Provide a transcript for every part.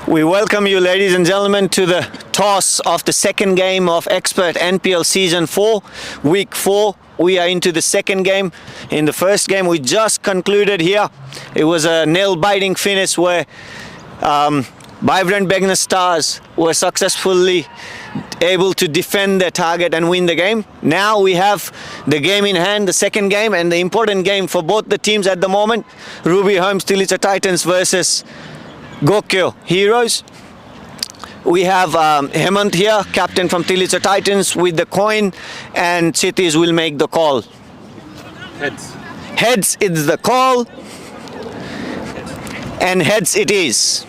We welcome you, ladies and gentlemen, to the toss of the second game of Expert NPL Season 4, Week 4. We are into the second game. In the first game, we just concluded here. It was a nail-biting finish where vibrant BEGNAS stars were successfully able to defend their target and win the game. Now we have the game in hand, the second game, and the important game for both the teams at the moment. Ruby Homes TILICHO Titans versus GOKYO Heroes. We have Hemant here, captain from TILICHO Titans, with the coin, and Chitiz will make the call. Heads. Heads is the call, and heads it is.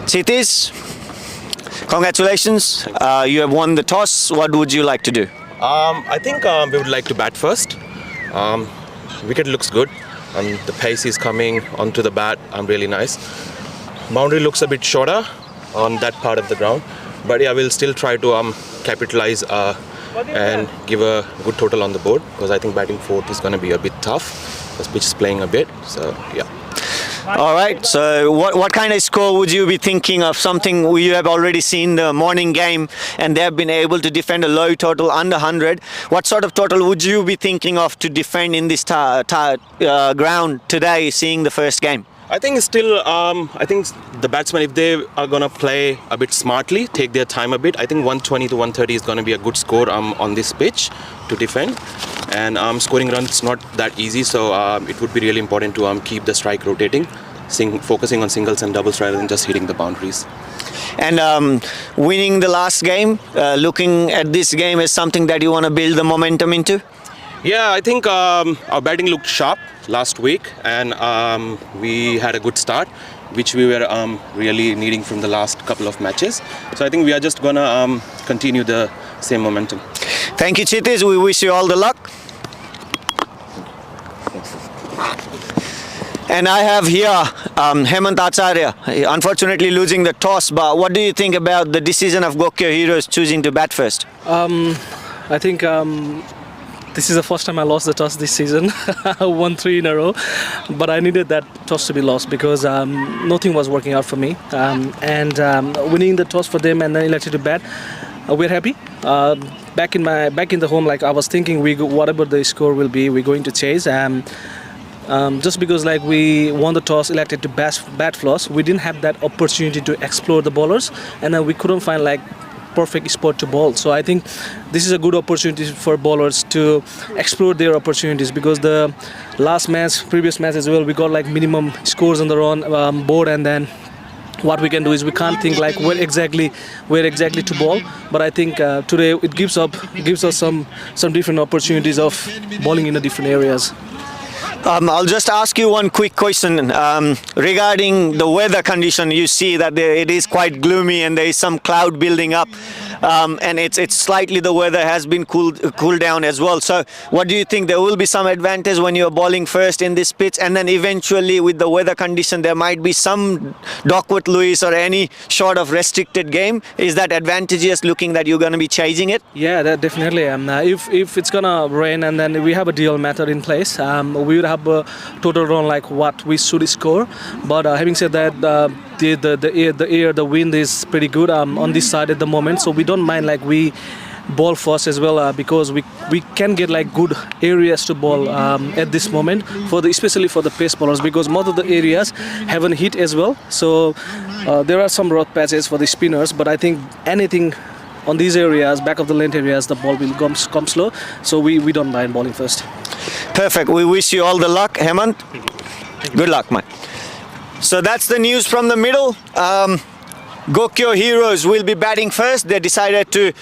Chitiz, congratulations. You have won the toss. What would you like to do? I think we would like to bat first. Wicket looks good. The pace is coming onto the bat. Really nice. Boundary looks a bit shorter on that part of the ground, but yeah, we'll still try to capitalize and give a good total on the board, because I think batting fourth is going to be a bit tough because pitch is playing a bit. So yeah. All right, so what kind of score would you be thinking of? Something we have already seen the morning game, and they have been able to defend a low total under 100. What sort of total would you be thinking of to defend in this ground today, seeing the first game? I think still, I think the batsmen, if they are going to play a bit smartly, take their time a bit, I think 120 to 130 is going to be a good score on this pitch to defend. And scoring runs not that easy, so it would be really important to keep the strike rotating, focusing on singles and doubles rather than just hitting the boundaries. And winning the last game, looking at this game as something that you want to build the momentum into? Yeah, I think our batting looked sharp last week, and we had a good start, which we were really needing from the last couple of matches. So I think we are just going to continue the same momentum. Thank you, Chitiz. We wish you all the luck. And I have here Hemant Acharya, unfortunately losing the toss, but what do you think about the decision of GOKYO Heroes choosing to bat first? I think this is the first time I lost the toss this season. I won 3 in a row, but I needed that toss to be lost because nothing was working out for me. And winning the toss for them and then elected to bat, we're happy. Back in the home, like I was thinking, whatever the score will be, we're going to chase. Just because like we won the toss, elected to bat first, we didn't have that opportunity to explore the bowlers, and then we couldn't find like perfect spot to bowl. So I think this is a good opportunity for bowlers to explore their opportunities, because the previous match as well, we got like minimum scores on the run board, and then what we can do is we can't think like where exactly to bowl. But I think today it gives us some different opportunities of bowling in the different areas. I'll just ask you one quick question regarding the weather condition. You see that it is quite gloomy and there is some cloud building up, and it's slightly, the weather has been cooled down as well. So what do you think? There will be some advantage when you're bowling first in this pitch, and then eventually with the weather condition there might be some Duckworth Lewis or any sort of restricted game. Is that advantageous, looking that you're going to be chasing it? Yeah, that definitely. If it's gonna rain and then we have a DL method in place, we would have a total run like what we should score. But having said that, the wind is pretty good on this side at the moment, so we don't mind like we bowl first as well, because we can get like good areas to bowl at this moment, especially for the pace bowlers, because most of the areas haven't hit as well. So there are some rough patches for the spinners, but I think anything on these areas, back of the length areas, the ball will come slow, so we don't mind bowling first. Perfect. We wish you all the luck, Hemant. Good luck, man. So that's the news from the middle. GOKYO Heroes will be batting first. They decided to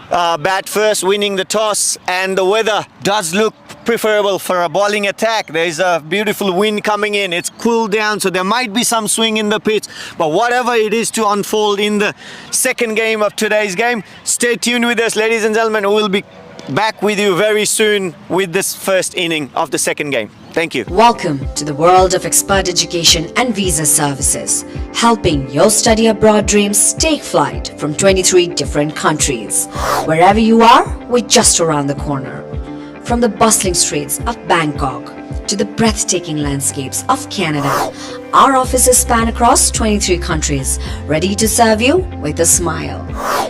bat first, winning the toss, and the weather does look preferable for a bowling attack. There is a beautiful wind coming in. It's cooled down, so there might be some swing in the pitch, but whatever it is to unfold in the second game of today's game, stay tuned with us, ladies and gentlemen. We'll be back with you very soon with this first inning of the second game. Thank you. Welcome to the world of expert education and visa services, helping your study abroad dreams take flight from 23 different countries. Wherever you are, we're just around the corner. From the bustling streets of Bangkok to the breathtaking landscapes of Canada. Our offices span across 23 countries, ready to serve you with a smile.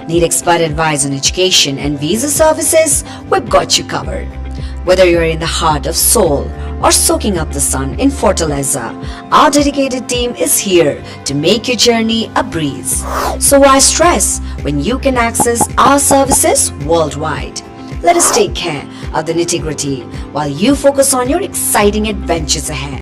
Need expert advice on education and visa services? We've got you covered. Whether you're in the heart of Seoul or soaking up the sun in Fortaleza, our dedicated team is here to make your journey a breeze. So why stress when you can access our services worldwide? Let us take care of the nitty-gritty while you focus on your exciting adventures ahead.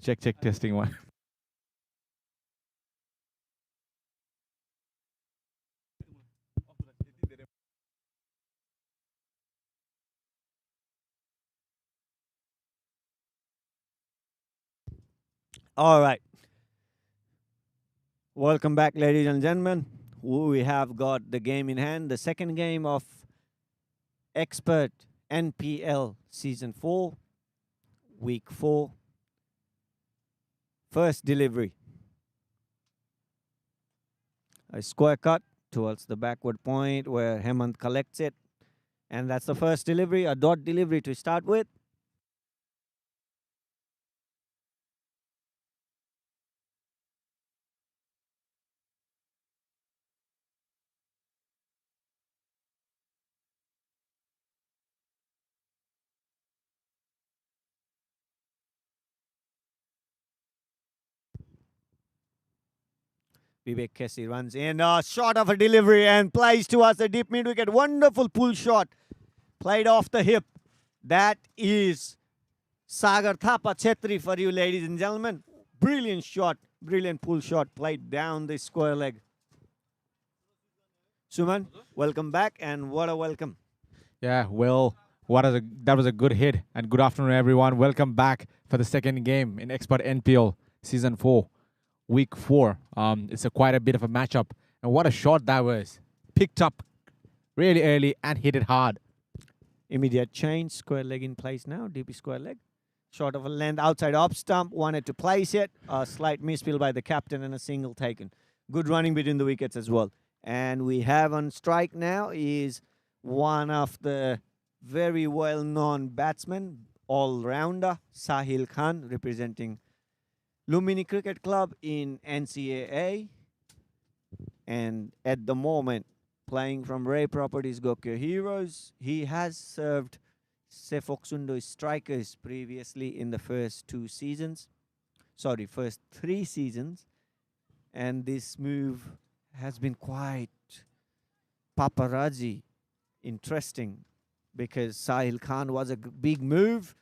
Check, testing one. All right. Welcome back, ladies and gentlemen. We have got the game in hand, the second game of Expert NPL Season 4, Week 4. First delivery. A square cut towards the backward point where Hemant collects it. And that's the first delivery, a dot delivery to start with. Vivek Kessi runs in, short of a delivery and plays towards the deep mid wicket. Wonderful pull shot, played off the hip. That is Sagar Thapa Chetri for you, ladies and gentlemen. Brilliant shot, brilliant pull shot, played down the square leg. Suman, welcome back, and what a welcome. Yeah, well, that was a good hit, and good afternoon, everyone. Welcome back for the second game in Expert NPL Season 4, Week 4. It's quite a bit of a matchup, and what a shot that was. Picked up really early and hit it hard. Immediate change, square leg in place now, DP square leg. Short of a length outside off stump, wanted to place it. A slight misfill by the captain and a single taken. Good running between the wickets as well. And we have on strike now is one of the very well-known batsmen, all-rounder, Sahil Khan, representing Lumini Cricket Club in NCAA. And at the moment, playing from Ray Properties GOKYO Heroes. He has served PHOKSUNDO strikers previously in the first 3 seasons. And this move has been quite paparazzi interesting because Sahil Khan was a big move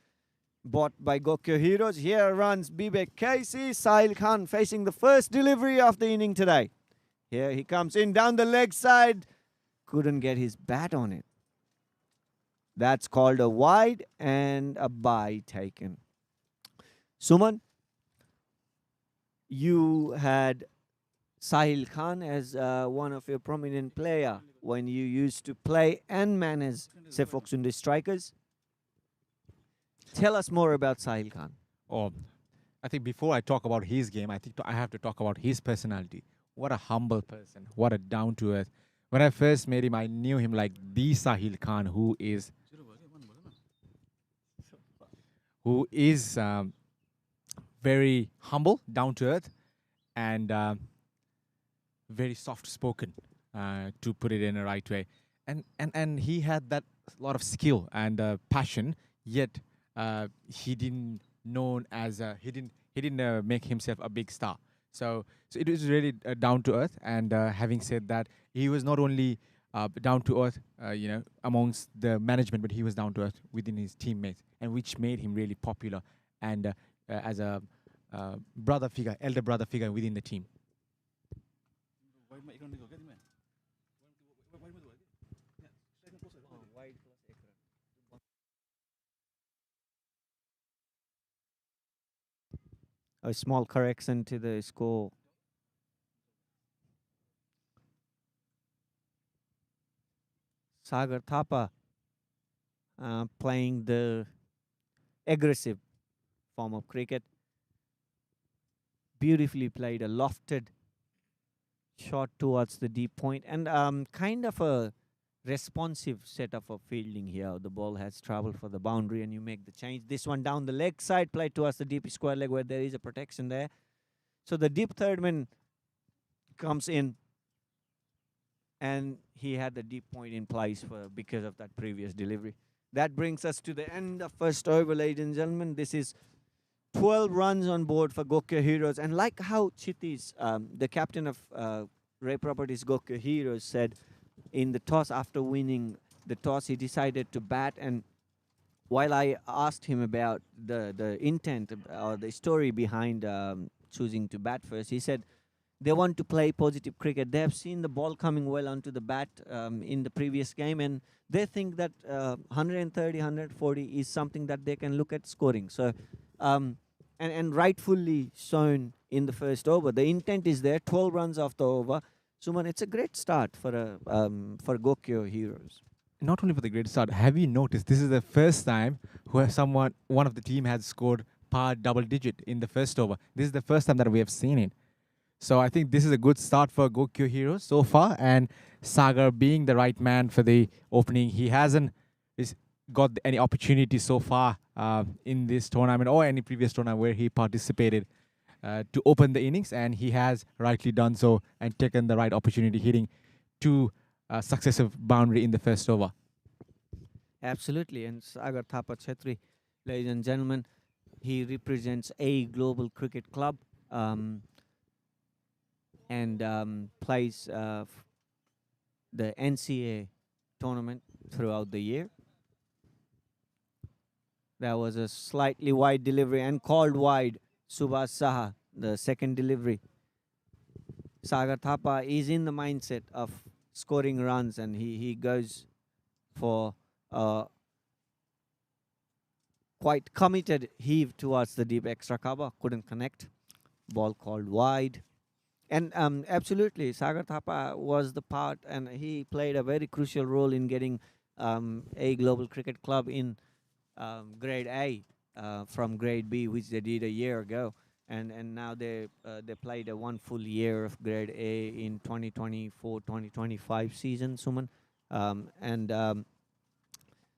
bought by GOKYO Heroes. Here runs Bibek Casey. Sahil Khan facing the first delivery of the inning today. Here he comes in down the leg side. Couldn't get his bat on it. That's called a wide and a bye taken. Suman, you had Sahil Khan as one of your prominent player when you used to play and manage PHOKSUNDO strikers. Tell us more about Sahil Khan. Oh, I think before I talk about his game, I think I have to talk about his personality. What a humble person. What a down-to-earth. When I first met him, I knew him like the Sahil Khan, who is very humble, down-to-earth, and very soft-spoken, to put it in the right way. And he had that lot of skill and passion, yet he didn't make himself a big star. So it was really down to earth. And having said that, he was not only down to earth, amongst the management, but he was down to earth within his teammates, and which made him really popular and as a brother figure, elder brother figure within the team. A small correction to the score. Sagar Thapa playing the aggressive form of cricket. Beautifully played, a lofted shot towards the deep point, and kind of a responsive setup of fielding here. The ball has traveled for the boundary, and you make the change. This one down the leg side, played towards the deep square leg where there is a protection there. So the deep third man comes in, and he had the deep point in place because of that previous delivery. That brings us to the end of first over, ladies and gentlemen. This is 12 runs on board for GOKYO Heroes. And like how Chittis, the captain of Ray Properties GOKYO Heroes, said in the toss after winning the toss, he decided to bat. And while I asked him about the intent or the story behind choosing to bat first, he said they want to play positive cricket. They have seen the ball coming well onto the bat in the previous game, and they think that 130, 140 is something that they can look at scoring. So, and rightfully shown in the first over. The intent is there, 12 runs off the over. Suman, it's a great start for GOKYO Heroes. Not only for the great start, have you noticed this is the first time one of the team has scored par double digit in the first over. This is the first time that we have seen it. So I think this is a good start for GOKYO Heroes so far, and Sagar being the right man for the opening. He hasn't got any opportunity so far in this tournament or any previous tournament where he participated to open the innings, and he has rightly done so and taken the right opportunity, hitting two successive boundary in the first over. Absolutely, and Sagar Thapa Chhetri, ladies and gentlemen, he represents a global cricket club. And plays the NCA tournament throughout the year. There was a slightly wide delivery and called wide. Subhash Saha, the second delivery. Sagar Thapa is in the mindset of scoring runs, and he goes for quite committed heave towards the deep extra cover. Couldn't connect. Ball called wide. And absolutely, Sagar Thapa was the part, and he played a very crucial role in getting a global cricket club in grade A from grade B, which they did a year ago. And now they played a one full year of grade A in 2024-2025 season, Suman.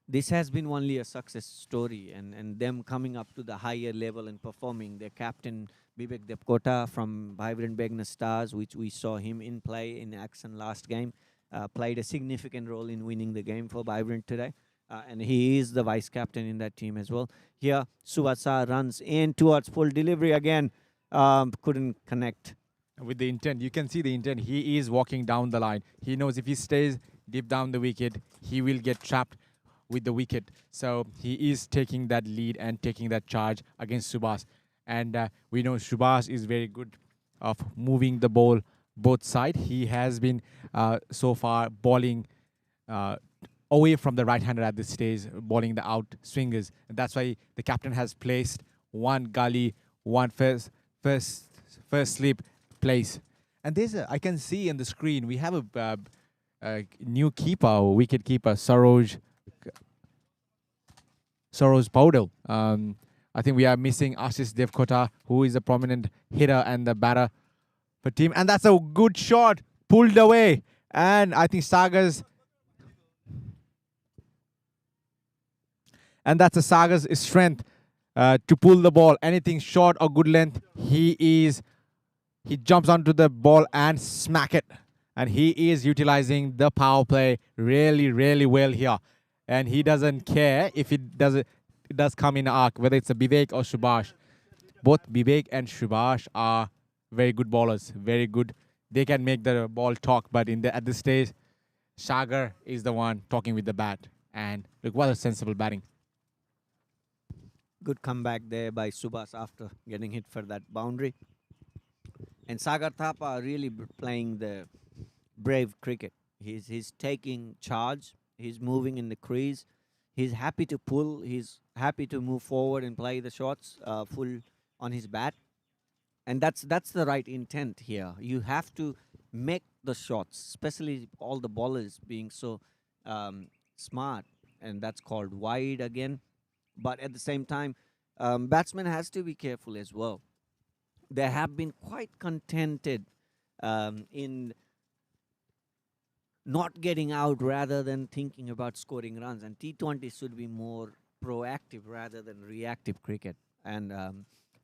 This has been only a success story, and them coming up to the higher level and performing. Their captain, Vivek Depkota from Vibrant BEGNAS Stars, which we saw him in play in action last game, played a significant role in winning the game for Vibrant today. And he is the vice captain in that team as well. Here, Subhash runs in towards full delivery again. Couldn't connect. With the intent, you can see the intent. He is walking down the line. He knows if he stays deep down the wicket, he will get trapped with the wicket. So he is taking that lead and taking that charge against Subhash. And we know Subhash is very good of moving the ball both sides. He has been so far bowling away from the right-hander at this stage, bowling the out swingers. And that's why the captain has placed one gully, one first slip place. And there's I can see on the screen we have a new keeper, wicket keeper, Saroj Paudel. I think we are missing Ashish Devkota, who is a prominent hitter and the batter for team. And that's a good shot, pulled away. And I think Sagar's... And that's a Sagar's strength to pull the ball. Anything short or good length, he jumps onto the ball and smack it. And he is utilizing the power play really, really well here. And he doesn't care if it does come in arc, whether it's a Vivek or Subhash. Both Vivek and Subhash are very good bowlers, very good. They can make the ball talk, but at this stage, Sagar is the one talking with the bat. And look, what a sensible batting. Good comeback there by Subhas after getting hit for that boundary. And Sagar Thapa really playing the brave cricket. He's taking charge. He's moving in the crease. He's happy to pull. He's happy to move forward and play the shots full on his bat. And that's the right intent here. You have to make the shots, especially all the bowlers being so smart, and that's called wide again. But at the same time, batsman has to be careful as well. They have been quite contented in not getting out rather than thinking about scoring runs. And T20 should be more proactive rather than reactive cricket. And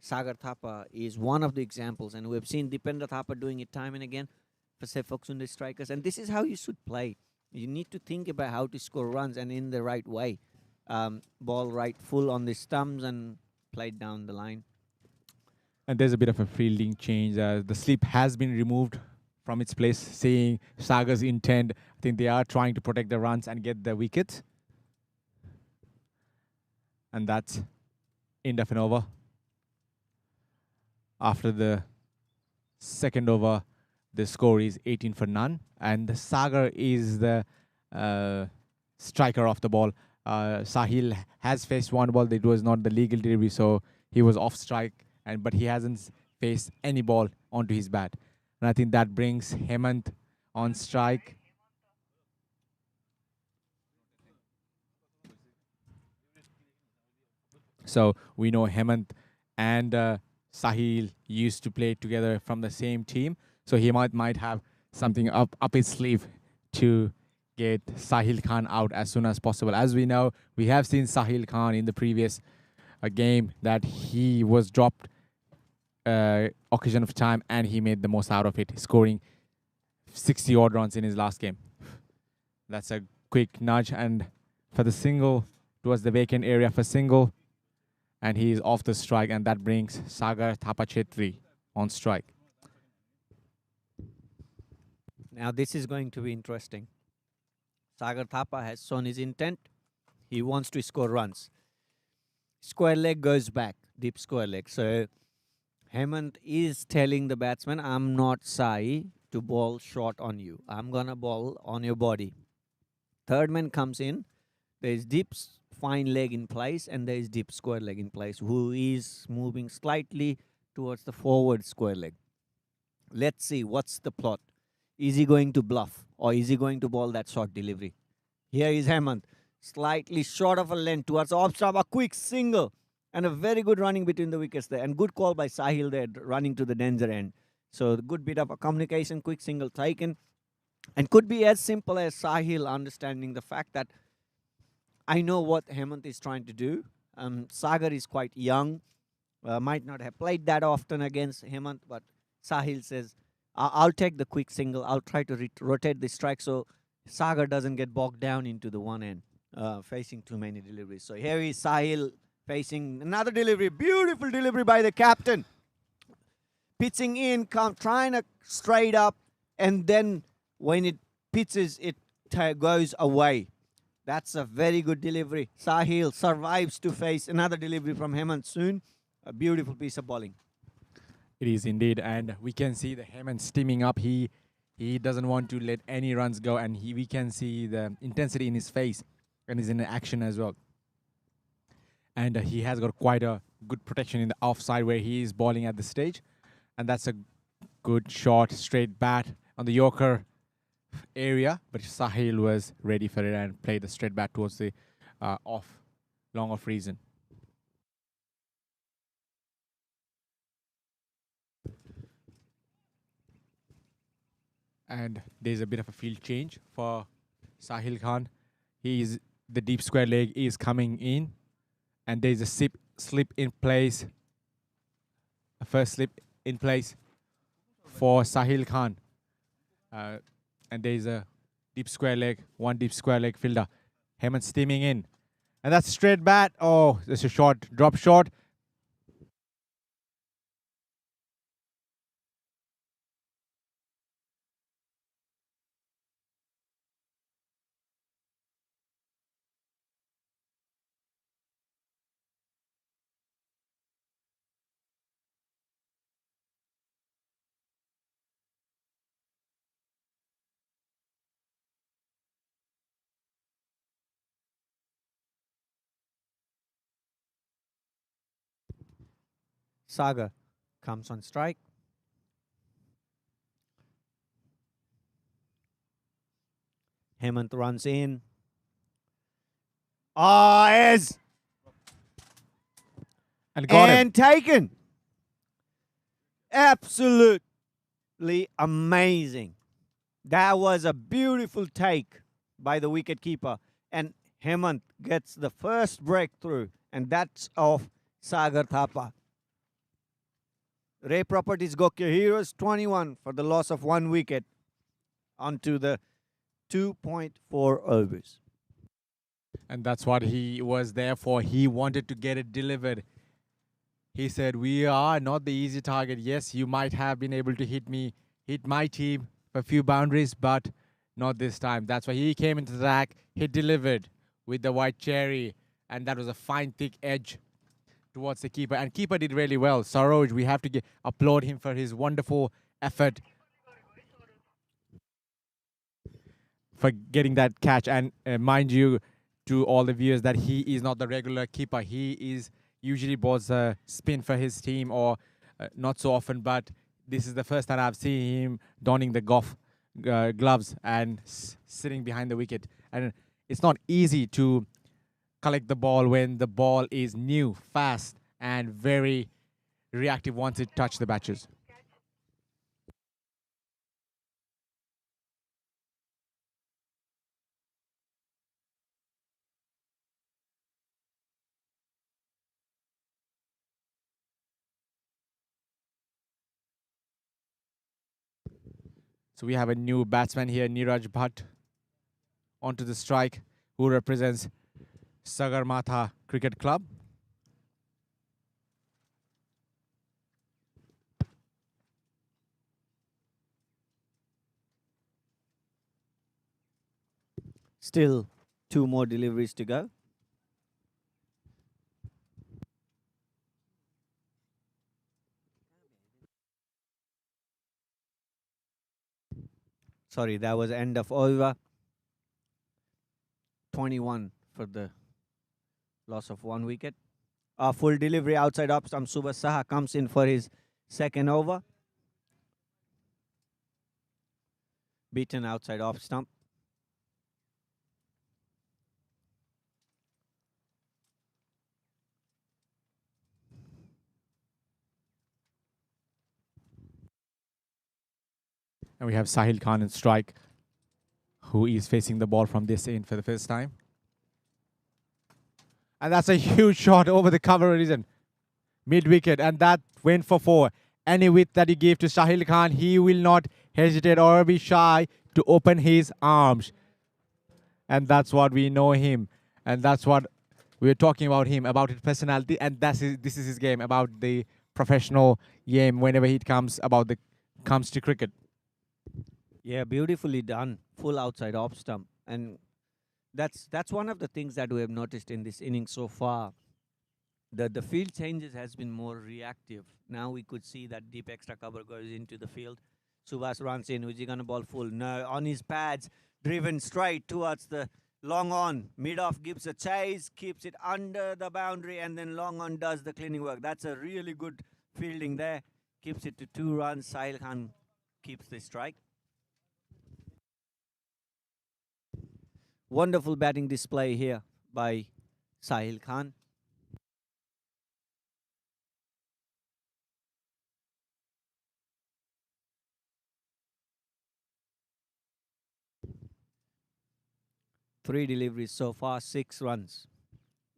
Sagar Thapa is one of the examples. And we've seen Dipendra Thapa doing it time and again for, say, PHOKSUNDO strikers. And this is how you should play. You need to think about how to score runs and in the right way. Ball right full on the stumps and played down the line. And there's a bit of a fielding change. The slip has been removed from its place, saying Sagar's intent. I think they are trying to protect the runs and get the wickets. And that's end of an over. After the second over, the score is 18 for none. And the Sagar is the striker of the ball. Sahil has faced one ball. It was not the legal delivery, so he was off strike. But he hasn't faced any ball onto his bat. And I think that brings Hemant on strike. So we know Hemant and Sahil used to play together from the same team. So he might have something up his sleeve to get Sahil Khan out as soon as possible. As we know, we have seen Sahil Khan in the previous game that he was dropped occasion of time and he made the most out of it, scoring 60 odd runs in his last game. That's a quick nudge, and for the single towards the vacant area for single, and he is off the strike, and that brings Sagar Thapa Chetri on strike. Now this is going to be interesting. Sagar Thapa has shown his intent. He wants to score runs. Square leg goes back, deep square leg. So Hemant is telling the batsman, I'm not Sai to bowl short on you. I'm going to bowl on your body. Third man comes in. There is deep fine leg in place and there is deep square leg in place, who is moving slightly towards the forward square leg. Let's see what's the plot. Is he going to bluff or is he going to bowl that short delivery? Here is Hemant, slightly short of a length towards the off stump, a quick single. And a very good running between the wickets there. And good call by Sahil there, running to the danger end. So the good bit of a communication, quick single taken. And could be as simple as Sahil understanding the fact that I know what Hemant is trying to do. Sagar is quite young. Might not have played that often against Hemant. But Sahil says, I'll take the quick single. I'll try to rotate the strike so Sagar doesn't get bogged down into the one end, facing too many deliveries. So here is Sahil facing another delivery. Beautiful delivery by the captain. Pitching in, trying to straight up. And then when it pitches, it goes away. That's a very good delivery. Sahil survives to face another delivery from Hemant soon. A beautiful piece of bowling. It is indeed. And we can see the Hemant steaming up. He doesn't want to let any runs go. And we can see the intensity in his face. And he's in action as well. And he has got quite a good protection in the offside where he is bowling at the stage. And that's a good shot, straight bat on the Yorker area. But Sahil was ready for it and played the straight bat towards the long off reason. And there's a bit of a field change for Sahil Khan. The deep square leg is coming in. And there's a slip in place. A first slip in place for Sahil Khan. And there's a deep square leg, one deep square leg fielder. Hemant steaming in. And that's straight bat. Oh, there's a short, drop short. Sagar comes on strike. Hemant runs in. Is And got him. and taken. Absolutely amazing. That was a beautiful take by the wicketkeeper. And Hemant gets the first breakthrough, and that's of Sagar Thapa. Ray Properties Gokyo Heroes 21 for the loss of 1 wicket onto the 2.4 overs. And that's what he was there for. He wanted to get it delivered. He said, we are not the easy target. Yes, you might have been able to hit my team for a few boundaries, but not this time. That's why he came into the attack. He delivered with the white cherry, and that was a fine, thick edge towards the keeper. And keeper did really well. Saroj, we have to applaud him for his wonderful effort for getting that catch. And mind you, to all the viewers, that he is not the regular keeper. He is usually bowls a spin for his team, or not so often, but this is the first time I've seen him donning the golf gloves and sitting behind the wicket. And it's not easy to collect the ball when the ball is new, fast, and very reactive once it touches the batches. So we have a new batsman here, Niraj Bhatt, onto the strike, who represents Sagarmatha Cricket Club. Still 2 more deliveries to go. Sorry, that was end of over. 21 for the loss of 1 wicket. A full delivery outside off stump. Subhash Saha comes in for his second over. Beaten outside off stump. And we have Sahil Khan in strike, who is facing the ball from this end for the first time. And that's a huge shot over the cover horizon, mid-wicket, and that went for 4. Any width that you give to Sahil Khan, he will not hesitate or be shy to open his arms. And that's what we know him. And that's what we're talking about him, about his personality. And this is his game, about the professional game whenever it comes to cricket. Yeah, beautifully done. Full outside off stump. And that's one of the things that we have noticed in this inning so far. The field changes has been more reactive. Now we could see that deep extra cover goes into the field. Subhash runs in. Who's he going to ball full? No, on his pads, driven straight towards the long on. Mid-off gives a chase, keeps it under the boundary, and then long on does the cleaning work. That's a really good fielding there. Keeps it to 2 runs. Sahil Khan keeps the strike. Wonderful batting display here by Sahil Khan. Three deliveries so far, 6 runs.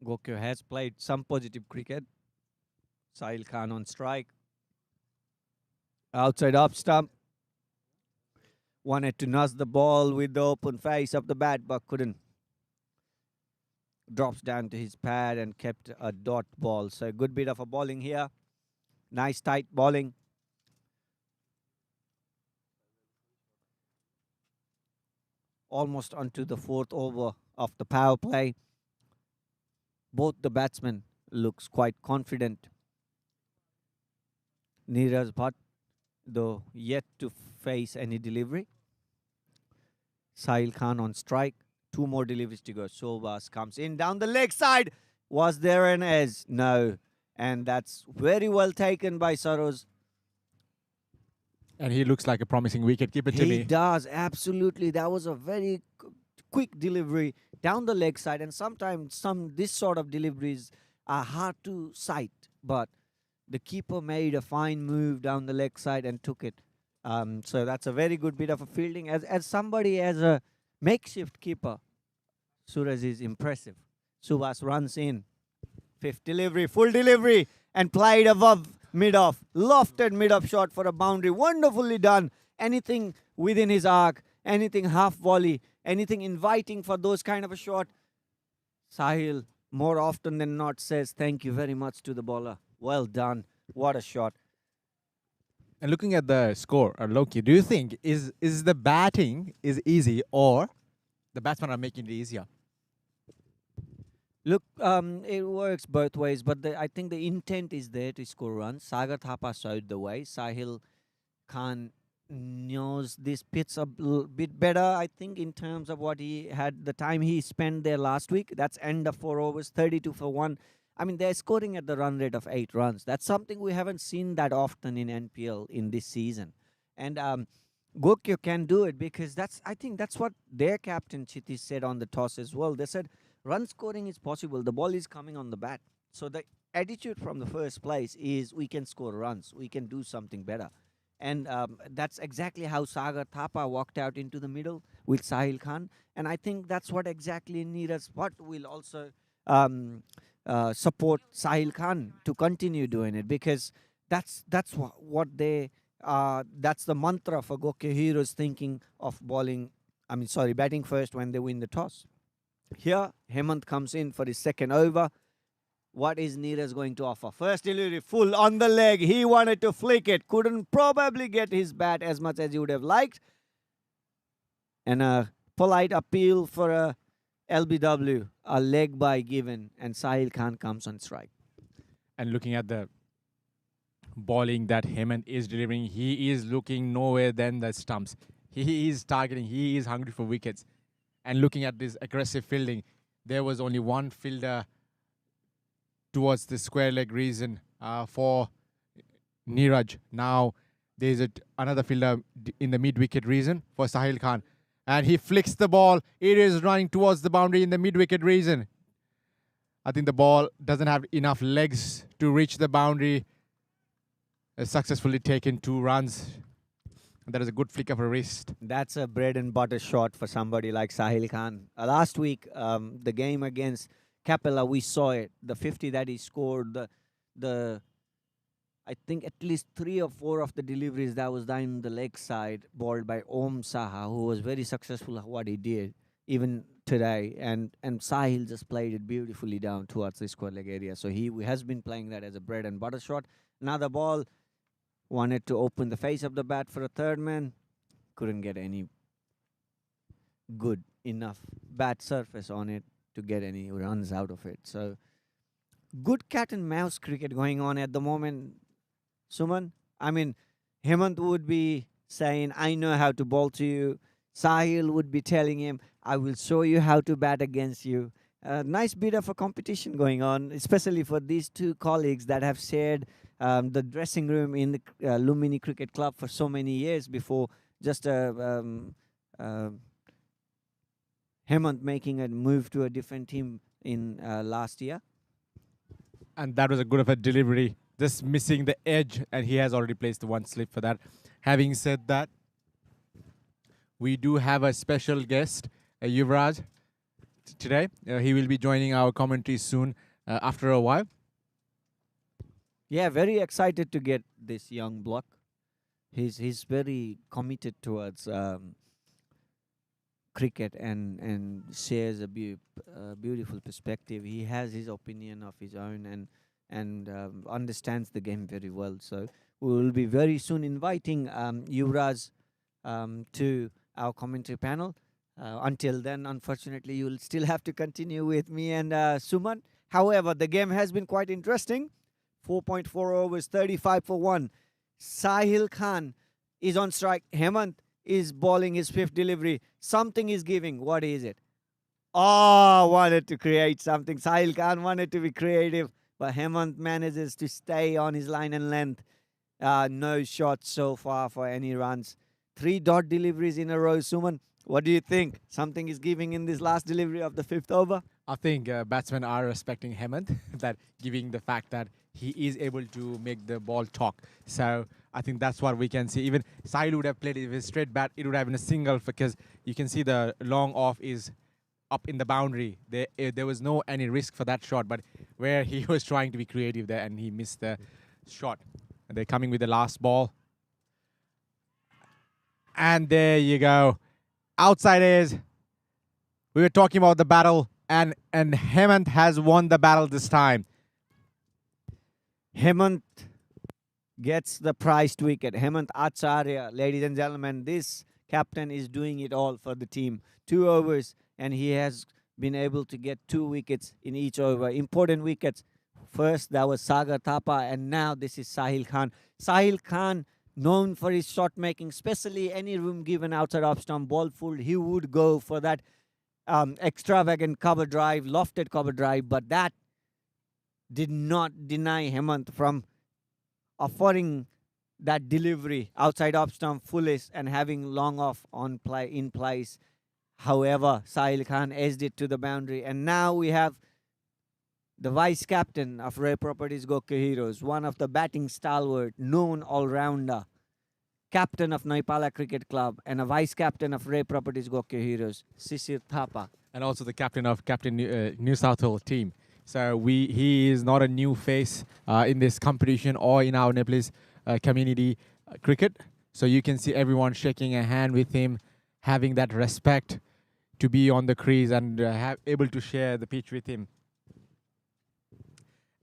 Gokyo has played some positive cricket. Sahil Khan on strike. Outside off stump. Wanted to nudge the ball with the open face of the bat, but couldn't. Drops down to his pad and kept a dot ball. So a good bit of a bowling here. Nice tight bowling. Almost onto the 4th over of the power play. Both the batsmen looks quite confident. Niraj Bhatt, though, yet to face any delivery. Sahil Khan on strike. 2 more deliveries to go. Subhash comes in down the leg side. Was there an edge? No. And that's very well taken by Saroz. And he looks like a promising wicket keeper to He me. does, absolutely. That was a very quick delivery down the leg side. And sometimes this sort of deliveries are hard to sight. But the keeper made a fine move down the leg side and took it. So that's a very good bit of a fielding. As somebody as a makeshift keeper, Suraj is impressive. Subhas runs in. Fifth delivery, full delivery, and played above mid-off. Lofted mid-off shot for a boundary. Wonderfully done. Anything within his arc, anything half volley, anything inviting for those kind of a shot. Sahil, more often than not, says thank you very much to the bowler. Well done. What a shot. And looking at the score, Loki, do you think is the batting is easy or the batsmen are making it easier? Look, it works both ways, but I think the intent is there to score runs. Sagar Thapa showed the way. Sahil Khan knows this pitch a bit better, I think, in terms of what he had, the time he spent there last week. That's end of 4 overs, 32 for 1. I mean, they're scoring at the run rate of 8 runs. That's something we haven't seen that often in NPL in this season. And Gokyo can do it because I think that's what their captain Chiti said on the toss as well. They said run scoring is possible. The ball is coming on the bat. So the attitude from the first place is we can score runs. We can do something better. And that's exactly how Sagar Thapa walked out into the middle with Sahil Khan. And I think that's what exactly Neeraj Bhatt will also support Sahil Khan to continue doing it, because that's what they that's the mantra for Gokyo Heroes, thinking of batting first when they win the toss. Here, Hemant comes in for his second over. What is Neeraj going to offer? First delivery, full on the leg. He wanted to flick it. Couldn't probably get his bat as much as he would have liked. And a polite appeal for a LBW, a leg by given, and Sahil Khan comes on strike. And looking at the bowling that Hemant is delivering, he is looking nowhere than the stumps. He is targeting. He is hungry for wickets. And looking at this aggressive fielding, there was only one fielder towards the square leg region for Neeraj. Now there's another fielder in the mid-wicket region for Sahil Khan. And he flicks the ball. It is running towards the boundary in the mid-wicket region. I think the ball doesn't have enough legs to reach the boundary. Has successfully taken 2 runs. That is a good flick of a wrist. That's a bread and butter shot for somebody like Sahil Khan. Last week, the game against CAPELLA, we saw it. The 50 that he scored, I think at least 3 or 4 of the deliveries that was down the leg side, bowled by Om Saha, who was very successful at what he did, even today. And Sahil just played it beautifully down towards the square leg area. So he has been playing that as a bread and butter shot. Another ball, wanted to open the face of the bat for a third man. Couldn't get any good enough bat surface on it to get any runs out of it. So good cat and mouse cricket going on at the moment, Suman. I mean, Hemant would be saying, I know how to bowl to you. Sahil would be telling him, I will show you how to bat against you. A nice bit of a competition going on, especially for these 2 colleagues that have shared the dressing room in the Lumini Cricket Club for so many years before just Hemant making a move to a different team in last year. And that was a good of a delivery. Just missing the edge, and he has already placed the 1 slip for that. Having said that, we do have a special guest, Yuvraj, today. He will be joining our commentary soon after a while. Yeah, very excited to get this young bloke. He's very committed towards cricket and shares a beautiful perspective. He has his opinion of his own and understands the game very well. So we will be very soon inviting Yuvraj to our commentary panel. Until then, unfortunately, you'll still have to continue with me and Suman. However, the game has been quite interesting. 4.4 overs, 35 for 1. Sahil Khan is on strike. Hemant is bowling his 5th delivery. Something is giving. What is it? Oh, wanted to create something. Sahil Khan wanted to be creative. but Hemant manages to stay on his line and length. No shots so far for any runs. 3 dot deliveries in a row. Suman, what do you think? Something is giving in this last delivery of the 5th over? I think batsmen are respecting Hemant, that giving the fact that he is able to make the ball talk. So I think that's what we can see. Even Sahil would have played it with a straight bat. It would have been a single because you can see the long off is up in the boundary. There was no any risk for that shot, but where he was trying to be creative there and he missed the shot. And they're coming with the last ball. And there you go. Outside is, we were talking about the battle, and Hemant has won the battle this time. Hemant gets the prized wicket. Hemant Acharya, ladies and gentlemen, this captain is doing it all for the team. 2 overs, and he has been able to get 2 wickets in each over. Important wickets. First, that was Sagar Thapa, and now this is Sahil Khan. Sahil Khan, known for his shot making, especially any room given outside off stump, ball full, he would go for that extravagant cover drive, lofted cover drive, but that did not deny Hemant from offering that delivery outside off stump fullest and having long off on in place. However, Sahil Khan edged it to the boundary, and now we have the vice captain of Ray Properties GOKYO Heroes, one of the batting stalwart, known all-rounder, captain of Naipala Cricket Club, and a vice captain of Ray Properties GOKYO Heroes, Sisir Thapa. And also the captain of New South Wales team. So he is not a new face in this competition or in our Nepalese community cricket. So you can see everyone shaking a hand with him, having that respect to be on the crease and able to share the pitch with him.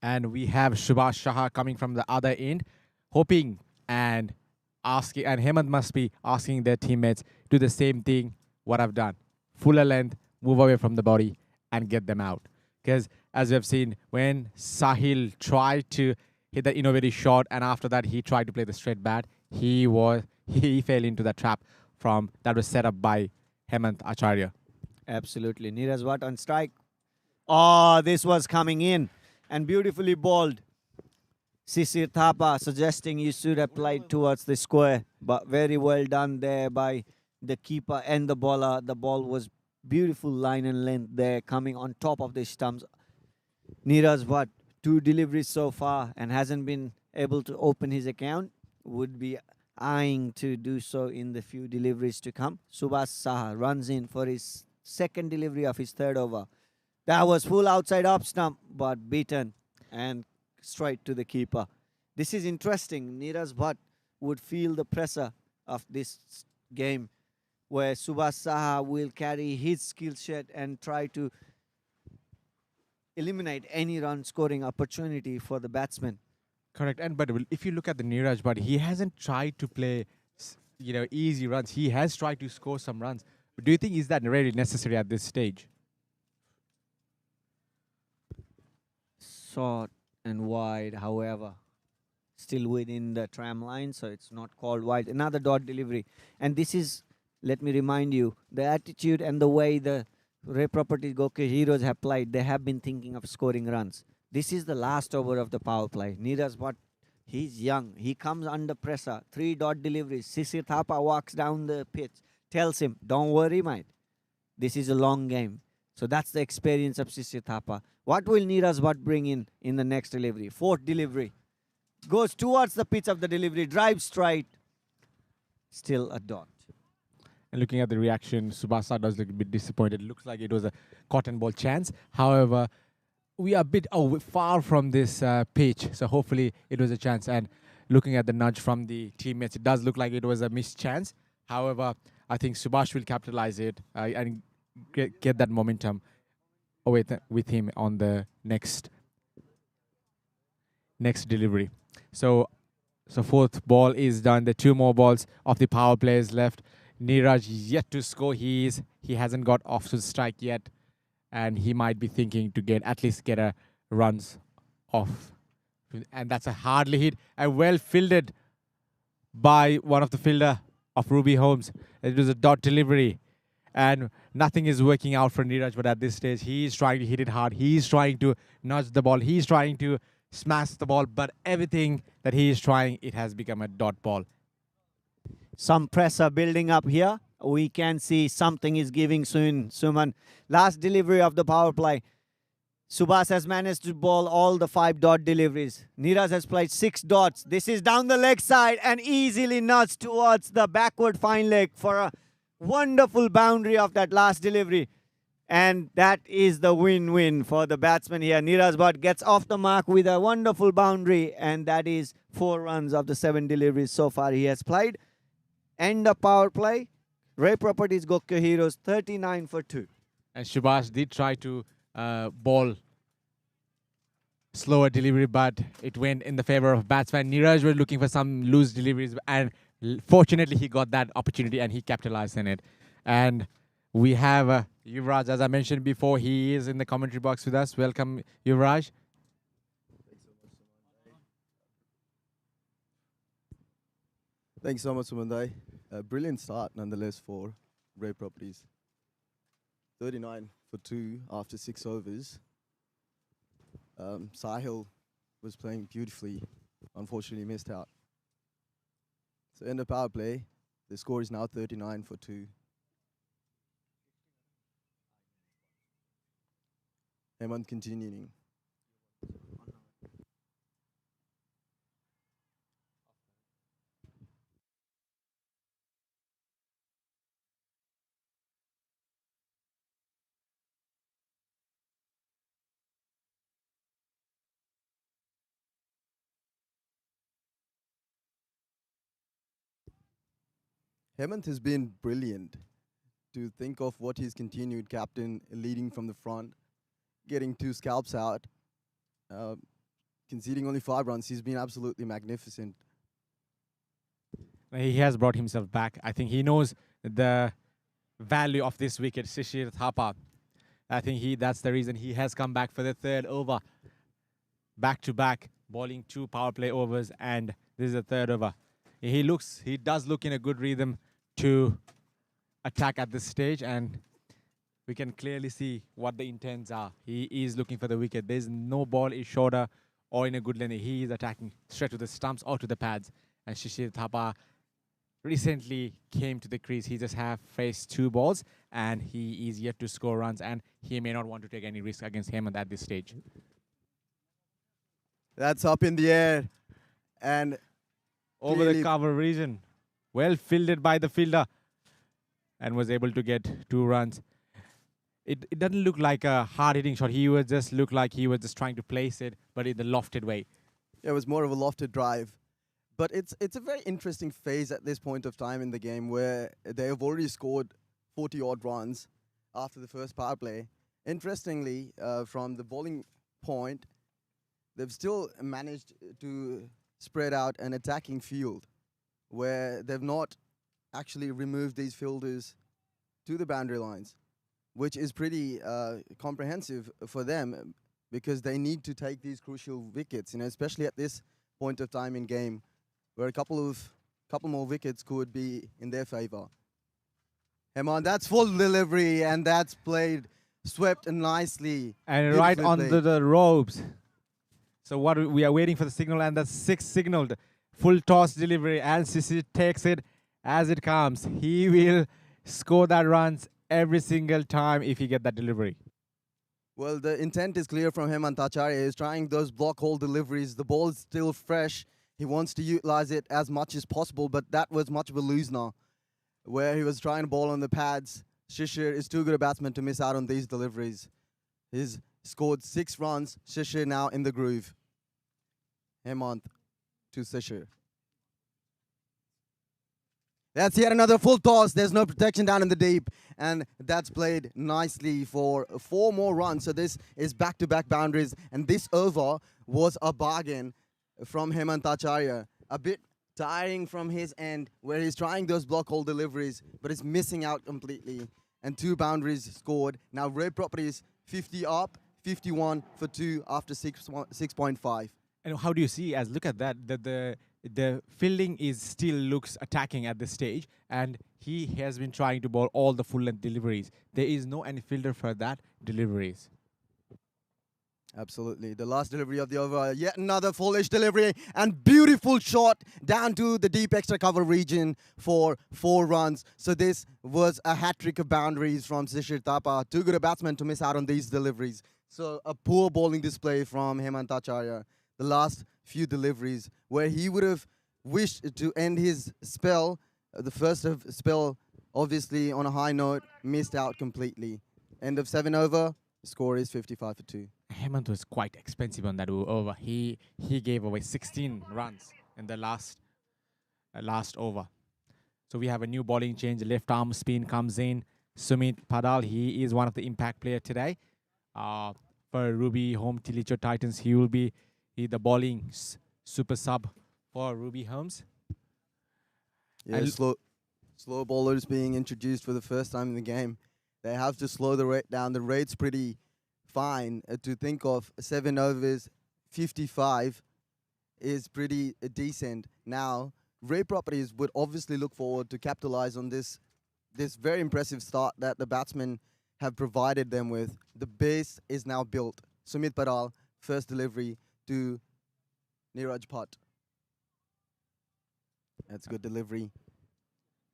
And we have Subhash Shah coming from the other end, hoping and asking, and Hemant must be asking their teammates, do the same thing what I've done. Fuller length, move away from the body and get them out. Because as we have seen, when Sahil tried to hit the innovative shot and after that he tried to play the straight bat, he fell into the trap that was set up by Hemant Acharya. Absolutely. Neeraj Bhatt on strike. Oh, this was coming in and beautifully bowled. Sisir Thapa suggesting you should have played towards the square, but very well done there by the keeper and the bowler. The ball was beautiful line and length there coming on top of the stumps. Neeraj Bhatt, 2 deliveries so far and hasn't been able to open his account. Would be eyeing to do so in the few deliveries to come. Subhash Shah runs in for his 2nd delivery of his 3rd over. That was full outside off stump, but beaten and straight to the keeper. This is interesting. Neeraj Bhatt would feel the pressure of this game where Subhash Shah will carry his skill set and try to eliminate any run scoring opportunity for the batsman. Correct. But if you look at the Neeraj Bhatt, he hasn't tried to play easy runs. He has tried to score some runs. Do you think is that really necessary at this stage? Short and wide, however, still within the tram line, so it's not called wide. Another dot delivery. And this is, let me remind you, the attitude and the way the Ray Properties GOKYO Heroes have played, they have been thinking of scoring runs. This is the last over of the power play. Neeraj Bhatt, he's young. He comes under pressure. 3 dot deliveries. Sisir Thapa walks down the pitch, tells him, don't worry, mate. This is a long game. So that's the experience of Sisir Thapa. What will Neeraj Bhatt bring in the next delivery? 4th delivery. Goes towards the pitch of the delivery, drives straight. Still a dot. And looking at the reaction, Subhash Shah does look a bit disappointed. Looks like it was a cotton ball chance. However, we are a bit far from this pitch, so hopefully it was a chance. And looking at the nudge from the teammates, it does look like it was a missed chance. However, I think Subhash will capitalize it and get that momentum with him on the next delivery. So 4th ball is done. The 2 more balls of the power players left. Neeraj yet to score. He hasn't got off to strike yet, and he might be thinking to at least get a runs off. And that's a hardly hit and well fielded by one of the fielder of Ruby Holmes. It was a dot delivery. and nothing is working out for Neeraj. But at this stage, he is trying to hit it hard. He is trying to nudge the ball. He is trying to smash the ball. But everything that he is trying, it has become a dot ball. Some pressure building up here. We can see something is giving soon, Suman. Last delivery of the power play. Subhas has managed to bowl all the 5 dot deliveries. Neeraj has played 6 dots. This is down the leg side and easily nudged towards the backward fine leg for a wonderful boundary of that last delivery. And that is the win-win for the batsman here. Neeraj Bhatt gets off the mark with a wonderful boundary, and that is 4 runs of the 7 deliveries so far he has played. End of power play. Ray Properties GOKYO Heroes 39 for 2. And Subhash did try to ball slower delivery, but it went in the favor of batsman. Neeraj was looking for some loose deliveries, and fortunately he got that opportunity and he capitalized on it. And we have Yuvraj, as I mentioned before, he is in the commentary box with us. Welcome, Yuvraj. Thanks so much, Sumandai. A brilliant start, nonetheless, for Ray Properties. 39 for 2 after 6 overs. Sahil was playing beautifully, unfortunately missed out. So in the power play, the score is now 39 for 2. Hemant continuing. Hemant has been brilliant. To think of what he's continued, captain, leading from the front, getting 2 scalps out, conceding only 5 runs. He's been absolutely magnificent. He has brought himself back. I think he knows the value of this wicket, Shishir Thapa. I think that's the reason he has come back for the 3rd over. Back-to-back, bowling 2 power play overs, and this is the 3rd over. He does look in a good rhythm to attack at this stage, and we can clearly see what the intents are. He is looking for the wicket. There's no ball is shorter or in a good length. He is attacking straight to the stumps or to the pads. And Shishir Thapa recently came to the crease. He just have faced 2 balls, and he is yet to score runs, and he may not want to take any risk against Hemant at this stage. That's up in the air. And over the cover region. Well fielded by the fielder, and was able to get 2 runs. It doesn't look like a hard-hitting shot. He was just looked like he was just trying to place it, but in the lofted way. It was more of a lofted drive. But it's a very interesting phase at this point of time in the game where they have already scored 40-odd runs after the first power play. Interestingly, from the bowling point, they've still managed to spread out an attacking field where they've not actually removed these fielders to the boundary lines, which is pretty comprehensive for them because they need to take these crucial wickets, especially at this point of time in game where a couple more wickets could be in their favor. Hemant, that's full delivery, and that's played, swept nicely. And right on the ropes. So what we are waiting for the signal, and that's 6 signaled. Full toss delivery, and Sisi takes it as it comes. He will score that runs every single time if he get that delivery. Well, the intent is clear from Hemant Acharya. He's trying those block hole deliveries. The ball is still fresh. He wants to utilize it as much as possible, but that was much of a lose now, where he was trying to bowl on the pads. Shishir is too good a batsman to miss out on these deliveries. He's scored 6 runs. Shishir now in the groove. Hemant to Shishir. That's yet another full toss. There's no protection down in the deep. And that's played nicely for 4 more runs. So this is back-to-back boundaries. And this over was a bargain from Hemant Acharya. A bit tiring from his end, where he's trying those block hole deliveries, but it's missing out completely. And 2 boundaries scored. Now Ray Properties 50 up, 51 for 2 after 6.5. And how do you see, as look at that, the the fielding is still looks attacking at this stage, and he has been trying to bowl all the full length deliveries. There is no any fielder for that deliveries. Absolutely. The last delivery of the over, yet another foolish delivery and beautiful shot down to the deep extra cover region for 4 runs. So this was a hat-trick of boundaries from Shishir Thapa. Too good a batsman to miss out on these deliveries. So a poor bowling display from Hemant Acharya. The last few deliveries where he would have wished to end his spell, the first of spell obviously on a high note, missed out completely. End of 7 over, score is 55 for 2. Hemant was quite expensive on that over. He gave away 16 runs in the last over. So we have a new bowling change. Left arm spin comes in. Sumit Padal, he is one of the impact player today. For Ruby Home Tilicho Titans, he will be the bowling super sub for Ruby Homes. Yeah, And slow bowlers being introduced for the first time in the game. They have to slow the rate down. The rate's pretty fine. To think of 7 overs, 55 is pretty decent. Now, Ray Properties would obviously look forward to capitalize on this very impressive start that the batsmen have provided them with. The base is now built. Sumit Padal, first delivery to Neeraj Bhatt. That's good delivery.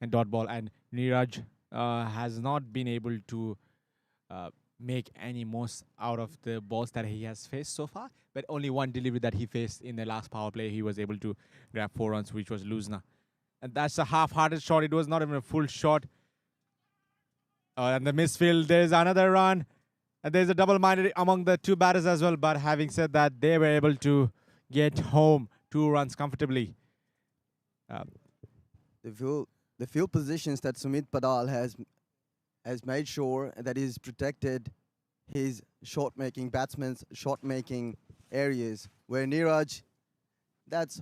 and dot ball, and Neeraj has not been able to make any most out of the balls that he has faced so far, but only one delivery that he faced in the last power play, he was able to grab 4 runs, which was Luzna. And that's a half-hearted shot. It was not even a full shot. And the misfield, there's another run. And there's a double-minded among the 2 batters as well. But having said that, they were able to get home 2 runs comfortably. The field positions that Sumit Padal has made sure that he's protected his batsmen's shot-making areas, where Neeraj, that's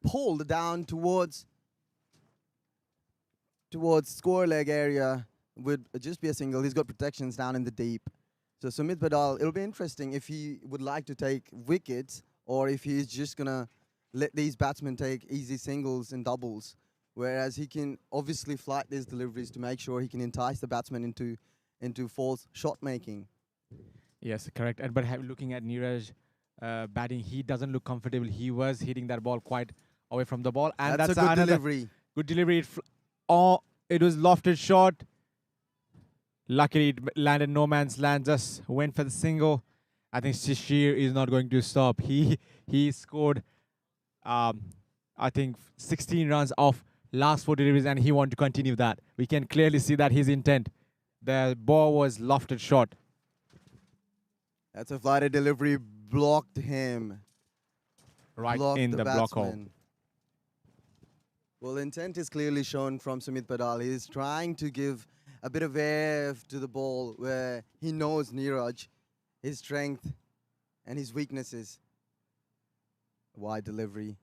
pulled down towards score leg area, would just be a single. He's got protections down in the deep. So Sumit Padal, it'll be interesting if he would like to take wickets or if he's just going to let these batsmen take easy singles and doubles. Whereas he can obviously flight these deliveries to make sure he can entice the batsman into false shot making. Yes, correct. But looking at Neeraj batting, he doesn't look comfortable. He was hitting that ball quite away from the ball. And that's a good another delivery. Good delivery. It was lofted shot. Luckily, it landed no man's land. Just went for the single. I think Shishir is not going to stop. He scored, I think, 16 runs off last 4 deliveries, and he wanted to continue that. We can clearly see that his intent. The ball was lofted shot. That's a flighted delivery. Blocked him. Right Blocked in the block hole. batsman. Well, intent is clearly shown from Sumit Padal. He's trying to give a bit of air to the ball where he knows Neeraj, his strength and his weaknesses. Wide delivery.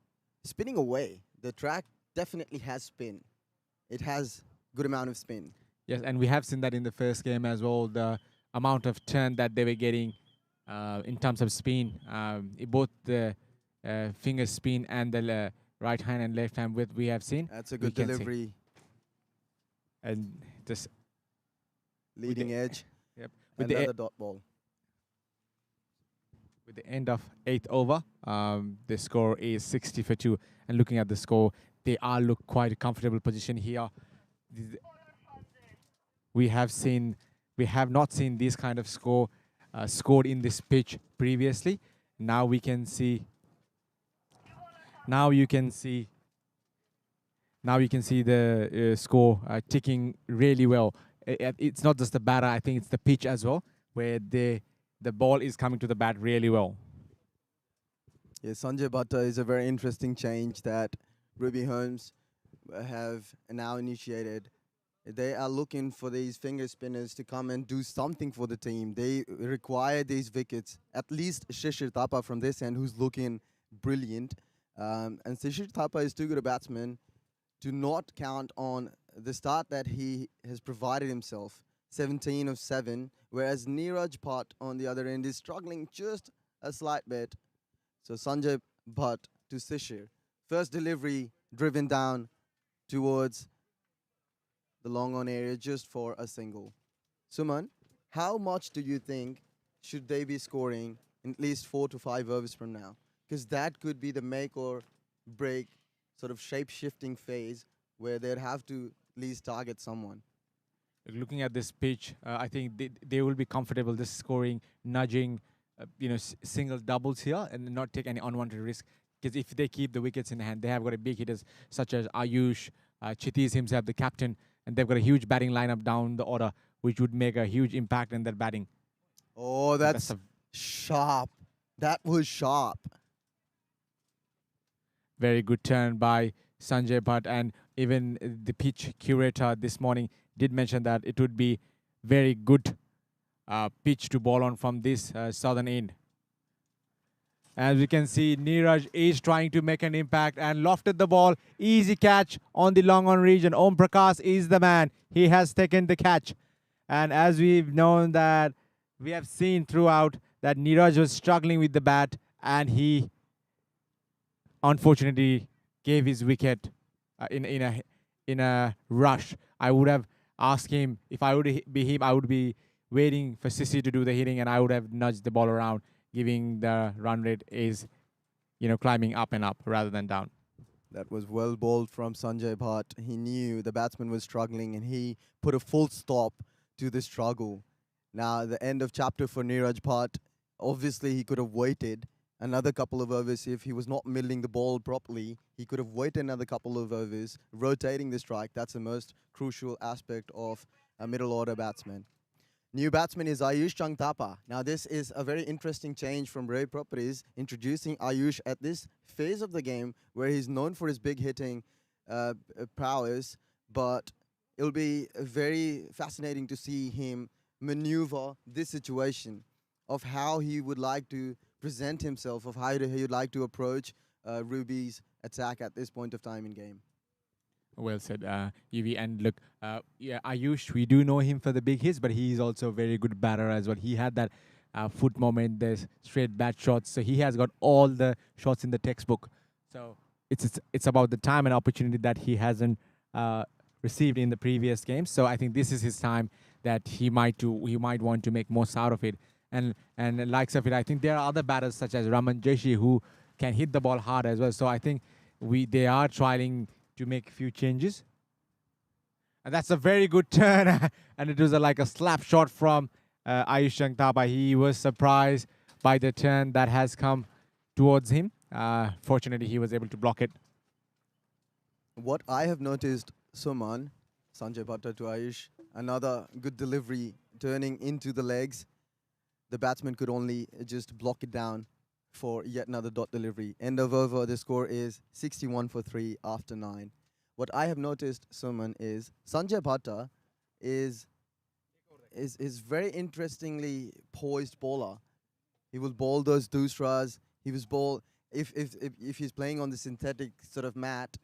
Spinning away. The track definitely has spin. It has good amount of spin. Yes, and we have seen that in the first game as well. The amount of turn that they were getting in terms of spin, both the finger spin and the right hand and left hand width we have seen. That's a good delivery. And this Leading edge. Yep. Another dot ball. With the end of 8th over, the score is 60 for 2. And looking at the score, they all look quite a comfortable position here. We have not seen this kind of score scored in this pitch previously. Now we can see. Now you can see the score ticking really well. It's not just the batter, I think it's the pitch as well, where the ball is coming to the bat really well. Yes, Sanjay Bhatta is a very interesting change that Ruby Homes have now initiated. They are looking for these finger spinners to come and do something for the team. They require these wickets, at least Shishir Thapa from this end, who's looking brilliant. And Shishir Thapa is too good a batsman to not count on the start that he has provided himself, 17 of 7, whereas Neeraj Bhatt on the other end is struggling just a slight bit. So Sanjay Bhatt to Shishir, First delivery driven down towards the long on area just for a single. Suman, how much do you think should they be scoring in at least 4 to 5 overs from now? Because that could be the make or break sort of shape-shifting phase where they'd have to at least target someone. Looking at this pitch, I think they will be comfortable just scoring, nudging, single doubles here and not take any unwanted risk. Because if they keep the wickets in hand, they have got a big hitters such as Ayush, Chitiz himself, the captain, and they've got a huge batting lineup down the order, which would make a huge impact in their batting. Oh, that's sharp. That was sharp. Very good turn by Sanjay Bhatt, and even the pitch curator this morning did mention that it would be very good pitch to bowl on from this southern end. As we can see, Neeraj is trying to make an impact and lofted the ball. Easy catch on the long on region. Om Prakash is the man. He has taken the catch. And as we've known that, we have seen throughout that Neeraj was struggling with the bat and he unfortunately gave his wicket in a rush. I would have asked him, if I would be him, I would be waiting for Sissy to do the hitting and I would have nudged the ball around, giving the run rate is, climbing up and up rather than down. That was well bowled from Sanjay Bhatt. He knew the batsman was struggling and he put a full stop to the struggle. Now, the end of chapter for Neeraj Bhatt, obviously he could have waited another couple of overs. If he was not middling the ball properly, he could have waited another couple of overs, rotating the strike. That's the most crucial aspect of a middle order batsman. New batsman is Ayush Changthapa. Now, this is a very interesting change from Ray Properties, introducing Ayush at this phase of the game where he's known for his big hitting prowess, but it'll be very fascinating to see him maneuver this situation of how he would like to present himself, of how he would like to approach Ruby's attack at this point of time in game. Well said, Evie. And look, Ayush, we do know him for the big hits, but he's also a very good batter as well. He had that foot moment, there's straight bat shots. So he has got all the shots in the textbook. So it's about the time and opportunity that he hasn't received in the previous games. So I think this is his time that he might want to make most out of it. And likes of it, I think there are other batters such as Raman Joshi who can hit the ball hard as well. So I think they are trying to make a few changes. And that's a very good turn. And it was like a slap shot from Ayush Changthapa. He was surprised by the turn that has come towards him. Fortunately, he was able to block it. What I have noticed, Suman, Sanjay Bhatta to Ayush, another good delivery turning into the legs. The batsman could only just block it down for yet another dot delivery. End of over, the score is 61 for 3 after 9. What I have noticed, Suman, is Sanjay Bhatta is very interestingly poised bowler. He will bowl those doosras. He was bowl if he's playing on the synthetic sort of mat,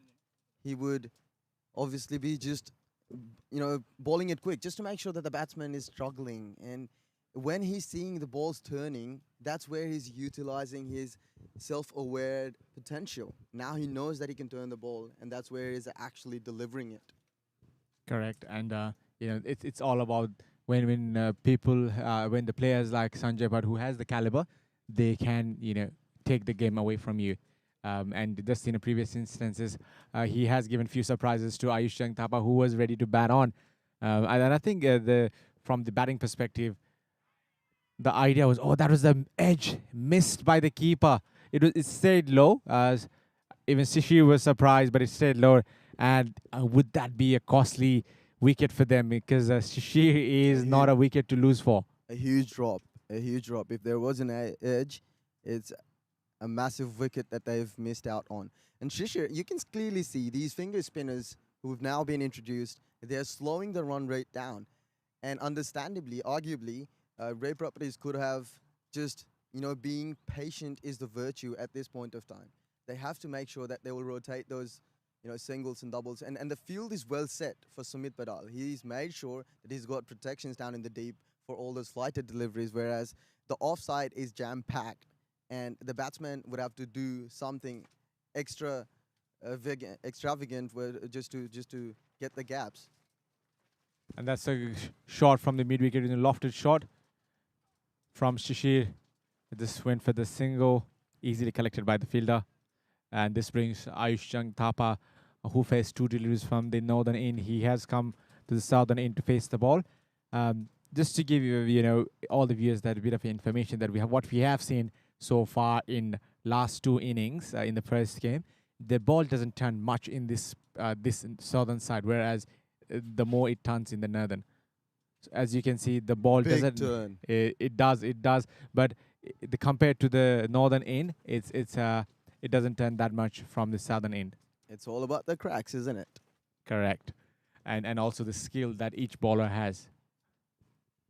he would obviously be just bowling it quick just to make sure that the batsman is struggling. And when he's seeing the balls turning, that's where he's utilizing his self-aware potential. Now he knows that he can turn the ball, and that's where he's actually delivering it. Correct. And it's all about when the players like Sanjay Bhatt, who has the caliber, they can take the game away from you. And just in the previous instances, he has given few surprises to Ayush Changthapa, who was ready to bat on. And I think from the batting perspective, the idea was, that was the edge missed by the keeper. It stayed low. Even Sishi was surprised, but it stayed low. And would that be a costly wicket for them? Because Sishi is not a wicket to lose for. A huge drop. If there was an edge, it's a massive wicket that they've missed out on. And Shishir, you can clearly see these finger spinners who've now been introduced, they're slowing the run rate down. And understandably, arguably, Ray Properties could have just, being patient is the virtue at this point of time. They have to make sure that they will rotate those, singles and doubles. And the field is well set for Sumit Badal. He's made sure that he's got protections down in the deep for all those flighted deliveries, whereas the offside is jam-packed. And the batsman would have to do something extra extravagant just to get the gaps. And that's a shot from the mid wicket in a lofted shot from Shishir. This went for the single, easily collected by the fielder. And this brings Ayush Jung Thapa, who faced 2 deliveries from the northern end. He has come to the southern end to face the ball. Just to give you, all the viewers that a bit of information that we have, what we have seen so far in last 2 innings in the first game, the ball doesn't turn much in this southern side, whereas the more it turns in the northern. So as you can see, the ball Big doesn't. turn. It does, but compared to the northern end, it doesn't turn that much from the southern end. It's all about the cracks, isn't it? Correct, and also the skill that each bowler has.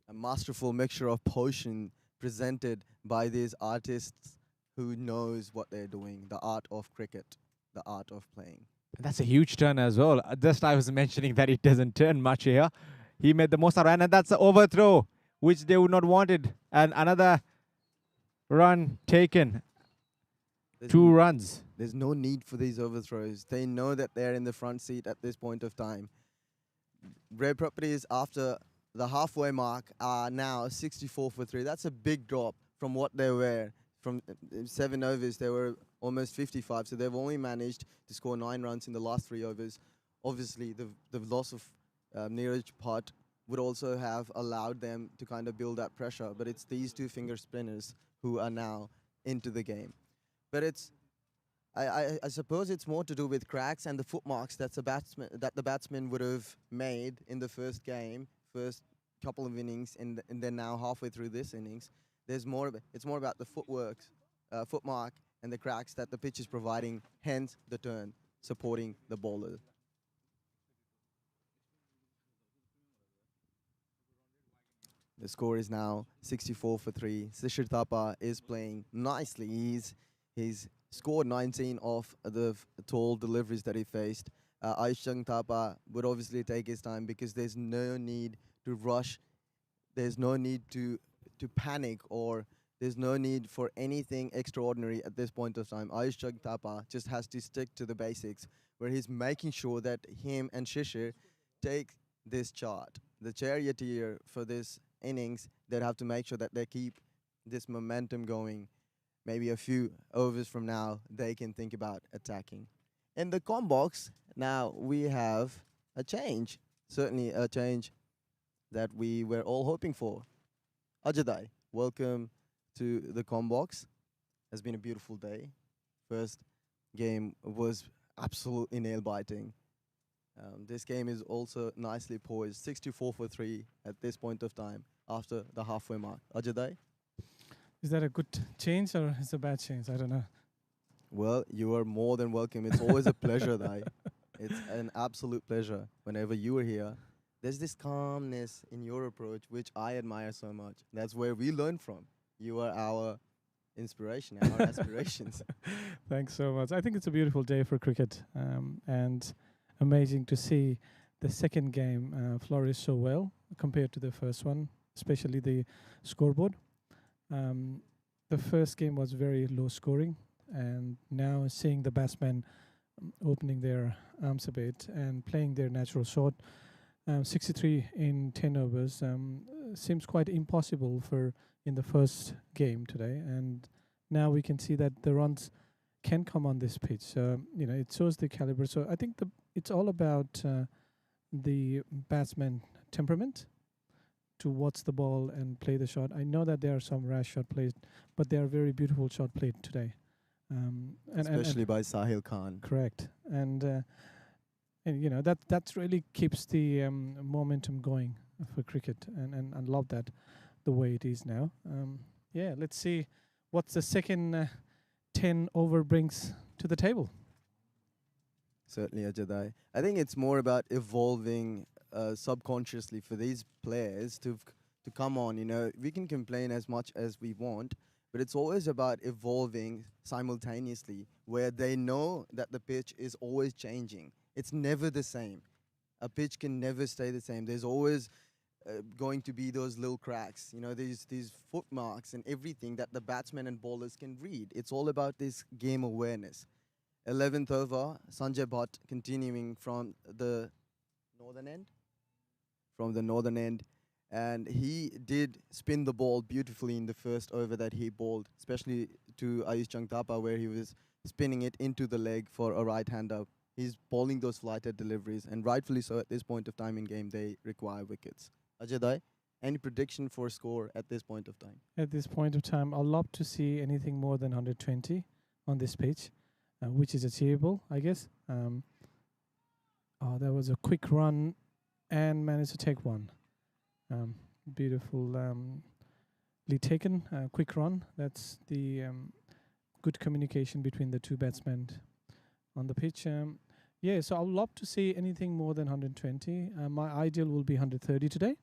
A masterful mixture of potion presented by these artists who knows what they're doing, the art of cricket, the art of playing. That's a huge turn as well. Just I was mentioning that it doesn't turn much here. He made the most out of it, and that's an overthrow, which they would not wanted. And another run taken. There's 2 runs. There's no need for these overthrows. They know that they're in the front seat at this point of time. Red Properties, after the halfway mark, are now 64 for 3. That's a big drop from what they were. From 7 overs, they were almost 55. So they've only managed to score 9 runs in the last 3 overs. Obviously, the loss of Neeraj Bhatt would also have allowed them to kind of build that pressure. But it's these 2 finger spinners who are now into the game. But I suppose it's more to do with cracks and the footmarks that the batsman would have made in the first game, first couple of innings, and then now halfway through this innings. It's more about the footmark and the cracks that the pitch is providing, hence the turn, supporting the bowler. The score is now 64 for 3. Shishir Thapa is playing nicely. He's scored 19 off the tall deliveries that he faced. Ayush Jung Thapa would obviously take his time because there's no need to rush. There's no need to panic, or there's no need for anything extraordinary at this point of time. Ayush Jung Thapa just has to stick to the basics, where he's making sure that him and Shishir take this chart. The charioteer for this innings, they'd have to make sure that they keep this momentum going. Maybe a few overs from now, they can think about attacking. In the com box, now we have a change. Certainly a change that we were all hoping for. Ajay, welcome to the com box. It's been a beautiful day. First game was absolutely nail-biting. This game is also nicely poised. 64 for 3 at this point of time after the halfway mark. Ajay? Is that a good change or is it a bad change? I don't know. Well, you are more than welcome. It's always a pleasure, Dai. It's an absolute pleasure whenever you are here. There's this calmness in your approach, which I admire so much. That's where we learn from. You are our inspiration, our aspirations. Thanks so much. I think it's a beautiful day for cricket, and amazing to see the second game flourish so well compared to the first one, especially the scoreboard. The first game was very low scoring, and now seeing the batsmen opening their arms a bit and playing their natural shot, 63 in 10 overs seems quite impossible for in the first game today, and now we can see that the runs can come on this pitch. It shows the caliber. So I think it's all about the batsman temperament to watch the ball and play the shot. I know that there are some rash shot plays, but they are very beautiful shot played today. Especially by Sahil Khan. Correct. And that really keeps the momentum going for cricket, and I love that the way it is now. Let's see what the second 10 over brings to the table. Certainly, Ajay. I think it's more about evolving subconsciously for these players to come on. We can complain as much as we want, but it's always about evolving simultaneously, where they know that the pitch is always changing. It's never the same. A pitch can never stay the same. There's always going to be those little cracks, these footmarks and everything that the batsmen and bowlers can read. It's all about this game awareness. 11th over, Sanjay Bhatt continuing from the northern end. And he did spin the ball beautifully in the first over that he bowled, especially to Ayush Changthapa, where he was spinning it into the leg for a right-hander. He's bowling those flighted deliveries, and rightfully so at this point of time in game, they require wickets. Ajay, any prediction for score at this point of time? At this point of time, I'd love to see anything more than 120 on this pitch, which is achievable, I guess. There was a quick run and managed to take one. Beautifully taken, quick run. That's the good communication between the two batsmen on the pitch. So I'd love to see anything more than 120. My ideal will be 130 today,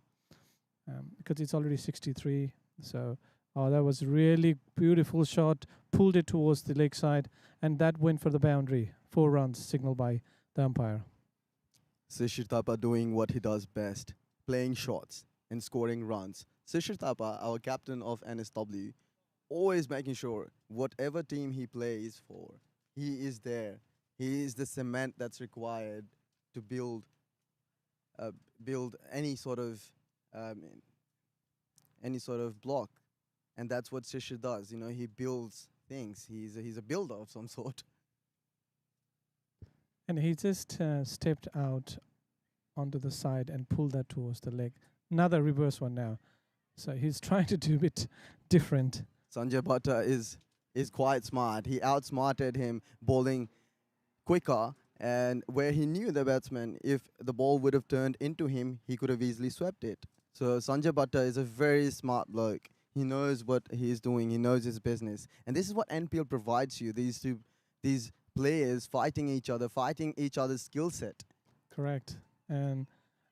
because it's already 63. So that was really beautiful shot, pulled it towards the leg side, and that went for the boundary. 4 runs signaled by the umpire. Shishir Thapa doing what he does best, playing shots and scoring runs. Shishir Thapa, our captain of NSW, always making sure whatever team he plays for, he is there. He is the cement that's required to build any sort of block, and that's what Shishir does. You know, he builds things. He's a builder of some sort. And he just stepped out onto the side and pulled that towards the leg. Another reverse one now. So he's trying to do a bit different. Sanjay Bhatt is quite smart. He outsmarted him, bowling quicker, and where he knew the batsman, if the ball would have turned into him, he could have easily swept it. So Sanjay Bhatt is a very smart bloke. He knows what he's doing. He knows his business. And this is what NPL provides you, these players fighting each other's skill set. Correct. And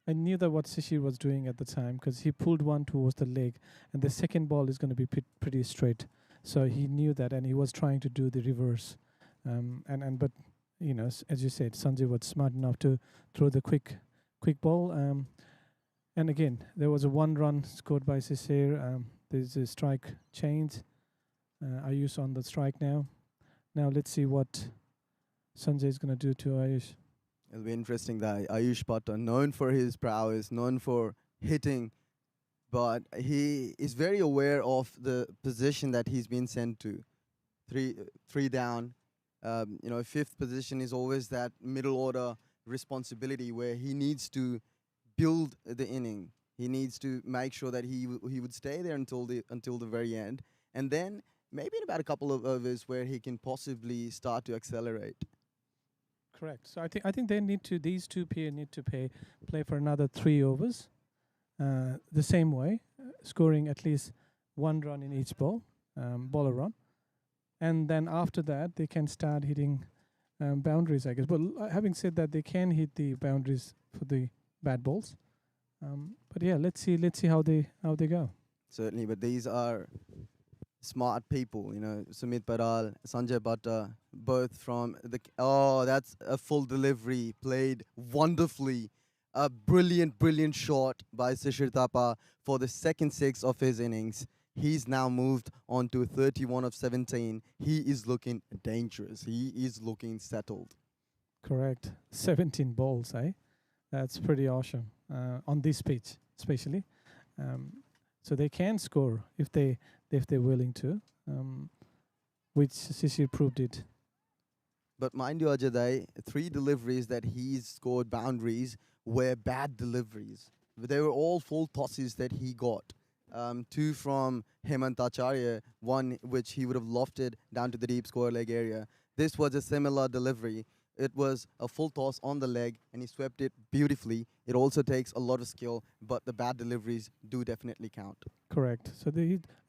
I knew that what Shishir was doing at the time, because he pulled one towards the leg, and the second ball is going to be pretty straight. So he knew that, and he was trying to do the reverse. But you know, as you said, Sanjay was smart enough to throw the quick ball. And again, there was a 1 run scored by Shishir. There's a strike change. Ayush on the strike now. Now let's see what Sanjay is going to do to Ayush. It'll be interesting that Ayush Bhatt, known for his prowess, known for hitting, but he is very aware of the position that he's been sent to. Three down. Fifth position is always that middle order responsibility where he needs to build the inning. He needs to make sure that he would stay there until the very end, and then maybe in about a couple of overs where he can possibly start to accelerate. Correct. So I think these two players need to play for another 3 overs, the same way, scoring at least 1 run in each ball a run, and then after that they can start hitting boundaries, I guess. But having said that, they can hit the boundaries for the bad balls. But yeah, let's see how they go. Certainly, but these are smart people, you know. Sumit Paral, Sanjay Bhatt, both from the... Oh, that's a full delivery, played wonderfully. A brilliant shot by Shishir Thapa for the second 6 of his innings. He's now moved on to 31 of 17. He is looking dangerous. He is looking settled. Correct. 17 balls, eh? That's pretty awesome on this pitch, especially. So they can score if they're willing to, which Shishir proved it. But mind you, Ajay, 3 deliveries that he's scored boundaries were bad deliveries. They were all full tosses that he got. 2 from Hemant Acharya, 1 which he would have lofted down to the deep square leg area. This was a similar delivery. It was a full toss on the leg, and he swept it beautifully. It also takes a lot of skill, but the bad deliveries do definitely count. Correct. So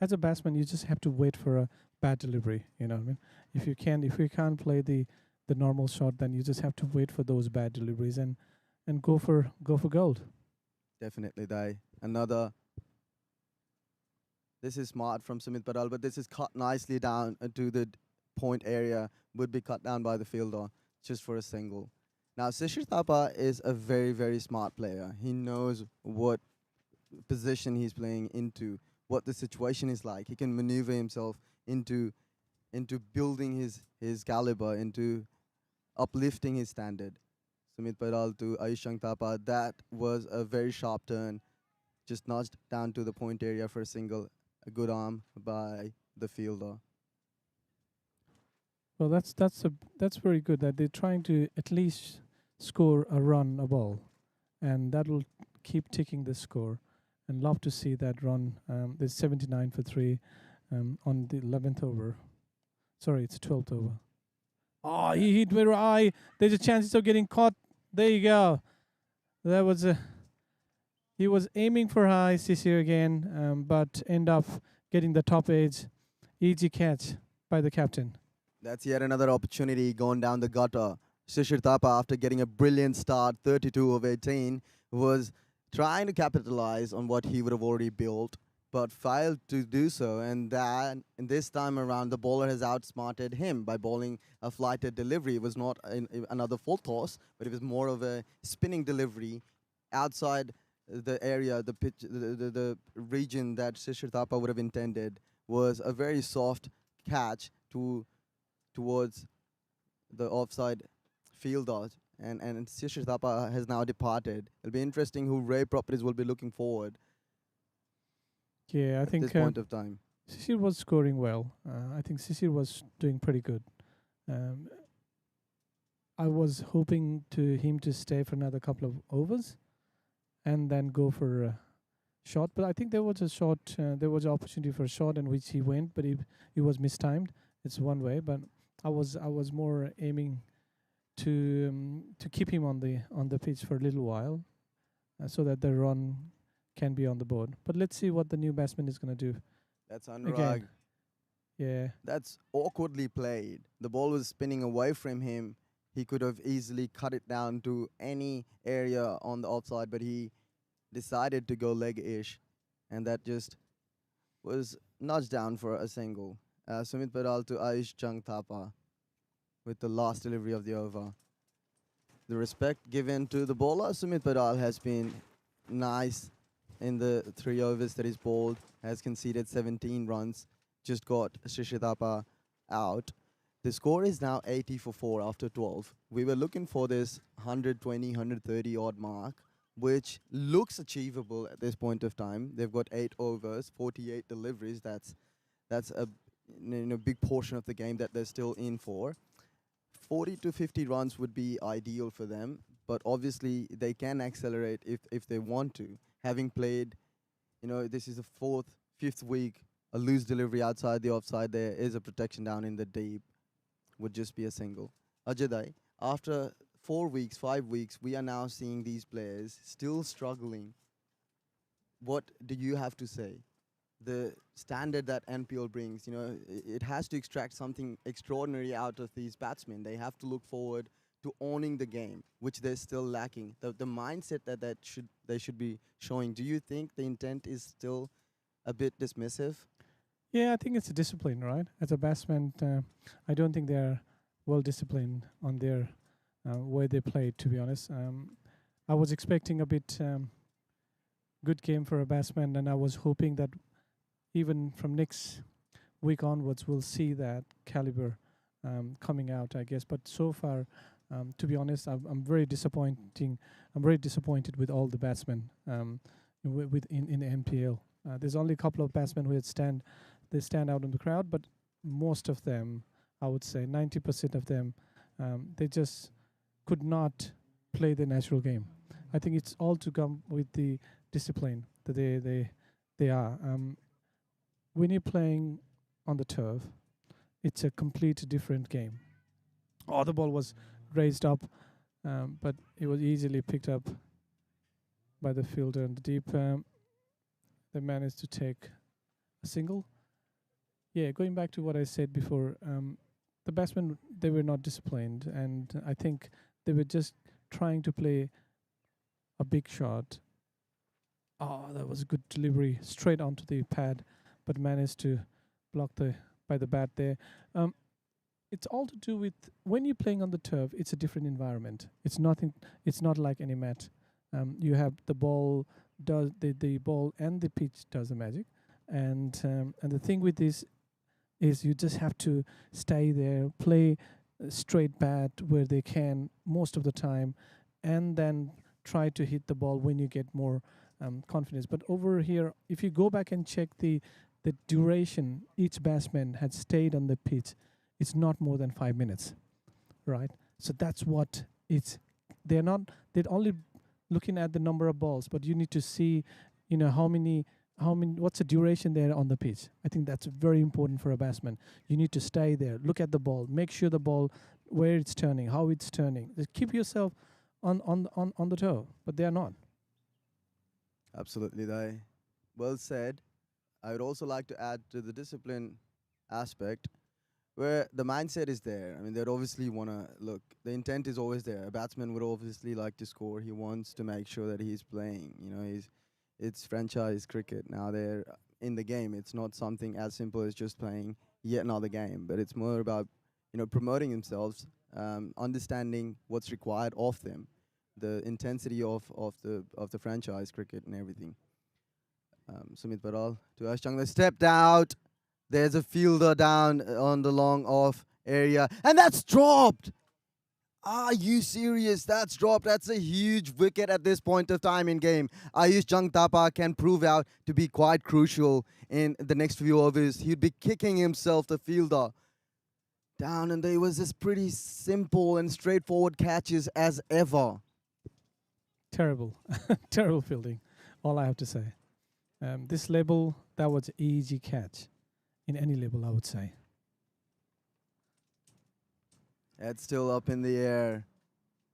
as a batsman, you just have to wait for a bad delivery. You know what I mean? If you can't play the normal shot, then you just have to wait for those bad deliveries and go for gold. Definitely, Dai. Another. This is smart from Sumit Paral, but this is cut nicely down to the point area. Would be cut down by the fielder just for a single. Now, Shishir Thapa is a very, very smart player. He knows what position he's playing into, what the situation is like. He can maneuver himself into building his caliber, into uplifting his standard. Sumit Paidal to Ayushang Thapa, that was a very sharp turn, just nudged down to the point area for a single. A good arm by the fielder. Well, that's very good that they're trying to at least score a run a ball, and that will keep ticking the score. And love to see that run. There's 79 for 3 on the 11th over. Sorry, it's 12th over. Oh, he hit very high. There's a chance of getting caught. There you go. That was a. He was aiming for high, Sisir again, but end up getting the top edge. Easy catch by the captain. That's yet another opportunity going down the gutter. Shishir Thapa, after getting a brilliant start, 32 of 18, was trying to capitalize on what he would have already built, but failed to do so. And this time around, the bowler has outsmarted him by bowling a flighted delivery. It was not another full toss, but it was more of a spinning delivery outside the area, the pitch, the region that Shishir Thapa would have intended. Was a very soft catch towards the offside fielder, and Shishir Thapa has now departed. It'll be interesting who Ray Properties will be looking forward. Yeah, I at think this point of time. Sisir was scoring well. I think Sisir was doing pretty good. I was hoping to him to stay for another couple of overs, and then go for a shot. But I think there was a shot. There was an opportunity for a shot in which he went, but he was mistimed. It's one way, but I was more aiming to keep him on the pitch for a little while, so that the run can be on the board. But let's see what the new batsman is going to do. That's Anurag. Again. Yeah. That's awkwardly played. The ball was spinning away from him. He could have easily cut it down to any area on the offside, but he decided to go leg-ish, and that just was nudged down for a single. Sumit Paidal to Ayushang Thapa with the last delivery of the over. The respect given to the bowler, Sumit Paidal, has been nice in the 3 overs that he's bowled, has conceded 17 runs, just got Shishir Thapa out. The score is now 80 for 4 after 12. We were looking for this 120, 130 odd mark, which looks achievable at this point of time. They've got 8 overs, 48 deliveries. That's a big portion of the game that they're still in for. 40 to 50 runs would be ideal for them, but obviously they can accelerate if they want to. Having played, this is the 4th, 5th week, a loose delivery outside the offside, there is a protection down in the deep, would just be a single. Ajay, after 4 weeks, 5 weeks, we are now seeing these players still struggling. What do you have to say? The standard that NPL brings, it has to extract something extraordinary out of these batsmen. They have to look forward to owning the game, which they're still lacking. The mindset that they should be showing. Do you think the intent is still a bit dismissive? Yeah, I think it's a discipline, right? As a batsman, I don't think they're well disciplined on their way they play, to be honest. I was expecting a bit good game for a batsman, and I was hoping that even from next week onwards, we'll see that caliber coming out, I guess. But so far, to be honest, I'm very disappointing. I'm very disappointed with all the batsmen in the NPL. There's only a couple of batsmen who stand out in the crowd, but most of them, I would say 90% of them, they just could not play the natural game. I think it's all to come with the discipline that they are. When you're playing on the turf, it's a complete different game. Oh, the ball was raised up, but it was easily picked up by the fielder in the deep. They managed to take a single. Yeah, going back to what I said before, the batsmen, they were not disciplined, and I think they were just trying to play a big shot. Oh, that was a good delivery, straight onto the pad, but managed to block by the bat there. It's all to do with when you're playing on the turf, it's a different environment. It's not like any mat. You have the ball does the ball and the pitch does the magic, and the thing with this is you just have to stay there, play straight bat where they can most of the time, and then try to hit the ball when you get more confidence. But over here, if you go back and check the duration each batsman had stayed on the pitch, it's not more than 5 minutes, right? So that's what it's. They're only looking at the number of balls, but you need to see, how many, what's the duration there on the pitch. I think that's very important for a batsman. You need to stay there, look at the ball, make sure the ball, where it's turning, how it's turning. Just keep yourself on the toe, but they are not. Absolutely, Dai. Well said. I would also like to add to the discipline aspect where the mindset is there. I mean, they'd obviously want to look. The intent is always there. A batsman would obviously like to score. He wants to make sure that he's playing. It's franchise cricket. Now they're in the game. It's not something as simple as just playing yet another game, but it's more about, promoting themselves, understanding what's required of them, the intensity of the franchise cricket and everything. Sumit Baral to Ashchang. They stepped out. There's a fielder down on the long off area. And that's dropped. Are you serious? That's dropped. That's a huge wicket at this point of time in game. Ayush Jangtapa can prove out to be quite crucial in the next few overs. He'd be kicking himself, the fielder, down. And there was this pretty simple and straightforward catches as ever. Terrible. Terrible fielding. All I have to say. This level, that was an easy catch. In any level, I would say. It's still up in the air.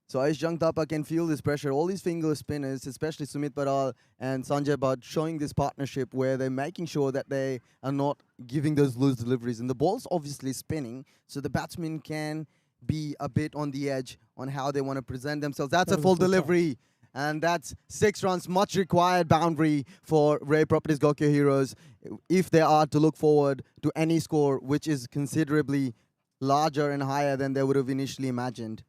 So Ayush Jangtapa can feel this pressure. All these finger spinners, especially Sumit Baral and Sanjay Bhatt, showing this partnership where they're making sure that they are not giving those loose deliveries. And the ball's obviously spinning, so the batsman can be a bit on the edge on how they want to present themselves. That's a full delivery. And that's 6 runs, much required boundary for Ray Properties GOKYO Heroes if they are to look forward to any score which is considerably larger and higher than they would have initially imagined.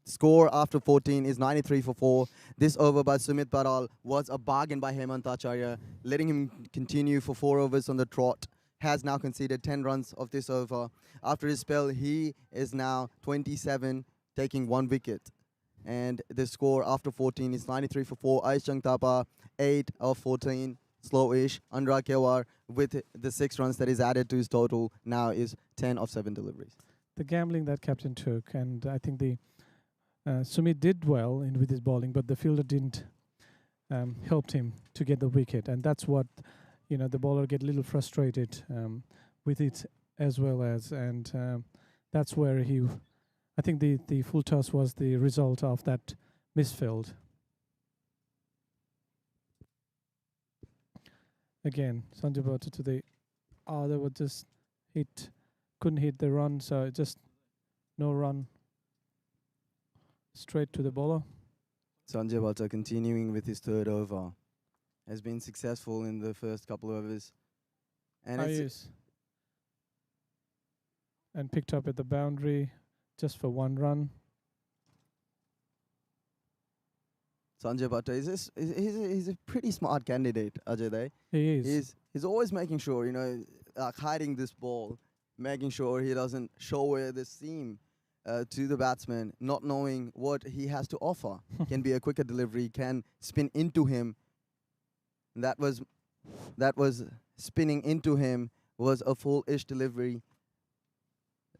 Score after 14 is 93 for 4. This over by Sumit Baral was a bargain by Hemant Acharya, letting him continue for 4 overs on the trot. Has now conceded 10 runs of this over. After his spell, he is now 27, taking 1 wicket. And the score after 14 is 93 for 4. Ayush Jangtapa, 8 of 14, slowish. Anurag Kewar with the 6 runs that is added to his total now is 10 of 7 deliveries. The gambling that captain took, and I think the Sumit did well with his bowling, but the fielder didn't help him to get the wicket, and that's what the bowler get a little frustrated with it as well as, and that's where I think the full toss was the result of that misfield. Again, Sanjay Bhatt to the they were just couldn't hit the run, so just no run. Straight to the bowler. Sanjay Bhatt continuing with his 3rd over. Has been successful in the first couple of overs. And and picked up at the boundary just for 1 run. Sanjay Bhatt he's a pretty smart candidate, Ajay. He is. He's always making sure, hiding this ball, making sure he doesn't show where the seam to the batsman, not knowing what he has to offer. Can be a quicker delivery, can spin into him. And that was spinning into him was a full-ish delivery,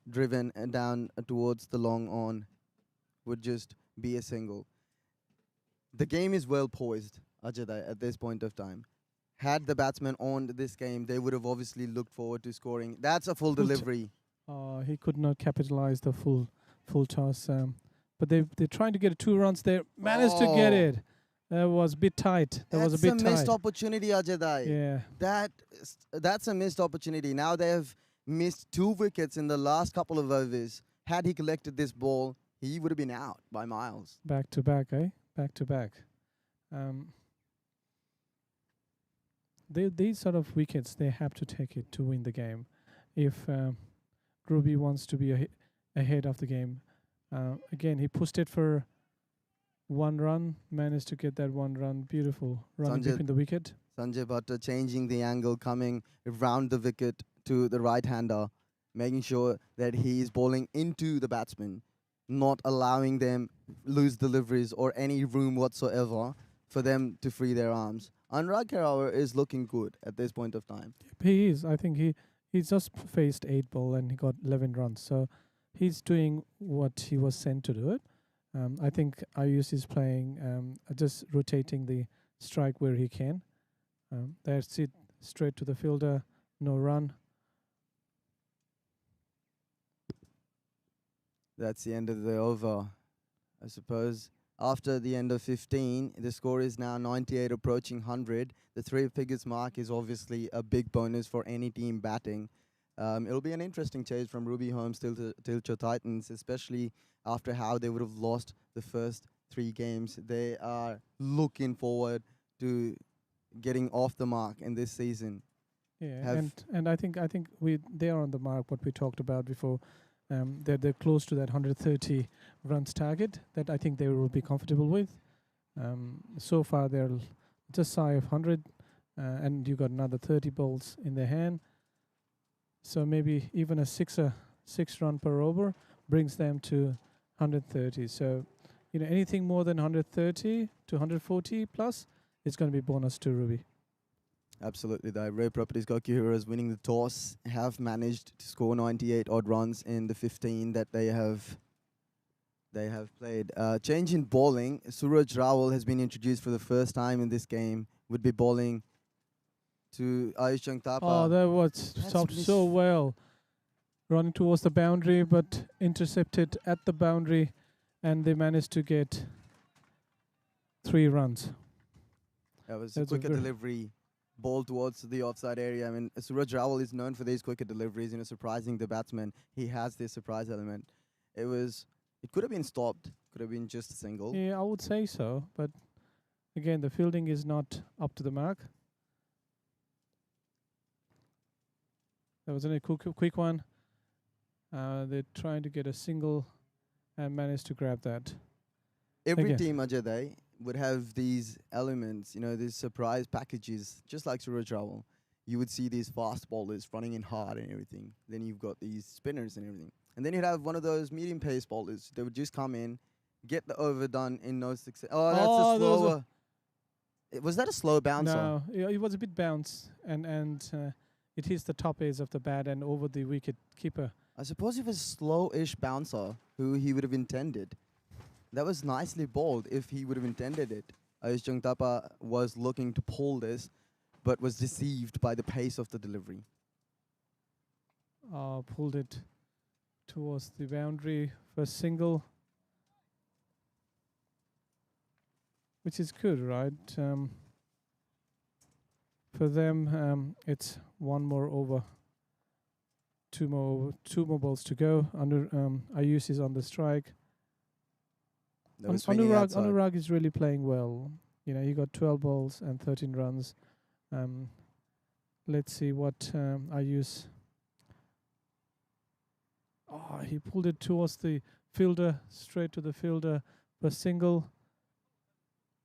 driven down towards the long on, would just be a single. The game is well poised, Ajay, at this point of time. Had the batsman owned this game, they would have obviously looked forward to scoring. That's a full delivery. He could not capitalize the full toss, but they're trying to get 2 runs there. Managed to get it. That was a bit tight. That's a missed opportunity, Ajay. Yeah. That's a missed opportunity. Now they have missed 2 wickets in the last couple of overs. Had he collected this ball, he would have been out by miles. Back to back, eh? Back to back. These sort of wickets, they have to take it to win the game. If Ruby wants to be ahead of the game. Again, he pushed it for 1 run, managed to get that 1 run. Beautiful run deep in the wicket. Sanjay Bhatt changing the angle, coming around the wicket to the right-hander. making sure that he is bowling into the batsman, not allowing them loose deliveries or any room whatsoever for them to free their arms. Anurag Karawa is looking good at this point of time. He is. I think he's just faced 8 ball and he got 11 runs. So he's doing what he was sent to do it. I think Ayush is playing, just rotating the strike where he can. That's it, straight to the fielder, no run. That's the end of the over, I suppose. After the end of 15, the score is now 98 approaching 100. The three figures mark is obviously a big bonus for any team batting. It'll be an interesting chase from Ruby Holmes till TILICHO Titans, especially after how they would have lost the first 3 games. They are looking forward to getting off the mark in this season. Yeah, and I think they are on the mark. What we talked about before, they're close to that 130 runs target that I think they will be comfortable with. So far they're just shy of 100, and you got another 30 balls in their hand. So maybe even a 6 run per over brings them to 130. So anything more than 130 to 140 plus, it's going to be bonus to Ruby. Absolutely, the Ray Properties GOKYO Heroes winning the toss have managed to score 98 odd runs in the 15 that they have played. Change in bowling. Suraj Rawal has been introduced for the first time in this game. Would be bowling to Ayush Changtapa. Oh, that was stopped so well. Running towards the boundary, but intercepted at the boundary, and they managed to get 3 runs. That was a quicker delivery. Ball towards the offside area. I mean, Suraj Rawal is known for these quicker deliveries, surprising the batsman. He has this surprise element. It could have been stopped. Could have been just a single. Yeah, I would say so. But again, the fielding is not up to the mark. That was a quick one. They're trying to get a single and managed to grab that. Every team, Ajay, would have these elements, these surprise packages, just like Suraj Rawal. You would see these fast bowlers running in hard and everything. Then you've got these spinners and everything. And then you'd have one of those medium pace bowlers. They would just come in, get the over done in no success. Oh, that's a slower. Was that a slow bouncer? No, it was a bit bounce, and it hits the top edge of the bat and over the wicket keeper. I suppose if it's slow-ish bouncer, who he would have intended. That was nicely bowled if he would have intended it. Ayush Changtapa was looking to pull this, but was deceived by the pace of the delivery. Pulled it towards the boundary for a single, which is good, right? For them, it's 1 more over, 2 more balls to go. Ayush is on the strike. Anurag is really playing well. He got 12 balls and 13 runs. Let's see what Ayush. Oh, he pulled it towards the fielder, straight to the fielder for single.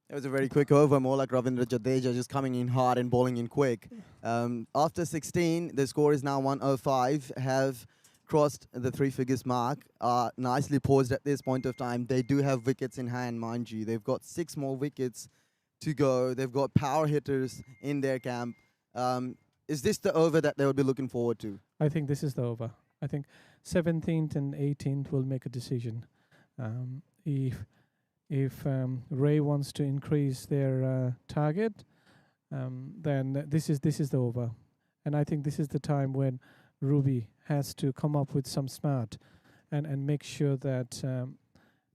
It was a very quick over, more like Ravindra Jadeja just coming in hard and bowling in quick. After 16, the score is now 105. Have crossed the 3 figures mark, nicely poised at this point of time. They do have wickets in hand, mind you. They've got 6 more wickets to go. They've got power hitters in their camp. Is this the over that they will be looking forward to? I think this is the over. I think 17th and 18th will make a decision. If Ray wants to increase their target, then this is the over. And I think this is the time when Ruby has to come up with some smart and make sure that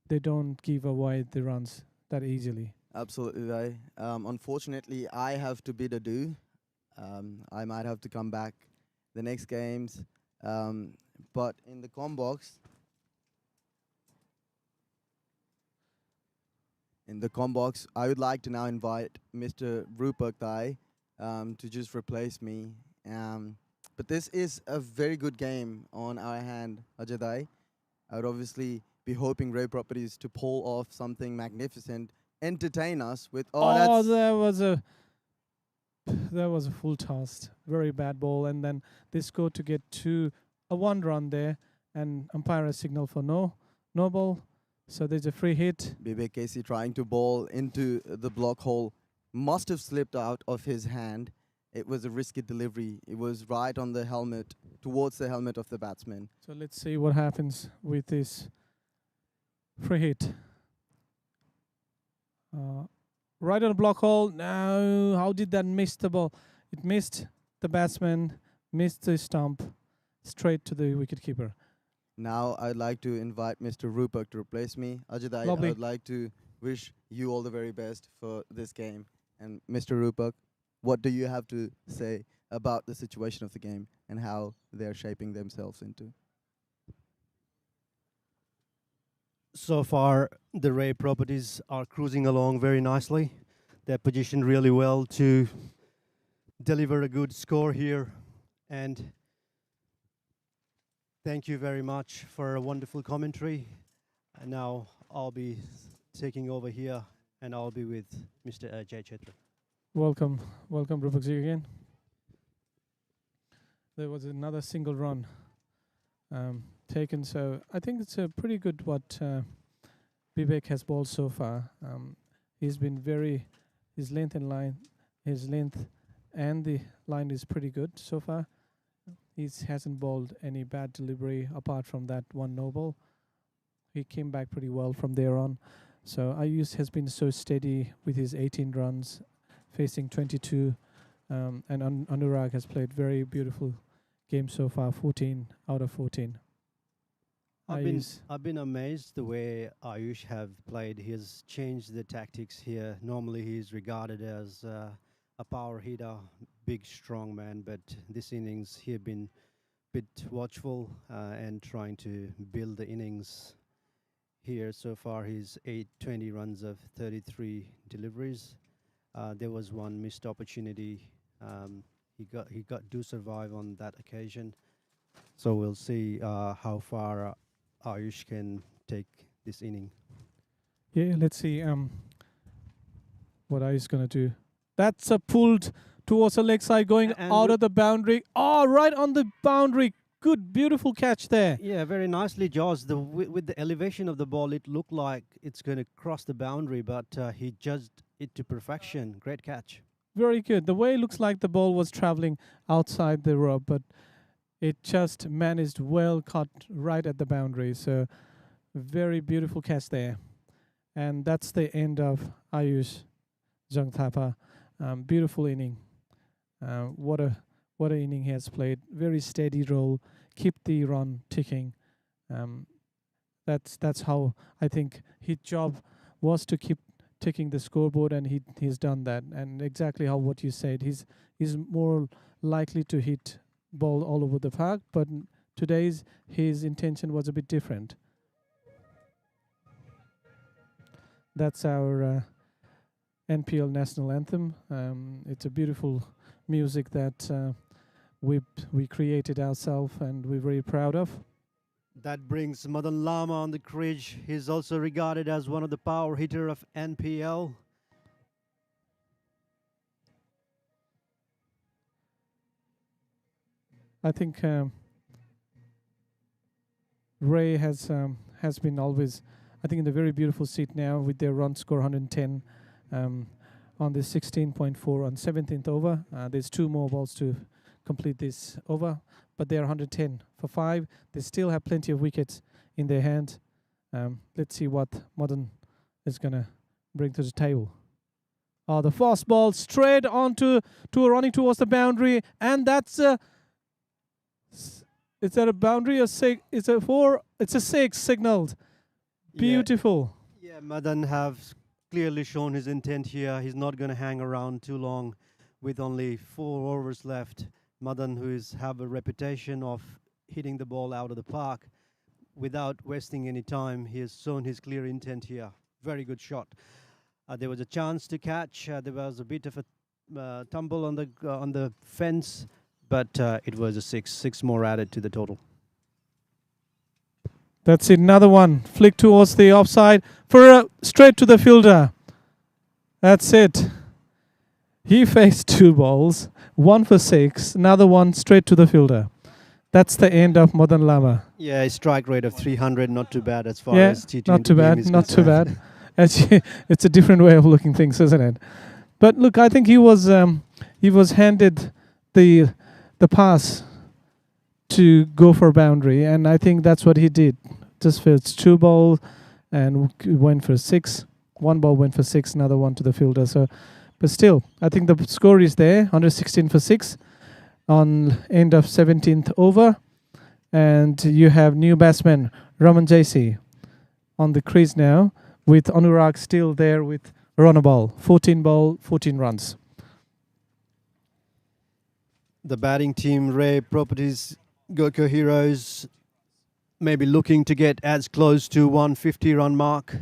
they don't give away the runs that easily. Absolutely, Ray. Unfortunately, I have to bid adieu. I might have to come back the next games. But in the combox, I would like to now invite Mr. Rupak Thai to just replace me. But this is a very good game on our hand, Ajay. I would obviously be hoping Ray Properties to pull off something magnificent, entertain us with. That was a full toss, very bad ball, and then they scored to get 2 a 1 run there, and umpire has signal for no ball. So there's a free hit. Vivek Casey trying to ball into the block hole. Must have slipped out of his hand. It was a risky delivery. It was right on the helmet, towards the helmet of the batsman. So let's see what happens with this free hit. Right on the block hole. No, how did that miss the ball? It missed the batsman, missed the stump, straight to the wicketkeeper. Now I'd like to invite Mr. Rupak to replace me. Ajit, I Lovely. would like to wish you all the very best for this game. And Mr. Rupak, what do you have to say about the situation of the game and how they're shaping themselves into? So far, the Ray properties are cruising along very nicely. They're positioned really well to deliver a good score here. And thank you very much for a wonderful commentary. And now I'll be taking over here, and I'll be with Mr. Jay Chetra. Welcome, Rupakji again. There was another single run taken, so I think it's a pretty good what Vivek has bowled so far. He's been his length and the line is pretty good so far. He hasn't bowled any bad delivery apart from that one no ball. He came back pretty well from there on. So Ayush has been so steady with his 18 runs, facing 22, and Anurag has played very beautiful game so far, 14 out of 14. I've been amazed the way Ayush have played. He has changed the tactics here. Normally he's regarded as a power hitter, big strong man, but this innings he had been a bit watchful and trying to build the innings here. So far he's 20 runs of 33 deliveries. There was one missed opportunity. He got do survive on that occasion. So we'll see how far Ayush can take this inning. Yeah, let's see what Ayush gonna do. That's a pulled towards the leg side, going And out of the boundary. Oh, right on the boundary. Good, beautiful catch there. Yeah, very nicely, Jaws. With the elevation of the ball, it looked like it's going to cross the boundary, but he judged it to perfection. Great catch. Very good. The way it looks like the ball was traveling outside the rope, but it just managed well, caught right at the boundary. So very beautiful catch there. And that's the end of Ayush Jangthapa. Beautiful inning. What an inning he has played. Very steady role. Keep the run ticking. That's how I think his job was, to keep ticking the scoreboard, and he's done that. And exactly how what you said, he's more likely to hit ball all over the park, but today's his intention was a bit different. That's our NPL national anthem. It's a beautiful music that we created ourselves, and we're very proud of. That brings Madan Lama on the crease. He's also regarded as one of the power hitter of NPL. I think Ray has been always, I think, in a very beautiful seat now with their run score 110 on the 16.4 on 17th over. There's 2 more balls to complete this over, but they're 110 for 5. They still have plenty of wickets in their hand. Let's see what Madan is going to bring to the table. The fast ball straight onto running towards the boundary, and that's is that a boundary or six? It's a 4. It's a 6 signaled. Beautiful. Yeah, Madan have clearly shown his intent here. He's not going to hang around too long with only 4 overs left. Madan, who have a reputation of hitting the ball out of the park without wasting any time, he has shown his clear intent here. Very good shot. There was a chance to catch. There was a bit of a tumble on the fence, but it was a 6. 6 more added to the total. That's it. Another one. Flick towards the offside for straight to the fielder. That's it. He faced 2 balls. 1 for 6. Another one straight to the fielder. That's the end of Madan Lama. Yeah, a strike rate of 300, not too bad as far Yeah, as T20 not too game bad, is not too concerned. bad. It's a different way of looking things, isn't it? But look, I think he was handed the pass to go for boundary, and I think that's what he did. Just for its 2 ball, and went for 6. 1 ball went for 6, another one to the fielder. So, but still, I think the score is there. 116 for 6 on end of 17th over, and you have new batsman Raman JC on the crease now, with Anurag still there with run a ball. 14 ball, 14 runs. The batting team, Ray Properties, GOKYO Heroes, maybe looking to get as close to 150 run mark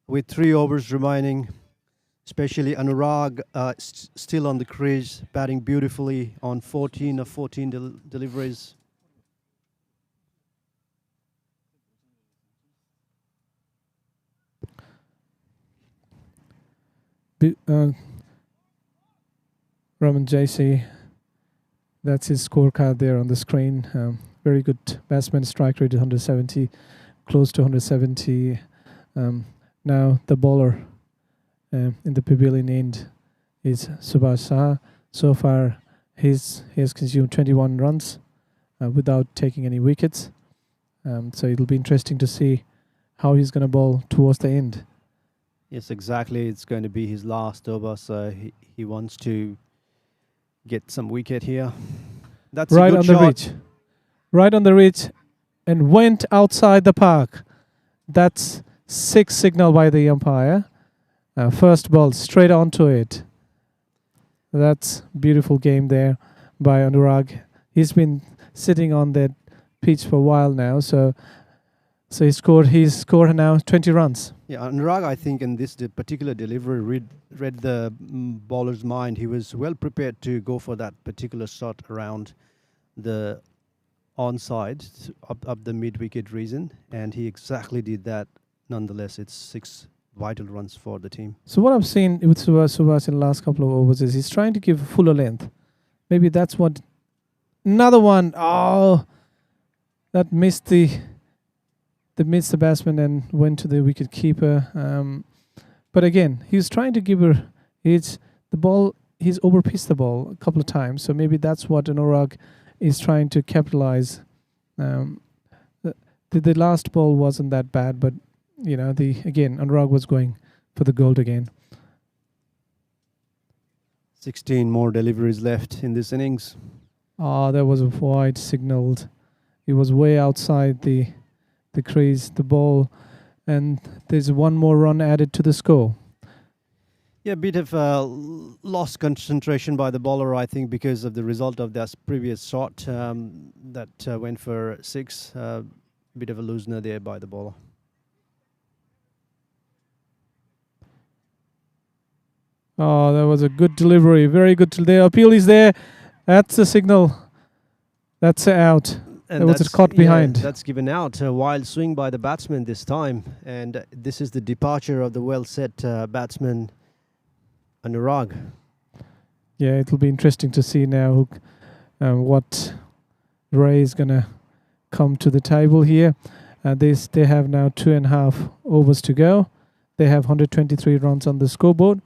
with 3 overs remaining. Especially Anurag still on the crease, batting beautifully on 14 of 14 deliveries. Raman JC, that's his scorecard there on the screen. Very good batsman, strike rate 170, close to 170. Now the bowler in the pavilion end is Subhash Saha. So far, he has consumed 21 runs without taking any wickets. So it'll be interesting to see how he's going to bowl towards the end. Yes, exactly. It's going to be his last over, so he wants to get some wicket here. That's right a good on shot. the reach. Right on the reach, and went outside the park. That's 6 signal by the umpire. First ball straight onto it. That's beautiful game there by Anurag. He's been sitting on that pitch for a while now, so he's scored now 20 runs. Yeah, Anurag, I think in this particular delivery read the bowler's mind. He was well prepared to go for that particular shot around the onside up the mid-wicket region, and he exactly did that. Nonetheless, it's 6 vital runs for the team. So what I've seen with Subhash in the last couple of overs is he's trying to give fuller length. Maybe that's what... Another one. Oh, that missed the batsman and went to the wicket keeper. But again, he was trying to give her... He's overpitched the ball a couple of times. So maybe that's what Anurag is trying to capitalize. The last ball wasn't that bad, but again, Anurag was going for the gold again. 16 more deliveries left in this innings. There was a wide signaled. It was way outside the crease, the ball, and there's 1 more run added to the score. Yeah, a bit of lost concentration by the bowler, I think, because of the result of that previous shot that went for 6. Bit of a loosener there by the bowler. Oh, that was a good delivery. Very good. The appeal is there. That's the signal. That's out. And that was caught behind. That's given out. A wild swing by the batsman this time. And this is the departure of the well-set batsman, Anurag. Yeah, it'll be interesting to see now what Ray is going to come to the table here. They have now 2.5 overs to go. They have 123 runs on the scoreboard.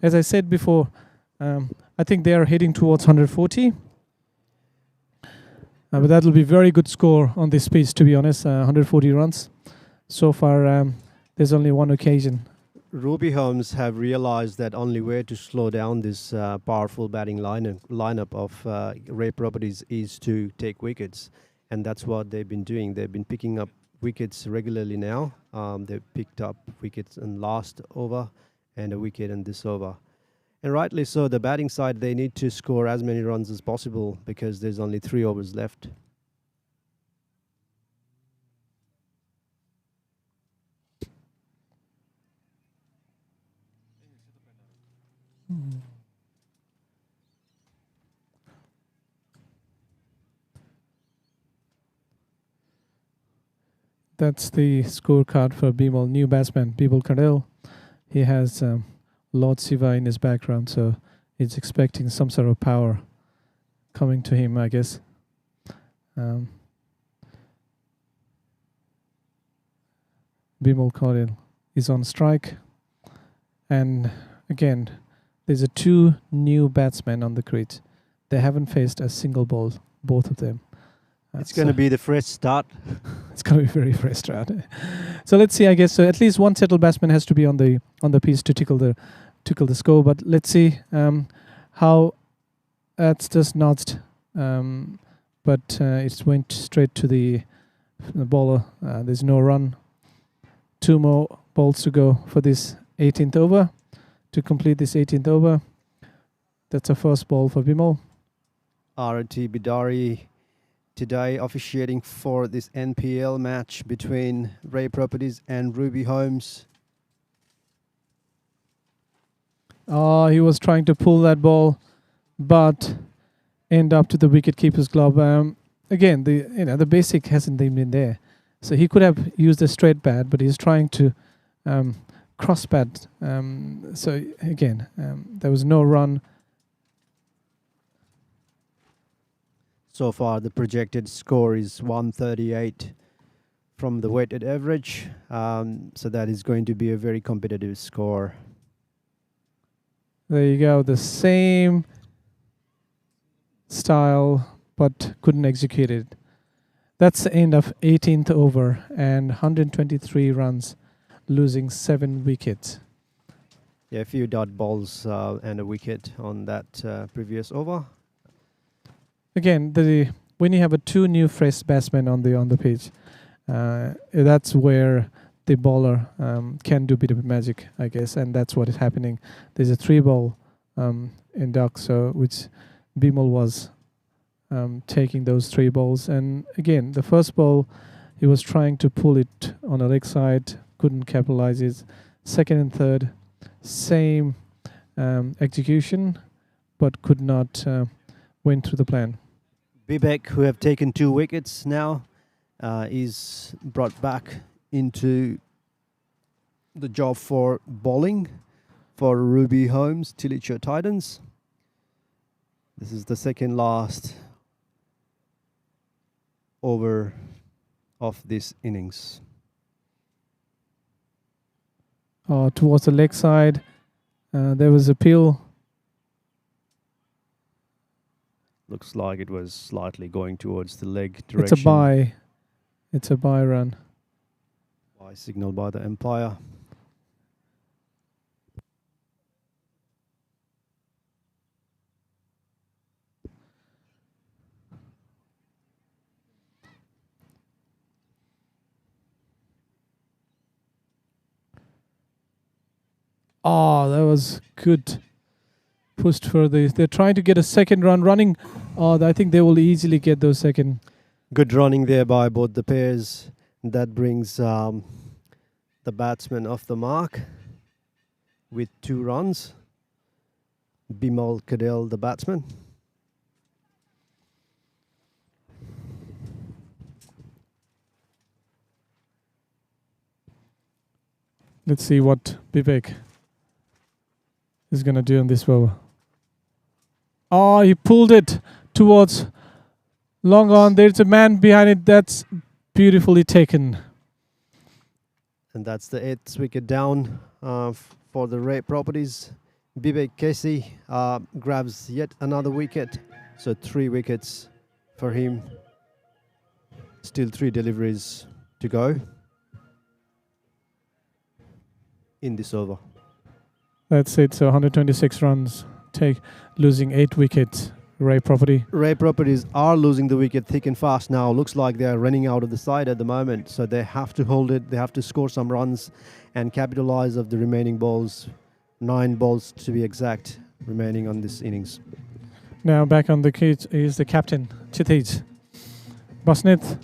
As I said before, I think they are heading towards 140. But that'll be very good score on this pitch, to be honest. 140 runs. So far, there's only one occasion. Ruby Holmes have realized that only way to slow down this powerful batting lineup of Ray Properties is to take wickets. And that's what they've been doing. They've been picking up wickets regularly now. They've picked up wickets in last over and a wicket in this over. And rightly so, the batting side, they need to score as many runs as possible because there's only 3 overs left. That's the scorecard for Bimal, new batsman, Bimal Karel. He has Lord Shiva in his background, so he's expecting some sort of power coming to him, I guess. Um, Bimal Khalil is on strike, and again, there's a 2 new batsmen on the crease. They haven't faced a single ball, both of them. It's going to be the fresh start. It's going to be very fresh start. So let's see. I guess so. At least one settled batsman has to be on the pitch to tickle the score. But let's see how that's just notched. But it went straight to the bowler. There's no run. 2 more balls to go for this 18th over. To complete this 18th over, that's a first ball for Bimal. RT Bidari today officiating for this NPL match between Ray Properties and Ruby Homes. Oh, he was trying to pull that ball, but end up to the wicket-keeper's glove. Again, the basic hasn't even been there. So he could have used a straight bat, but he's trying to cross bat. So again, there was no run. So far, the projected score is 138 from the weighted average. So that is going to be a very competitive score. There you go. The same style, but couldn't execute it. That's the end of 18th over and 123 runs, losing 7 wickets. Yeah, a few dot balls and a wicket on that previous over. Again, when you have 2 new fresh batsmen on the pitch, that's where the bowler can do a bit of magic, I guess, and that's what is happening. There's a 3 ball in duck, so which Bimal was taking those 3 balls, and again, the first ball he was trying to pull it on a leg side, couldn't capitalize it. Second and third, same execution, but could not went through the plan. Bibek, who have taken 2 wickets now, is brought back into the job for bowling for Ruby Homes, TILICHO Titans. This is the second last over of this innings. Towards the leg side, there was a peel. Looks like it was slightly going towards the leg direction. It's a bye. It's a bye run. Bye signal by the umpire. Oh, that was good. Pushed for this. They're trying to get a second run running. Oh, I think they will easily get those second. Good running there by both the pairs. That brings the batsman off the mark with 2 runs. Bimal Kadel, the batsman. Let's see what Bibek is going to do on this over. Oh, he pulled it towards long on. There's a man behind it. That's beautifully taken. And that's the 8th wicket down for the Ray Properties. Bibek Casey grabs yet another wicket. So 3 wickets for him. Still 3 deliveries to go in this over. That's it. So 126 runs, losing 8 wickets. Ray Properties are losing the wicket thick and fast now. Looks like they are running out of the side at the moment. So they have to hold it. They have to score some runs and capitalize of the remaining balls. 9 balls to be exact remaining on this innings. Now back on the crease is the captain, Chitij Basnith.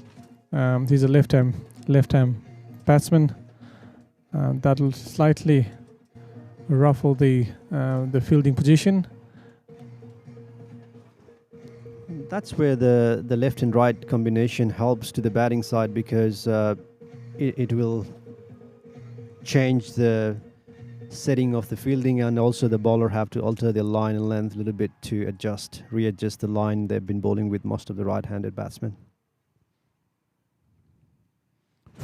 He's a left-arm batsman. That'll slightly ruffle the fielding position. That's where the left and right combination helps to the batting side, because it will change the setting of the fielding, and also the bowler have to alter their line and length a little bit to readjust the line they've been bowling with most of the right-handed batsmen.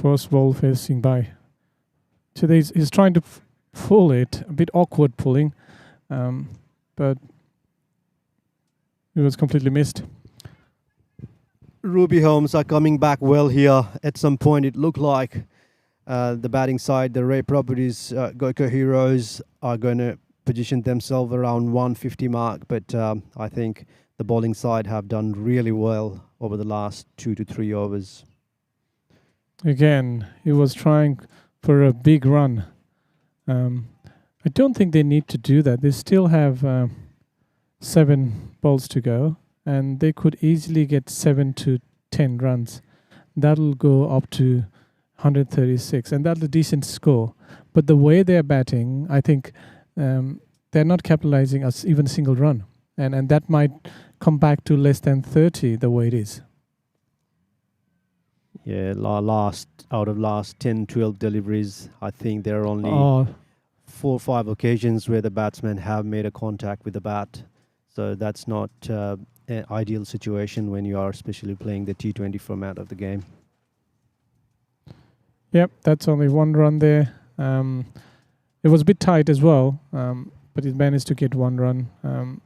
First ball facing by. Today he's trying to pull it, a bit awkward pulling, but it was completely missed. Ruby Holmes are coming back well here. At some point, it looked like the batting side, the Ray Properties GOKYO Heroes, are going to position themselves around 150 mark. But I think the bowling side have done really well over the last 2 to 3 overs. Again, he was trying for a big run. I don't think they need to do that. They still have 7 balls to go, and they could easily get 7 to 10 runs. That'll go up to 136, and that's a decent score. But the way they're batting, I think they're not capitalizing us even a single run, and that might come back to less than 30 the way it is. Yeah, out of last 10, 12 deliveries, I think there are only 4 or 5 occasions where the batsmen have made a contact with the bat. So that's not an ideal situation when you are especially playing the T20 format of the game. Yep, that's only 1 run there. It was a bit tight as well, but it managed to get 1 run.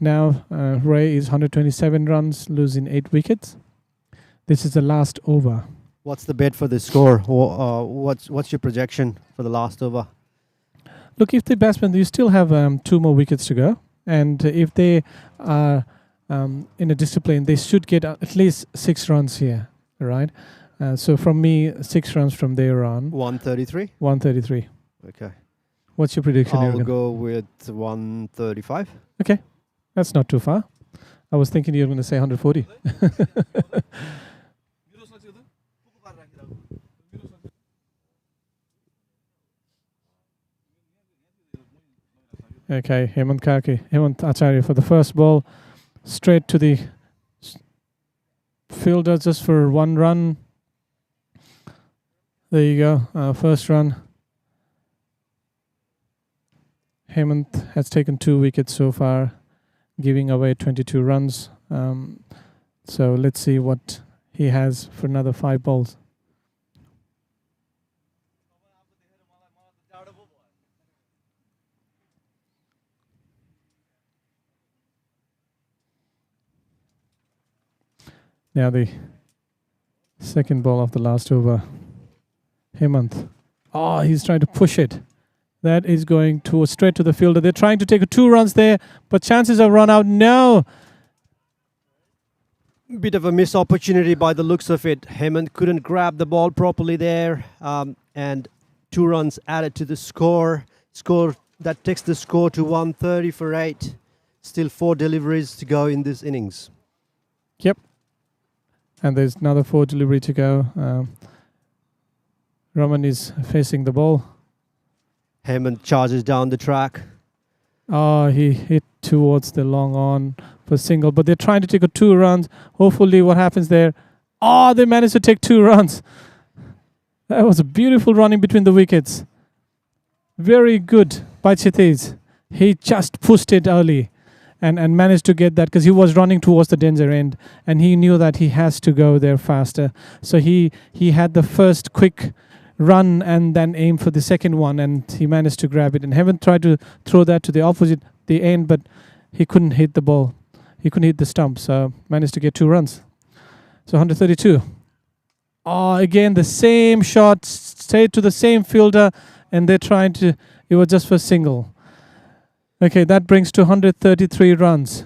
Now Ray is 127 runs, losing 8 wickets. This is the last over. What's the bet for the score? Or what's your projection for the last over? Look, if the batsmen, you still have 2 more wickets to go, and if they are in a discipline, they should get at least 6 runs here, right? So from me, 6 runs from there on. 133? 133. Okay. What's your prediction? I'll Jürgen? go with 135. Okay, that's not too far. I was thinking you were going to say 140. Okay, Hemant Acharya for the first ball, straight to the fielder just for 1 run. There you go, first run. Hemant has taken 2 wickets so far, giving away 22 runs. So let's see what he has for another 5 balls. Now the second ball of the last over. Hemant. Oh, he's trying to push it. That is going straight to the fielder. They're trying to take 2 runs there, but chances have run out. No. Bit of a missed opportunity by the looks of it. Hemant couldn't grab the ball properly there, and 2 runs added to the score. That takes the score to 130 for 8. Still 4 deliveries to go in this innings. Yep. And there's another 4 delivery to go. Roman is facing the ball. Hemant charges down the track. Oh, he hit towards the long on for single, but they're trying to take 2 runs. Hopefully what happens there. Oh, they managed to take 2 runs. That was a beautiful run in between the wickets. Very good by Chitiz. He just pushed it early and managed to get that because he was running towards the danger end and he knew that he has to go there faster. So he had the first quick run and then aim for the second one, and he managed to grab it. And Hemant tried to throw that to the end, but he couldn't hit the ball. He couldn't hit the stump, so managed to get 2 runs. So 132. Oh, again, the same shot, straight to the same fielder, and they're trying to, it was just for single. Okay, that brings to 133 runs.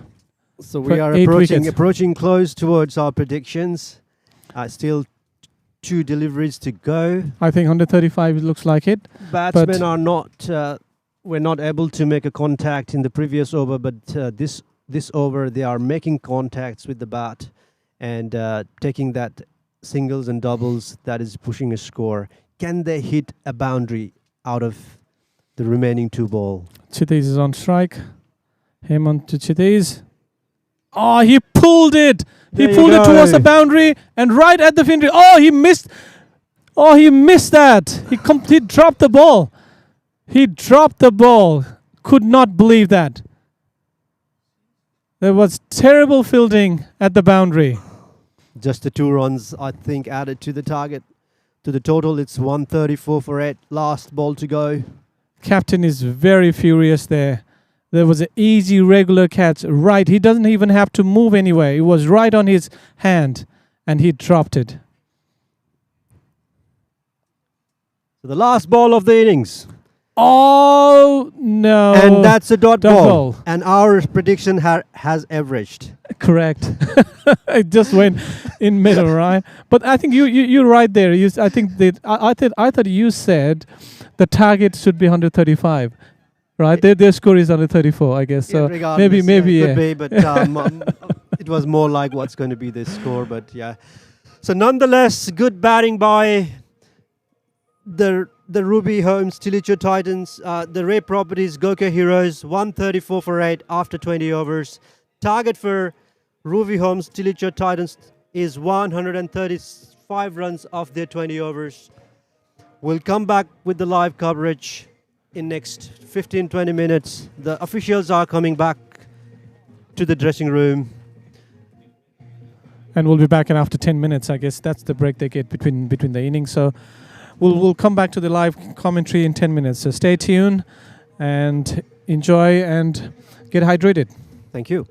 So we are approaching close towards our predictions. Still 2 deliveries to go. I think 135 looks like it. Batsmen are not, were not able to make a contact in the previous over, but this over they are making contacts with the bat and taking that singles and doubles that is pushing a score. Can they hit a boundary out of the remaining 2 ball? Chitiz is on strike. Hemant to Chitiz. Oh, he pulled it. He pulled it towards the boundary and right at the field. Oh, he missed. Oh, he missed that. He dropped the ball. He dropped the ball. Could not believe that. There was terrible fielding at the boundary. Just the 2 runs, I think, added to the target to the total. It's 134 for 8. Last ball to go. Captain is very furious there. There was an easy regular catch. Right. He doesn't even have to move anywhere. It was right on his hand and he dropped it. So the last ball of the innings. Oh, no. And that's a dot Dot ball. ball. And our prediction has averaged. Correct. It just went in middle, right? But I think you're right there. I think that I thought you said the target should be 135, right? Their score is 134, I guess. So Regardless, maybe yeah, yeah. could be, but it was more like what's going to be the score. But yeah. So nonetheless, good batting by the Ruby Homes TILICHO Titans, the Ray Properties GOKYO Heroes, 134 for 8 after 20 overs. Target for Ruby Homes TILICHO Titans is 135 runs off their 20 overs. We'll come back with the live coverage in next 15-20 minutes. The officials are coming back to the dressing room. And we'll be back in after 10 minutes. I guess that's the break they get between the innings. So we'll come back to the live commentary in 10 minutes. So stay tuned and enjoy and get hydrated. Thank you.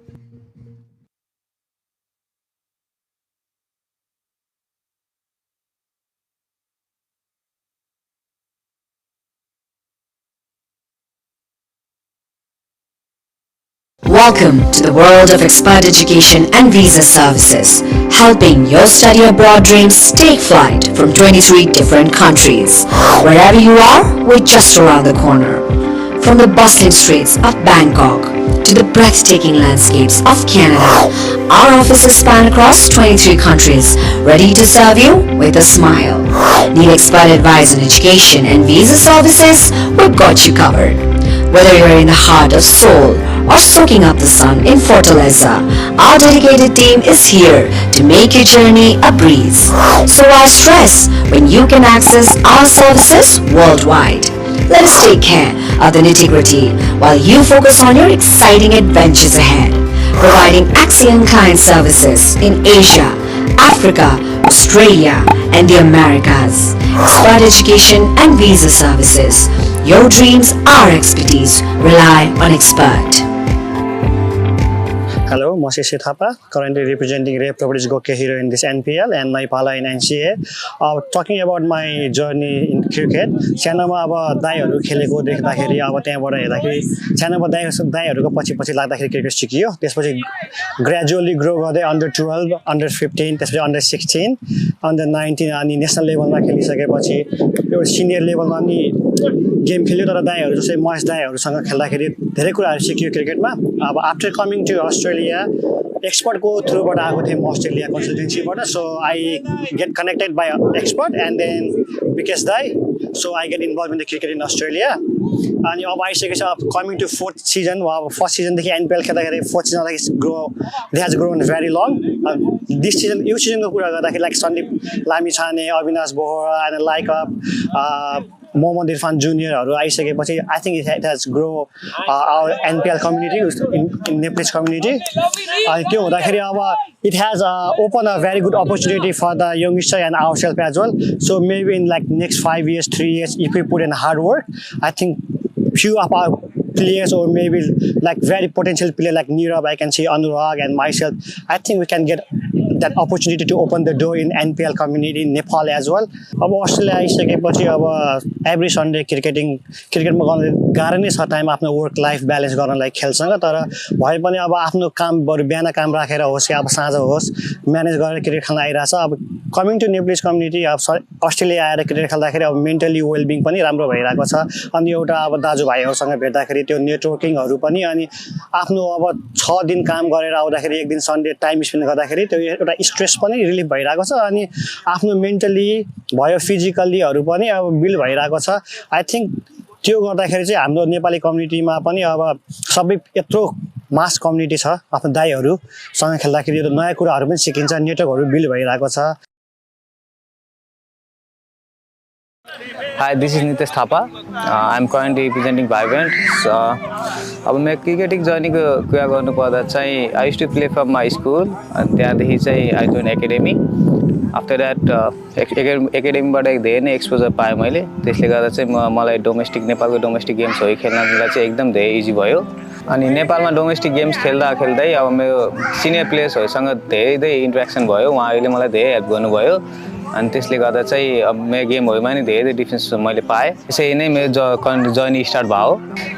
Welcome to the world of expert education and visa services, helping your study abroad dreams take flight from 23 different countries. Wherever you are, we're just around the corner. From the bustling streets of Bangkok to the breathtaking landscapes of Canada, our offices span across 23 countries, ready to serve you with a smile. Need expert advice on education and visa services? We've got you covered. Whether you're in the heart of Seoul or soaking up the sun in Fortaleza, our dedicated team is here to make your journey a breeze. So why stress when you can access our services worldwide? Let us take care of the nitty-gritty while you focus on your exciting adventures ahead. Providing excellent client services in Asia, Africa, Australia, and the Americas. Expert education and visa services. Your dreams, our expertise. Rely on expert. Hello, I'm SHEY currently representing Ray Properties GOKYO Hero in this NPL and my pala in NCA. Talking about my journey in cricket, सानोमा अब दाइहरु खेलेको देख्दाखेरि अब त्यहाँबाट हेर्दाखेरि सानोमा दाइहरुको पछि लाग्दाखेरि cricket सिकियो त्यसपछि ग्रेजुअली ग्रो गर्दै अन्डर 12 अन्डर 15 त्यसपछि अन्डर 16 अन्डर 19 अनि नेशनल लेभलमा खेलिसकेपछि यो सिनियर लेभलमा नि गेम खेल्यो तर दाइहरु जस्तै महेश दाइहरुसँग खेल्दाखेरि धेरै कुराहरु सिकियो क्रिकेटमा अब after coming to Australia expert को थ्रुबाट आएको थिए म अस्ट्रेलिया कन्सल्टेन्सीबाट so I get connected by expert and then because so I get involved in the cricket in Australia अनि अब आइसकेछ coming to fourth season अब फर्स्ट सिजन देखि NPL खेल्दाखेरि fourth season like it has grown very long this season यो सिजनको कुरा गर्दाखेरि like Sandeep Lamichhane Avinash Bohra and like Mohammad Irfan Jr. आइसकेपछि I think it has grown our NPL community in Nepalese community अनि त्यो हुँदाखेरि अब it has opened a very good opportunity for the youngster and ourselves as well so maybe in like next 5 years 3 years if we put in hard work I think few of our players or maybe like very potential player like Nirav I can see Anurag and myself I think we can get that opportunity to open the door in NPL community in Nepal as well अब Australia आइसकेपछि अब every Sunday क्रिकेटमा गर्न गाह्रो नै छ time आफ्नो work life balance गर्नलाई खेलसँग तर भए पनि अब आफ्नो काम बरु बिहान काम राखेर होस् या अब साँझ होस् म्यानेज गरेर क्रिकेट खेल्न आइराछ अब कमिङ टु नेप्लिज कम्युनिटी अब अस्ट्रेलिया आएर क्रिकेट खेल्दाखेरि अब मेन्टली वेलबिङ पनि राम्रो भइरहेको छ अनि एउटा अब दाजुभाइहरुसँग भेट्दाखेरि त्यो नेटवर्किङहरु पनि अनि आफ्नो अब 6 दिन काम गरेर आउँदाखेरि एक दिन सन्डे टाइम स्पेन्ड गर्दाखेरि त्यो एउटा स्ट्रेस पनि रिलिफ भइरहेको छ अनि आफ्नो मेन्टली भयो फिजिकलीहरु पनि अब बिल्ड भइरहेको छ आई थिंक त्यो गर्दाखेरि चाहिँ हाम्रो नेपाली कम्युनिटीमा पनि अब सबै यत्रो मास कम्युनिटी छ आफ्नो दाइहरु सँग खेल्दाखेरि यो नयाँ कुराहरु पनि सिकिन्छ नेटवर्कहरु बिल्ड भइरहेको छ Hi, this is Nitesh Thapa. I'm currently representing Vibrant. अब म क्रिकेटिङ जर्नीको कुरा गर्नुपर्दा चाहिँ I used to play from my school अनि त्यहाँदेखि चाहिँ I join academy after that एकाडेमीबाट धेरै नै एक्सपोजर पाएँ मैले त्यसले गर्दा चाहिँ मलाई नेपालको डोमेस्टिक गेम्सहरू खेल्नलाई चाहिँ एकदम धेरै इजी भयो अनि नेपालमा डोमेस्टिक गेम्स खेल्दा खेल्दै अब मेरो सिनियर प्लेयर्सहरूसँग धेरै इन्ट्रेक्सन भयो उहाँहरूले मलाई धेरै हेल्प गर्नुभयो अनि त्यसले गर्दा चाहिँ अब मेरो गेमहरुमा नि धेरै डिफरेन्स मैले पाएँ त्यसै नै मेरो जर्नी स्टार्ट भयो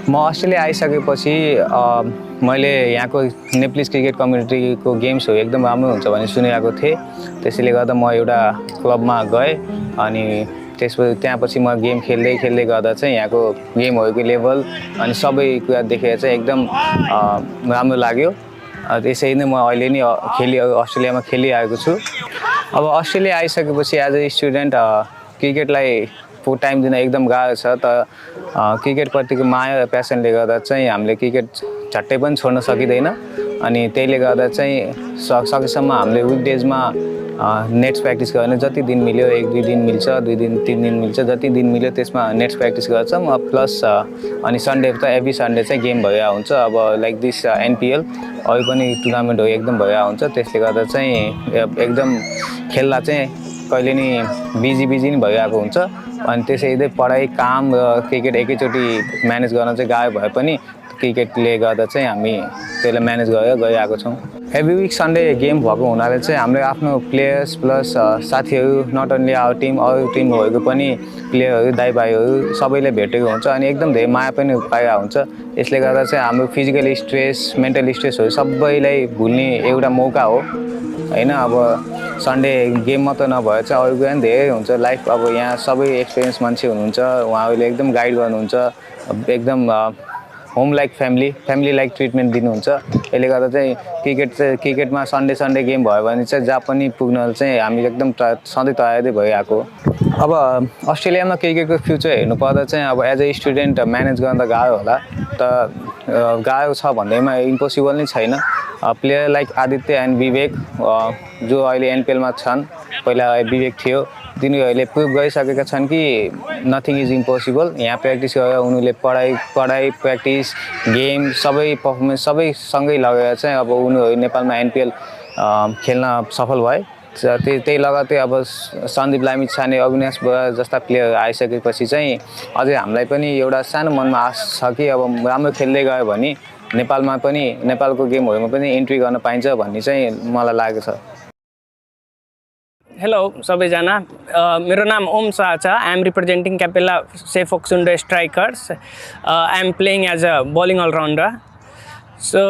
म अस्ट्रेलिया आइसकेपछि मैले यहाँको नेप्लिज क्रिकेट कम्युनिटीको गेम्सहरू एकदम राम्रो हुन्छ भन्ने सुनिरहेको थिएँ त्यसैले गर्दा म एउटा क्लबमा गएँ अनि त्यसपछि म गेम खेल्दै गर्दा चाहिँ यहाँको गेमहरुको लेभल अनि सबै कुरा देखेर चाहिँ एकदम राम्रो लाग्यो त्यसै नै म अहिले नि अस्ट्रेलियामा खेलिरहेको छु अब अस्ट्रेलिया आइसकेपछि एज अ स्टुडेन्ट क्रिकेटलाई फुल टाइम दिन एकदम गाह्रो छ त क्रिकेटप्रतिको माया प्यासनले गर्दा चाहिँ हामीले क्रिकेट झट्टै पनि छोड्न सकिँदैन अनि त्यसले गर्दा चाहिँ सकेसम्म हामीले विकडेजमा नेट्स प्र्याक्टिस गर्ने जति दिन मिल्यो 1-2 दिन मिल्छ 2 दिन 3 दिन मिल्छ जति दिन मिल्यो त्यसमा नेट्स प्र्याक्टिस गर्छौँ प्लस अनि सन्डे त एभ्री सन्डे चाहिँ गेम भइरहेको हुन्छ अब लाइक दिस एनपिएल अरू पनि टुर्नामेन्टहरू एकदम भइरहेको हुन्छ त्यसले गर्दा चाहिँ एकदम खेल्दा चाहिँ कहिले नि बिजी नै भइरहेको हुन्छ अनि त्यसैले पढाइ काम र क्रिकेट एकैचोटि म्यानेज गर्न चाहिँ गाह्रो भए पनि क्रिकेटले गर्दा चाहिँ हामी त्यसलाई म्यानेज गरेर गइरहेको छौँ एभ्री विक सन्डे गेम भएको हुनाले चाहिँ हामीले आफ्नो प्लेयर्स प्लस साथीहरू नट ओन्ली आवर टिम अरू टिमहरूको पनि प्लेयरहरू दाइभाइहरू सबैले भेटेको हुन्छ अनि एकदम धेरै माया पनि पाइरहेको हुन्छ यसले गर्दा चाहिँ हाम्रो फिजिकल स्ट्रेस मेन्टल स्ट्रेसहरू सबैलाई भुल्ने एउटा मौका हो हैन अब सन्डे गेम मात्र नभए चाहिँ अरू कुरा पनि धेरै हुन्छ लाइफ अब यहाँ सबै एक्सपिरियन्स मान्छे हुनुहुन्छ उहाँहरूले एकदम गाइड गर्नुहुन्छ एकदम home like family like treatment दिनुहुन्छ यसले गर्दा चाहिँ क्रिकेटमा सन्डे गेम भयो भने चाहिँ जहाँ पनि पुग्न चाहिँ हामी एकदम सधैँ तयारै भइरहेको अब अस्ट्रेलियामा क्रिकेटको फ्युचर हेर्नुपर्दा चाहिँ अब एज अ स्टुडेन्ट म्यानेज गर्न त गाह्रो होला त गाह्रो छ भन्दैमा इम्पोसिबल नै छैन प्लेयर लाइक आदित्य एन्ड विवेक जो अहिले एनपिएलमा छन् पहिला विवेक थियो तिनीहरूले प्रुभ गरिसकेका छन् कि नथिङ इज इम्पोसिबल यहाँ प्र्याक्टिस गरेर उनीहरूले पढाइ प्र्याक्टिस गेम सबै पर्फर्मेन्स सबै सँगै लगेर चाहिँ अब उनीहरू नेपालमा एनपिएल खेल्न सफल भए त्यही लगतै अब सन्दीप लामिछाने अविनाश बुढा जस्ता प्लेयर आइसकेपछि चाहिँ अझै हामीलाई पनि एउटा सानो मनमा आश छ कि अब राम्रो खेल्दै गयो भने नेपालमा पनि नेपालको गेमहरुमा पनि एन्ट्री गर्न पाइन्छ भन्ने चाहिँ मलाई लागेको छ हेलो सबैजना मेरो नाम ओम शाह छ I am representing Capella SHEY Phoksundo Strikers I am playing as a bowling allrounder so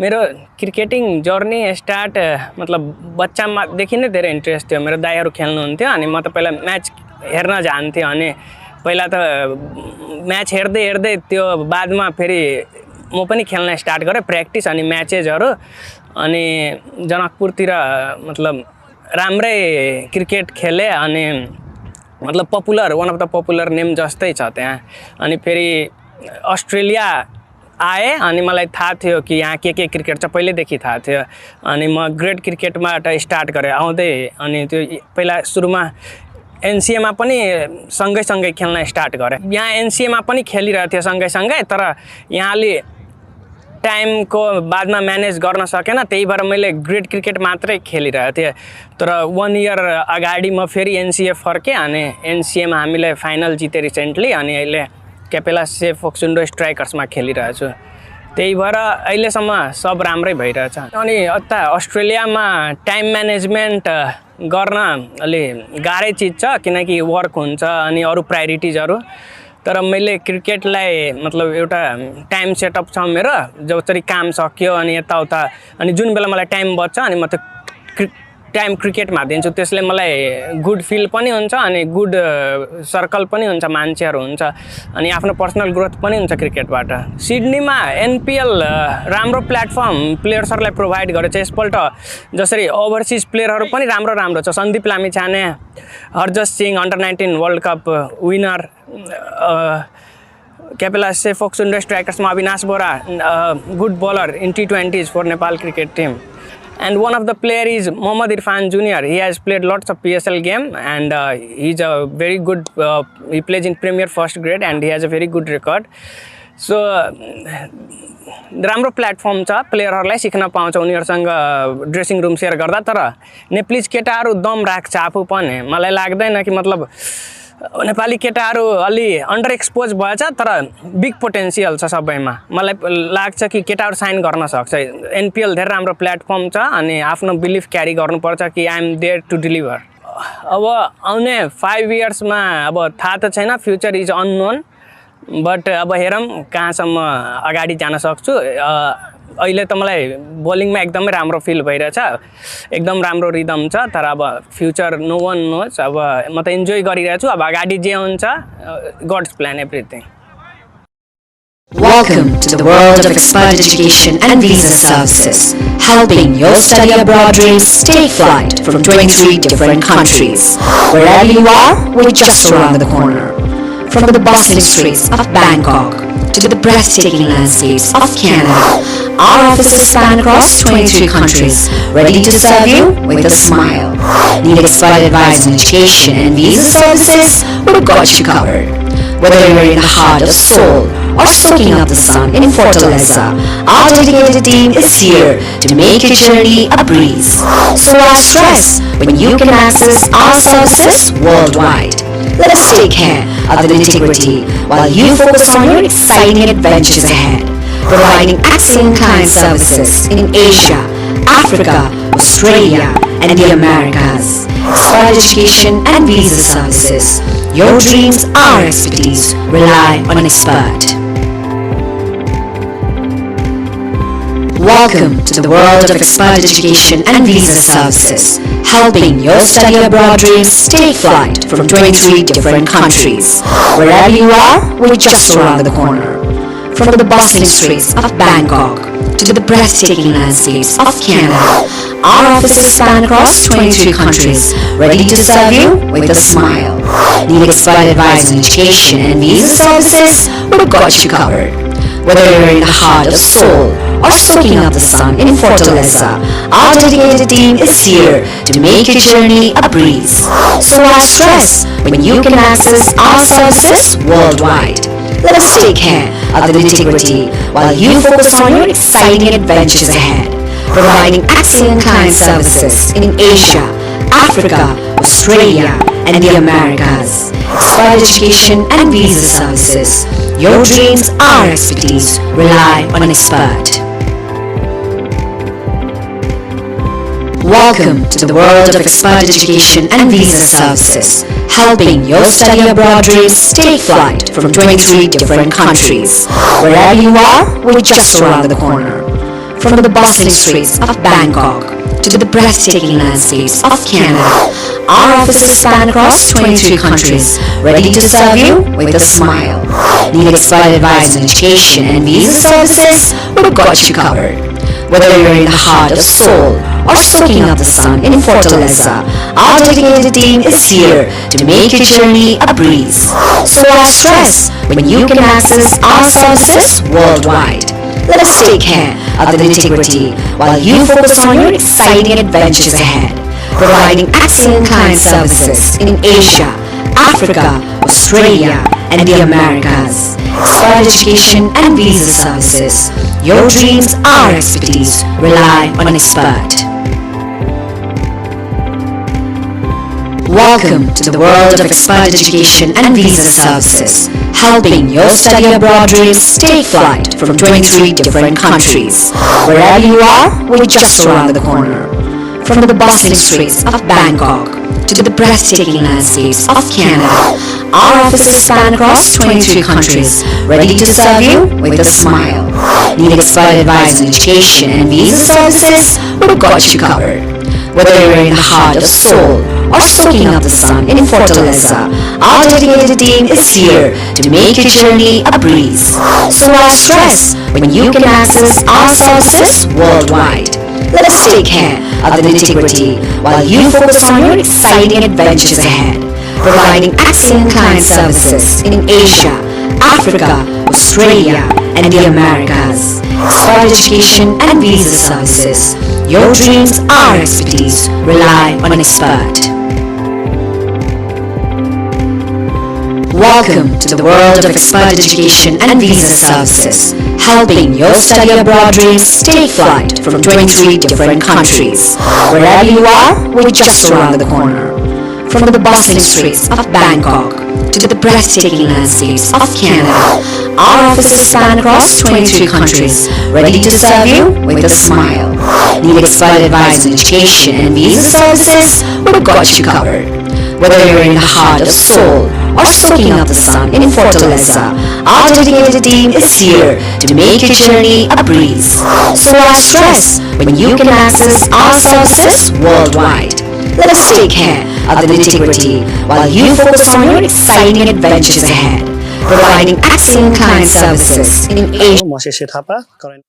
मेरो क्रिकेटिङ जर्नी स्टार्ट मतलब बच्चामादेखि नै धेरै इन्ट्रेस्ट थियो मेरो दाइहरू खेल्नुहुन्थ्यो अनि म त पहिला म्याच हेर्न जान्थेँ अनि पहिला त म्याच हेर्दै त्यो बादमा फेरि म पनि खेल्न स्टार्ट गरेँ प्र्याक्टिस अनि म्याचेसहरू अनि जनकपुरतिर मतलब राम्रै क्रिकेट खेलेँ अनि मतलब popular one of the popular name जस्तै छ त्यहाँ अनि फेरि अस्ट्रेलिया आएँ अनि मलाई थाहा थियो कि यहाँ के क्रिकेट छ पहिल्यैदेखि थाहा थियो अनि म ग्रेड क्रिकेटबाट स्टार्ट गरेँ आउँदै अनि त्यो पहिला सुरुमा एनसिएमा पनि सँगै खेल्न स्टार्ट गरेँ यहाँ एनसिएमा पनि खेलिरहेको थियो सँगै तर यहाँले टाइमको बादमा म्यानेज गर्न सकेन त्यही भएर मैले ग्रेड क्रिकेट मात्रै खेलिरहेको थिएँ तर 1 इयर अगाडि म फेरि एनसिए फर्केँ अनि एनसिएमा हामीले फाइनल जिते रिसेन्टली अनि अहिले क्यापेल्ला SHEY फोक्सुन्डो स्ट्राइकर्समा खेलिरहेको छु त्यही भएर अहिलेसम्म सब राम्रै भइरहेछ अनि यता अस्ट्रेलियामा टाइम म्यानेजमेन्ट गर्न अलि गाह्रै चिज छ किनकि वर्क हुन्छ अनि अरू प्रायोरिटिजहरू तर मैले क्रिकेटलाई मतलब एउटा टाइम सेटअप छ मेरो जसरी काम सक्यो अनि यताउता अनि जुन बेला मलाई टाइम बच्छ अनि म त टाइम क्रिकेटमा दिन्छु त्यसले मलाई गुड फिल पनि हुन्छ अनि गुड सर्कल पनि हुन्छ मान्छेहरू हुन्छ अनि आफ्नो पर्सनल ग्रोथ पनि हुन्छ क्रिकेटबाट सिडनीमा एनपिएल राम्रो प्लेटफर्म प्लेयर्सहरूलाई प्रोभाइड गरेछ यसपल्ट जसरी ओभरसिज प्लेयरहरू पनि राम्रो छ Sandeep Lamichhane Harjas Singh under nineteen world cup winner Capella SHEY Phoksundo स्ट्राइकर्समा Avinash Bora good bowler in T20s for Nepal cricket team And one of the player is Mohammad Irfan Jr. He has played lots of PSL game and he's a very good, he plays in Premier first grade and he has a very good record. So राम्रो platform छ प्लेयरहरुलाई सिक्न पाउँछ उनीहरुसँग dressing room share गर्दा तर नेपाली केटाहरु दम राख्छ आफू पनि मलाई लाग्दैन कि मतलब नेपाली केटाहरु अलि अन्डर एक्सपोज भएछ तर बिग पोटेन्शियल छ सबैमा मलाई लाग्छ कि केटाहरु साइन गर्न सक्छ एनपीएल धेरै राम्रो प्लेटफर्म छ अनि आफ्नो बिलिफ क्यारी गर्नुपर्छ कि I am there to deliver अब आउने 5 इयर्स मा अब थाहा त छैन फ्युचर इज अननोन बट अब हेरौं कहाँसम्म अगाडि जान सक्छु अहिले त मलाई बोलिङमा एकदमै राम्रो फिल भइरहेछ एकदम राम्रो रिदम छ तर अब फ्युचर नो वन नोज अब म त इन्जोय गरिरहेछु अब अगाडि जे हुन्छ God's plan everything Welcome to the world of expert education and visa services, helping your study abroad dreams take flight from 23 different countries. Wherever you are, we're just around the corner. From the bustling streets of Bangkok to the breathtaking landscapes of Canada, our offices span across 23 countries, ready to serve you with a smile. Need expert advice on education and visa services? We've got you covered. Whether you're in the heart of Seoul or soaking up the sun in Fortaleza, our dedicated team is here to make your journey a breeze. So why stress when you can access our services worldwide? Let us take care of the nitty-gritty while you focus on your exciting adventures ahead. Providing excellent client services in Asia, Africa, Australia, and the Americas. Expert education and visa services. Your dreams, our expertise. Rely on an expert. Welcome to the world of expert education and visa services, helping your study abroad dreams take flight from 23 different countries. Wherever you are, we're just around the corner. From the bustling streets of Bangkok to the breathtaking landscapes of Canada, our offices span across 23 countries, ready to serve you with a smile. Need expert advice on education and visa services? We've got you covered. Whether you're in the heart of Seoul or soaking up the sun in Fortaleza, our dedicated team is here to make your journey a breeze. So why stress when you can access our services worldwide? Let us take care of the nitty-gritty while you focus on your exciting adventures ahead. Providing excellent client services in Asia, Africa, Australia, and the Americas. Expert education and visa services. Your dreams, our expertise. Rely on an expert. Welcome to the world of expert education and visa services, helping your study abroad dreams take flight from 23 different countries. Wherever you are, we're just around the corner. From the bustling streets of Bangkok to the breathtaking landscapes of Canada, our offices span across 23 countries, ready to serve you with a smile. Need expert advice on education and visa services? We've got you covered. Whether you're in the heart of Seoul or soaking up the sun in Fortaleza, our dedicated team is here to make your journey a breeze. So why stress when you can access our services worldwide? Let us take care of the nitty-gritty while you focus on your exciting adventures ahead. Providing excellent client services in Asia, Africa, Australia, and the Americas. Expert education and visa services. Your dreams, our expertise. Rely on an expert. Welcome to the world of expert education and visa services, helping your study abroad dreams take flight from 23 different countries. Wherever you are, we're just around the corner. From the bustling streets of Bangkok to the breathtaking landscapes of Canada, our offices span across 23 countries, ready to serve you with a smile. Need expert advice on education and visa services? We've got you covered. Whether you're in the heart of Seoul or soaking up the sun in Fortaleza, our dedicated team is here to make your journey a breeze. So why stress when you can access our services worldwide? Let us take care of the nitty-gritty while you focus on your exciting adventures ahead. Providing excellent client services in Asia, Africa, Australia, and the Americas. Expert education and visa services. Your dreams, our expertise. Rely on expert. Welcome to the world of expert education and visa services, helping your study abroad dreams take flight from 23 different countries. Wherever you are, we're just around the corner. From the bustling streets of Bangkok to the breathtaking landscapes of Canada, our offices span across 23 countries, ready to serve you with a smile. Need expert advice on education and visa services? We've got you covered. Whether you're in the heart of Seoul or soaking up the sun in Fortaleza, our dedicated team is here to make your journey a breeze. So why stress when you can access our services worldwide? Let us take care of the nitty-gritty while you focus on your exciting adventures ahead, providing excellent client services in Asia. म SHEY Thapa current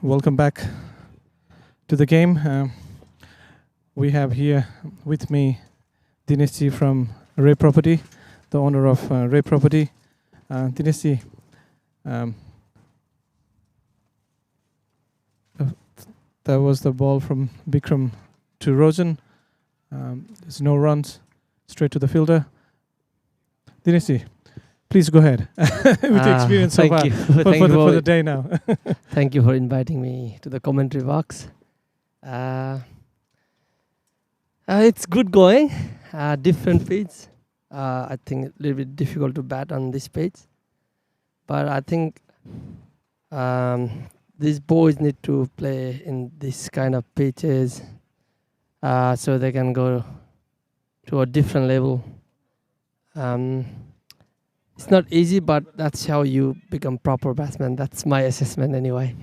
Welcome back to the game. We have here with me Dinesh from Ray Property, the owner of Ray Property. Dinesh, that was the ball from Bikram to Rojan. There's no runs, straight to the fielder. Dinesh, please go ahead with the experience so far for the day now. Thank you for inviting me to the commentary box. It's good going. Different pitch. I think a little bit difficult to bat on this pitch. But I think these boys need to play in this kind of pitches so they can go to a different level. It's not easy, but that's how you become proper batsman. That's my assessment anyway.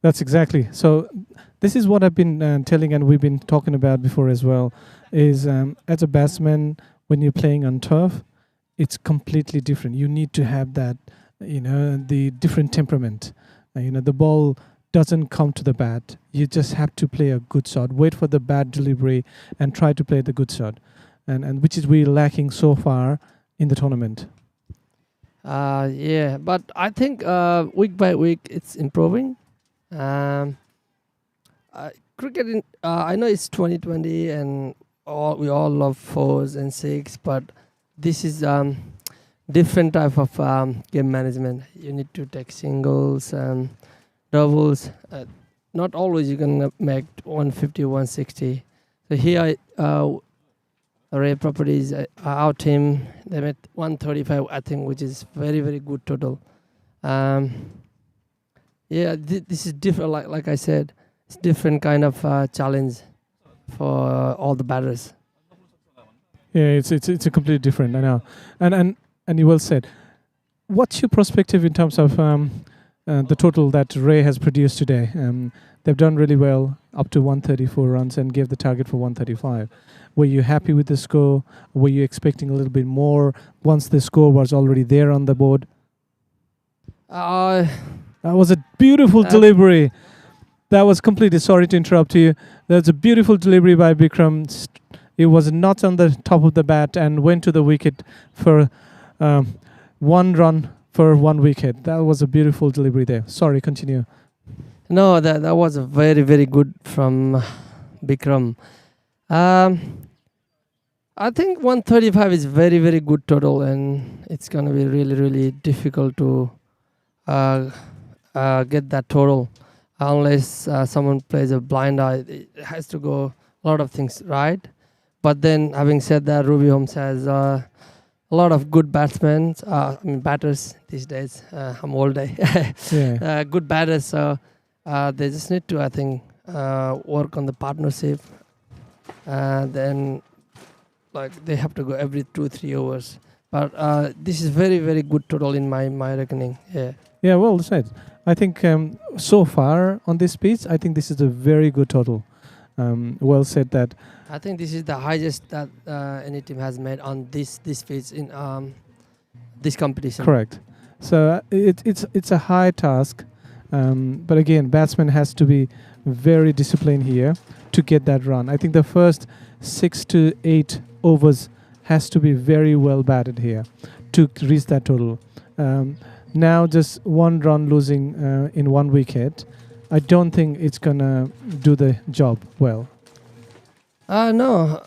That's exactly. So this is what I've been telling, and we've been talking about before as well, is as a batsman, when you're playing on turf, it's completely different. You need to have that, the different temperament. The ball doesn't come to the bat. You just have to play a good shot, wait for the bat delivery and try to play the good shot, and which is we're lacking so far in the tournament. Yeah, but I think week by week it's improving. Cricket, I know it's 2020 and we all love 4s and 6, but this is different type of game management. You need to take singles and doubles. Not always you can make 150, 160. So here, Ray Properties, our team, they made 135, I think, which is very, very good total. Yeah, this is different. Like I said, it's different kind of challenge for all the batters. Yeah, it's a completely different. I know, and you well said. What's your perspective in terms of the total that Ray has produced today? They've done really well, up to 134 runs, and gave the target for 135. Were you happy with the score? Were you expecting a little bit more once the score was already there on the board? That was a beautiful delivery. That was completely, sorry to interrupt you. That's a beautiful delivery by Bikram. It was not on the top of the bat and went to the wicket for 1 run for 1 wicket. That was a beautiful delivery there. Sorry, continue. No, that was a very good from Bikram. I think 135 is very good total, and it's gonna be really difficult to get that total unless someone plays a blind eye. It has to go a lot of things right. But then, having said that, Ruby Holmes has a lot of good batsmen. Batters these days. I'm all day. Yeah. Good batters. So they just need to, I think, work on the partnership. Then, like, they have to go every 2-3 overs. But this is very good total in my reckoning. Yeah. Yeah, well said. I think so far on this pitch, I think this is a very good total. Well said that. I think this is the highest that any team has made on this pitch in this competition. Correct. So it's a high task, but again, batsman has to be very disciplined here to get that run. I think the first 6 to 8 overs has to be very well batted here to reach that total. Now just 1 run losing in 1 wicket, I don't think it's gonna do the job well. No.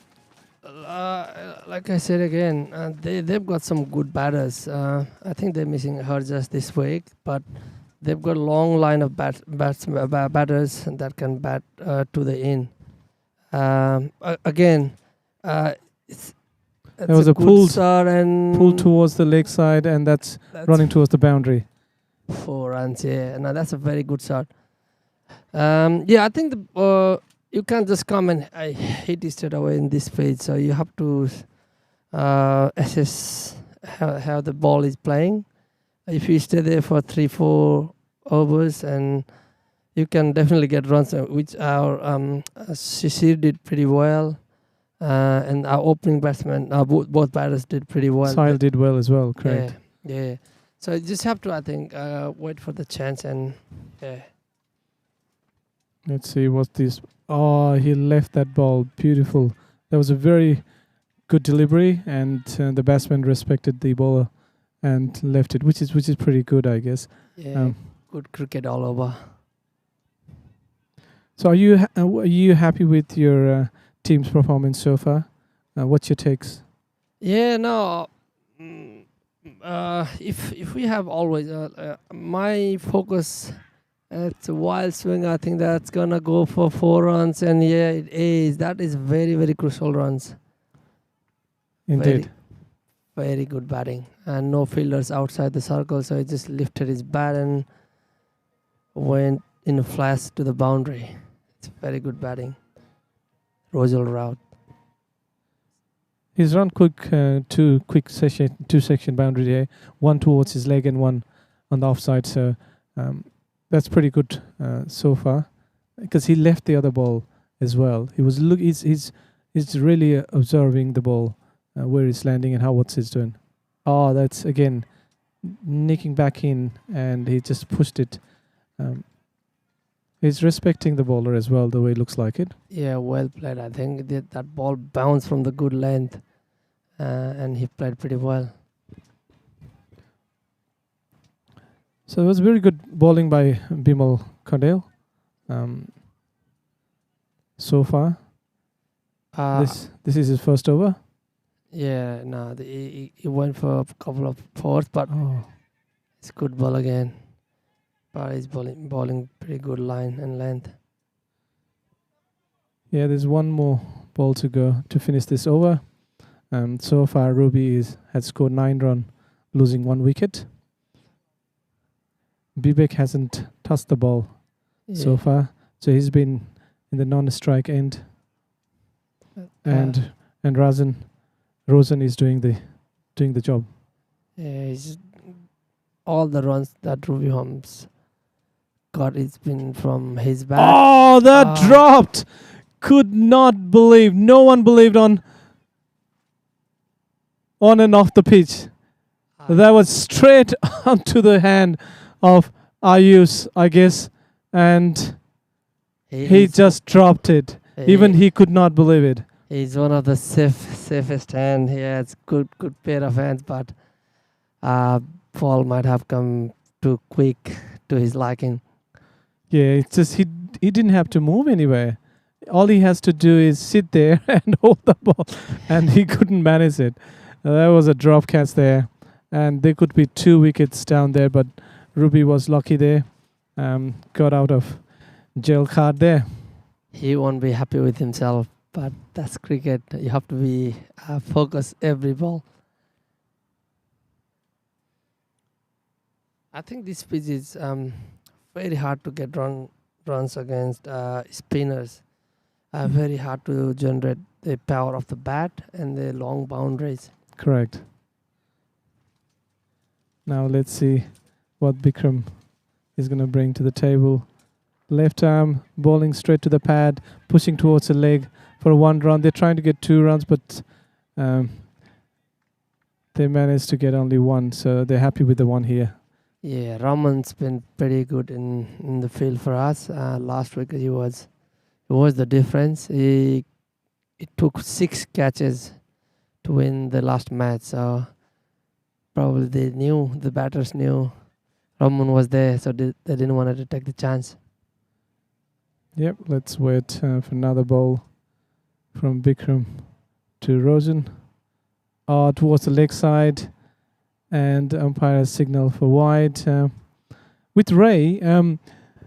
Like I said again, they've got some good batters. I think they're missing her just this week, but they've got a long line of batters that can bat to the in. Again, it's There was a a good start and pull towards the leg side, and that's running towards the boundary. 4 runs. Yeah, no, that's a very good start. I think you can't just come and hit it straight away in this phase. So you have to assess how the ball is playing. If you stay there for 3-4 overs, and you can definitely get runs, which our Shishir did pretty well, and our opening batsmen, both batters did pretty well. Sahil did well as well, correct. Yeah. So you just have to, I think, wait for the chance and yeah. Let's see what this. Oh, he left that ball. Beautiful. That was a very good delivery, and the batsman respected the bowler and left it, which is pretty good, I guess. Yeah, good cricket all over. So, are you happy with your team's performance so far? What's your takes? Yeah, no. If we have always my focus. It's a wild swing. I think that's gonna go for 4 runs, and yeah, it is. That is very crucial runs. Indeed. Very good batting, and no fielders outside the circle, so he just lifted his bat and went in a flash to the boundary. It's very good batting. Rosal route. He's run two section boundary there, 1 towards his leg and 1 on the offside. So. That's pretty good so far, because he left the other ball as well. He was he's really observing the ball, where it's landing and what it's doing. Oh, that's again nicking back in, and he just pushed it. He's respecting the bowler as well, the way it looks like it. Yeah, well played. I think that ball bounced from the good length, and he played pretty well. So it was very good bowling by Bimal Kandel so far. This is his first over. Yeah, no, he went for a couple of fours, but it's good ball again. But he's bowling pretty good line and length. Yeah, there's 1 more ball to go to finish this over. So far, Ruby has scored 9 runs, losing 1 wicket. Bibek hasn't touched the ball so far, so he's been in the non-strike end, and Rosen is doing the job. Yeah, all the runs that Ruby Holmes got, it's been from his bat. Oh, that dropped! Could not believe. No one believed on and off the pitch. That was straight onto the hand of Ayush, I guess, and he just dropped it. Even he could not believe it. He's one of the safest hands. He has good pair of hands, but ball might have come too quick to his liking. Yeah, it's just he didn't have to move anywhere. All he has to do is sit there and hold the ball, and he couldn't manage it. That was a drop catch there, and there could be 2 wickets down there, but Ruby was lucky there. Got out of jail card there. He won't be happy with himself, but that's cricket. You have to be focused every ball. I think this pitch is very hard to get runs against spinners. Very hard to generate the power of the bat and the long boundaries. Correct. Now let's see what Bikram is going to bring to the table. Left arm, bowling straight to the pad, pushing towards the leg for 1 run. They're trying to get 2 runs, but they managed to get only 1, so they're happy with the 1 here. Yeah, Raman's been pretty good in the field for us. Last week he was the difference. It took 6 catches to win the last match. So probably the batters knew Raman was there, so they didn't want to take the chance. Yep, let's wait for another ball from Bikram to Rosen. Towards the leg side, and umpire's signal for wide. With Ray,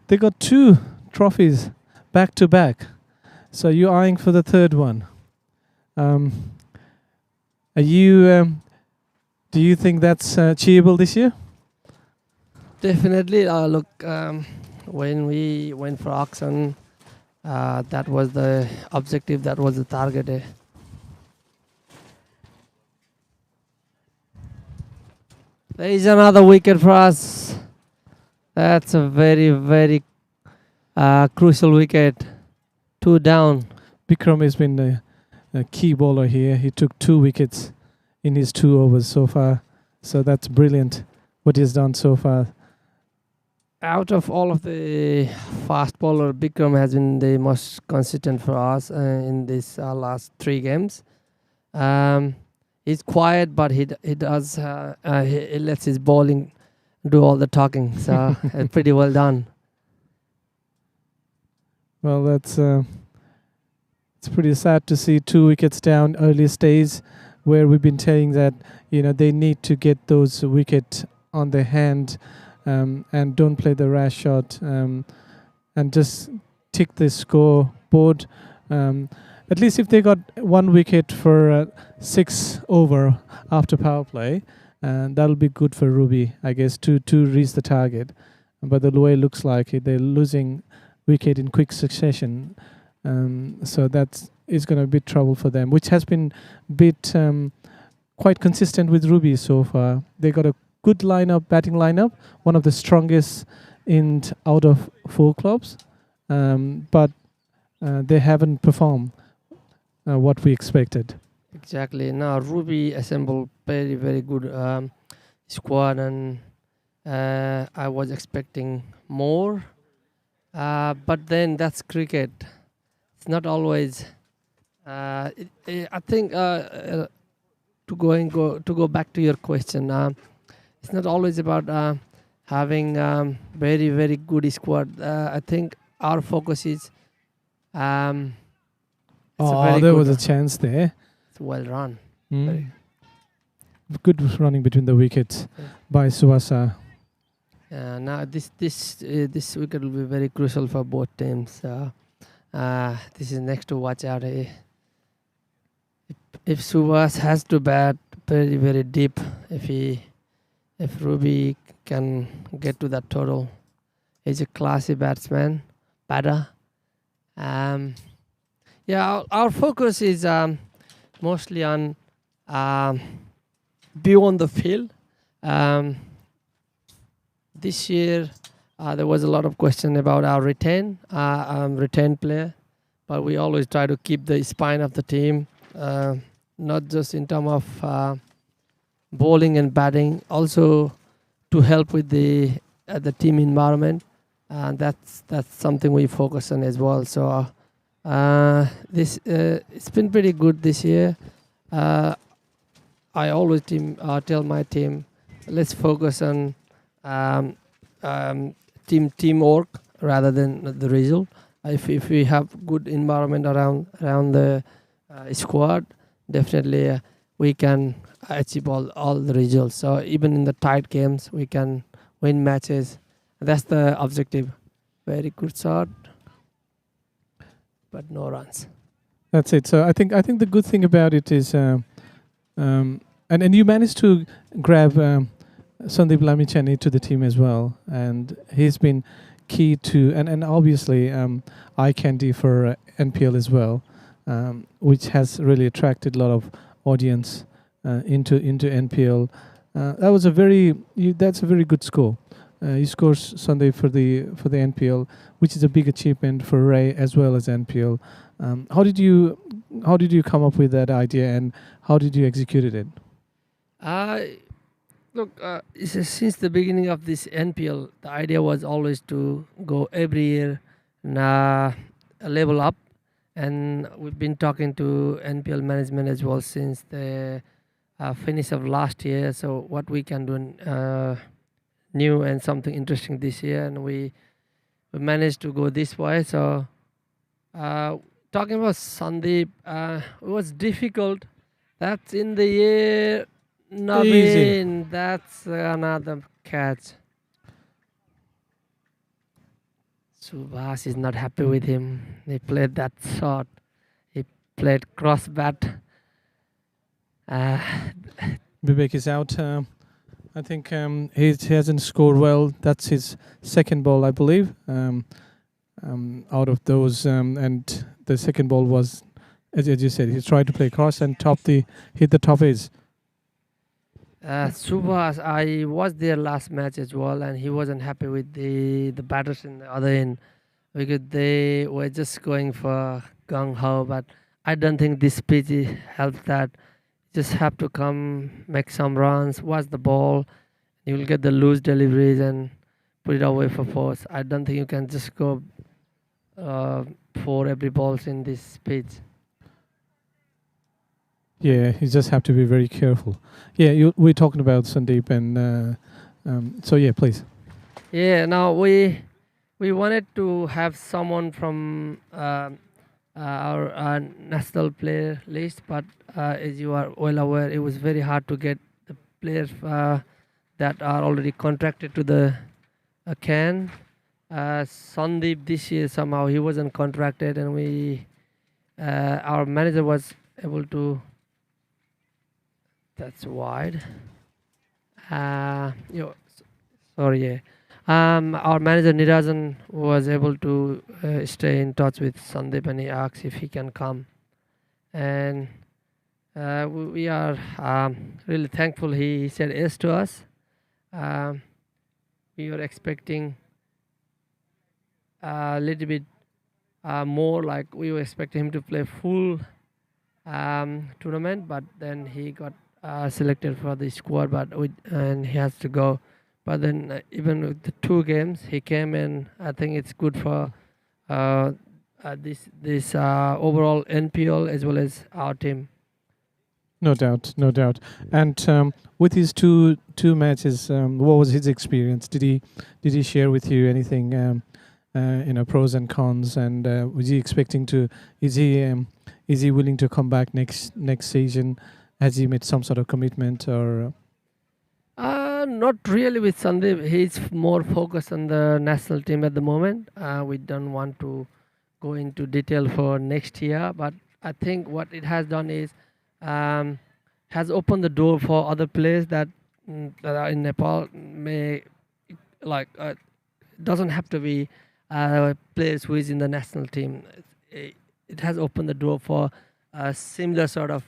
they got 2 trophies back to back, so you're eyeing for the 3rd one. Are you? Do you think that's achievable this year? Definitely. Look, when we went for auction, that was the objective, that was the target. There is another wicket for us. That's a very, very crucial wicket. 2 down. Bikram has been a key bowler here. He took 2 wickets in his 2 overs so far. So that's brilliant what he's done so far. Out of all of the fast bowler, Bikram has been the most consistent for us in these last 3 games. He's quiet, but he does he lets his bowling do all the talking. So pretty well done. Well, that's it's pretty sad to see 2 wickets down early stage, where we've been saying that they need to get those wickets on their hand. And don't play the rash shot, and just tick the scoreboard. At least if they got 1 wicket for 6 over after power play, that'll be good for Ruby, I guess, to reach the target. But the way it looks like they're losing wicket in quick succession, so that is going to be trouble for them, which has been quite consistent with Ruby so far. They got a good batting lineup, one of the strongest out of 4 clubs, but they haven't performed what we expected. Exactly. Now Ruby assembled very, very good squad, and I was expecting more, but then that's cricket. It's not always. I think to go back to your question. It's not always about having very, very good squad. I think our focus is. There was a chance there. It's well run. Good running between the wickets by Suwasa. Now this wicket will be very crucial for both teams. This is next to watch out. If Suwas has to bat very, very deep, if Ruby can get to that total, he's a classy batter. Our focus is mostly on beyond the field. This year, there was a lot of question about our retain player, but we always try to keep the spine of the team, not just in terms of bowling and batting, also to help with the team environment, and that's something we focus on as well. So it's been pretty good this year. I always tell my team, let's focus on teamwork rather than the result. If we have good environment around the squad, definitely we can achieve all the results. So even in the tight games, we can win matches. That's the objective. Very good shot, but no runs. That's it. So I think the good thing about it is, and you managed to grab Sandeep Lamichhane to the team as well, and he's been key to and obviously eye candy for NPL as well, which has really attracted a lot of audience into NPL. That's a very good score. He scores Sunday for the NPL, which is a big achievement for Ray as well as NPL. How did you come up with that idea, and how did you execute it? Look, since the beginning of this NPL, the idea was always to go every year and level up. And we've been talking to NPL management as well since the finish of last year. So what we can do new and something interesting this year, and we managed to go this way. So talking about Sandeep, it was difficult. That's in the year. Naveen, that's another catch. Subhash is not happy with him. He played that shot. He played cross bat. Vivek is out. I think he hasn't scored well. That's his second ball, I believe. Out of those, and the second ball was, as you said, he tried to play cross and hit the top edge. Subhash, I was there last match as well, and he wasn't happy with the batters in the other end because they were just going for gung ho. But I don't think this pitch helps that. Just have to come, make some runs, watch the ball. You will get the loose deliveries and put it away for fours. I don't think you can just go for every balls in this pitch. Yeah, you just have to be very careful. Yeah, we're talking about Sandeep, and so yeah, please. Yeah, now we wanted to have someone from our national player list, but as you are well aware, it was very hard to get the players that are already contracted to the CAN. Sandeep this year somehow he wasn't contracted, and our manager was able to. That's wide. Our manager Nirajan was able to stay in touch with Sandeep, and he asked if he can come. And we are really thankful he said yes to us. We were expecting a little bit more, like we were expecting him to play full tournament, but then he got selected for the squad, and he has to go. But then even with the 2 games, he came in. I think it's good for this overall NPL as well as our team. No doubt. And with his two matches, what was his experience? Did he share with you anything, pros and cons? And was he expecting to? Is he willing to come back next season? Has he made some sort of commitment or? Not really with Sandeep. He's more focused on the national team at the moment. We don't want to go into detail for next year, but I think what it has done is has opened the door for other players that are in Nepal. Doesn't have to be players who is in the national team. It has opened the door for similar sort of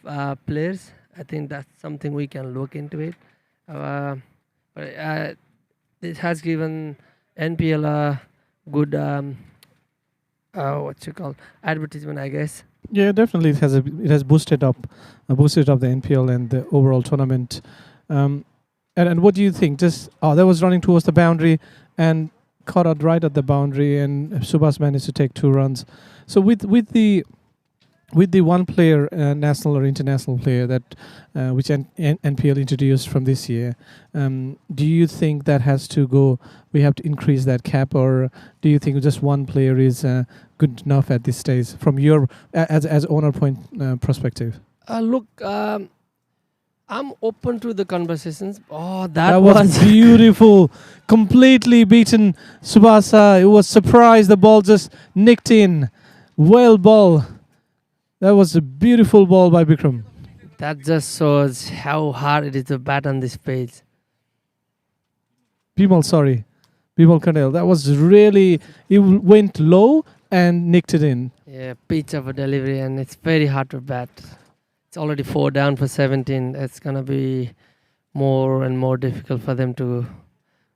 players. I think that's something we can look into it. But it has given NPL a good advertisement, I guess. Yeah, definitely. It has boosted up the NPL and the overall tournament. And what do you think? That was running towards the boundary and caught out right at the boundary, and Subhash managed to take 2 runs. So with the with the one player, national or international player that which NPL introduced from this year, do you think that has to go? We have to increase that cap, or do you think just one player is good enough at this stage from your as owner point perspective? Look, I'm open to the conversations. Oh, That was beautiful. Completely beaten Subasa. It was surprised. The ball just nicked in. Well ball. That was a beautiful ball by Bikram. That just shows how hard it is to bat on this page. Bimal Kanel. That was really, it went low and nicked it in. Yeah, pitch of a delivery, and it's very hard to bat. It's already 4 down for 17. It's going to be more and more difficult for them to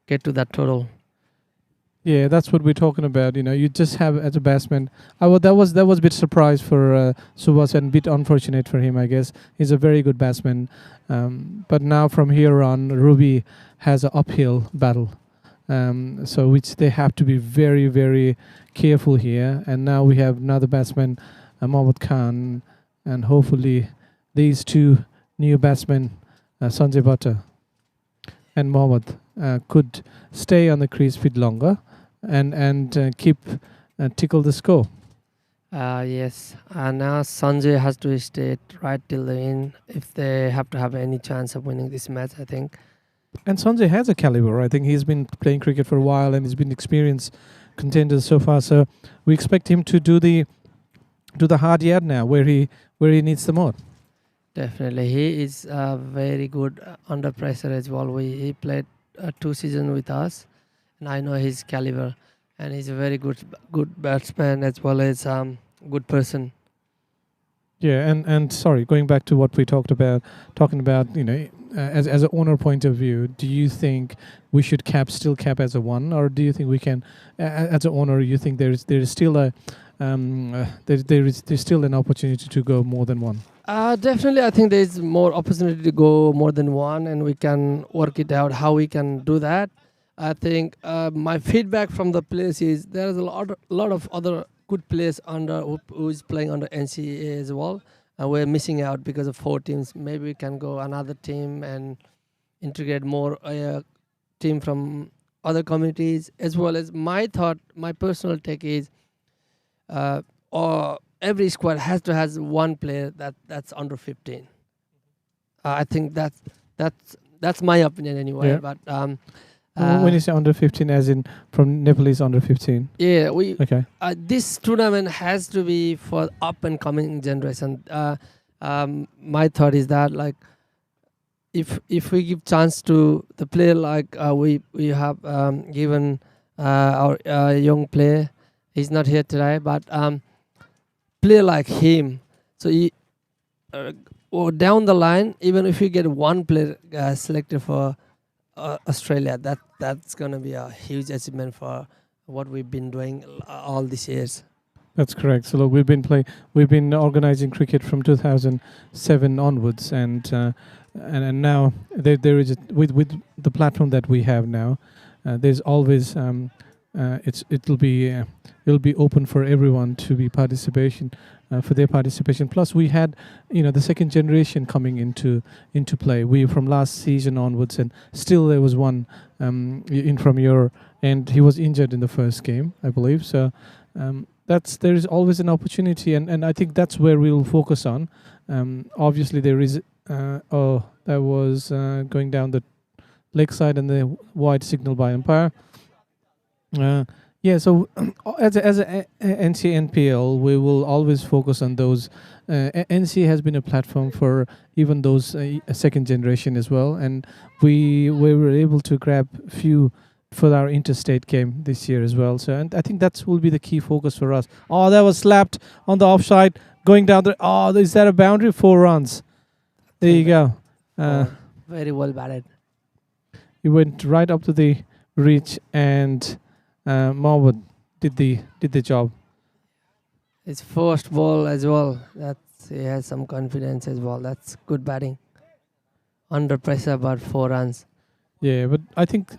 get to that total. Yeah, that's what we're talking about. You know, you just have as a batsman. That was a bit surprise for Subhas and a bit unfortunate for him, I guess. He's a very good batsman. But now from here on, Ruby has an uphill battle. So which they have to be very, very careful here. And now we have another batsman, Mohammad Khan, and hopefully these two new batsmen, Sanjay Bhatta and Mohammad, could stay on the crease a bit longer and keep tickle the score. Yes, now Sanjay has to stay right till the end if they have to have any chance of winning this match, I think. And Sanjay has a caliber. I think he's been playing cricket for a while and he's been experienced contender so far. So we expect him to do the hard yard now, where he needs the more. Definitely, he is very good under pressure as well. He played 2 seasons with us, and I know his caliber, and he's a very good batsman as well as good person. Yeah, and sorry, going back to what we talking about, you know, as an owner point of view, do you think we should still cap as a 1, or do you think we can, as an owner, you think there is still a there's still an opportunity to go more than 1? Definitely, I think there is more opportunity to go more than 1, and we can work it out how we can do that. I think my feedback from the players is there is a lot of other good players who is playing under NCAA as well, and we're missing out because of 4 teams. Maybe we can go another team and integrate more team from other communities, as well as my personal take is or every squad has to has 1 player that's under 15. I think that's my opinion anyway. Yeah. But when you say under 15, as in from Nepalese under 15? Yeah, okay. This tournament has to be for up and coming generation. My thought is that like if we give chance to the player like we have given our young player, he's not here today, but player like him, so or down the line, even if you get 1 player selected for Australia, that's gonna be a huge achievement for what we've been doing all these years. That's correct. So look, we've been organizing cricket from 2007 onwards, and now there is with the platform that we have now, there's always it'll be open for everyone to be participation for their participation. Plus, we had the second generation coming into play. We from last season onwards, and still there was one in from your end. He was injured in the first game, I believe. So there is always an opportunity, and I think that's where we'll focus on. Obviously, there is that was going down the leg side and the wide signal by umpire. Yeah, so as a NCA NPL, we will always focus on those. NCA has been a platform for even those second generation as well, and we were able to grab few for our interstate game this year as well. So, and I think that will be the key focus for us. Oh, that was slapped on the offside, going down the. Oh, is that a boundary? 4 runs. There you go. Very well batted. He went right up to the reach and. Mohammad did the job. His first ball as well. He has some confidence as well. That's good batting. Under pressure, about 4 runs. Yeah, but I think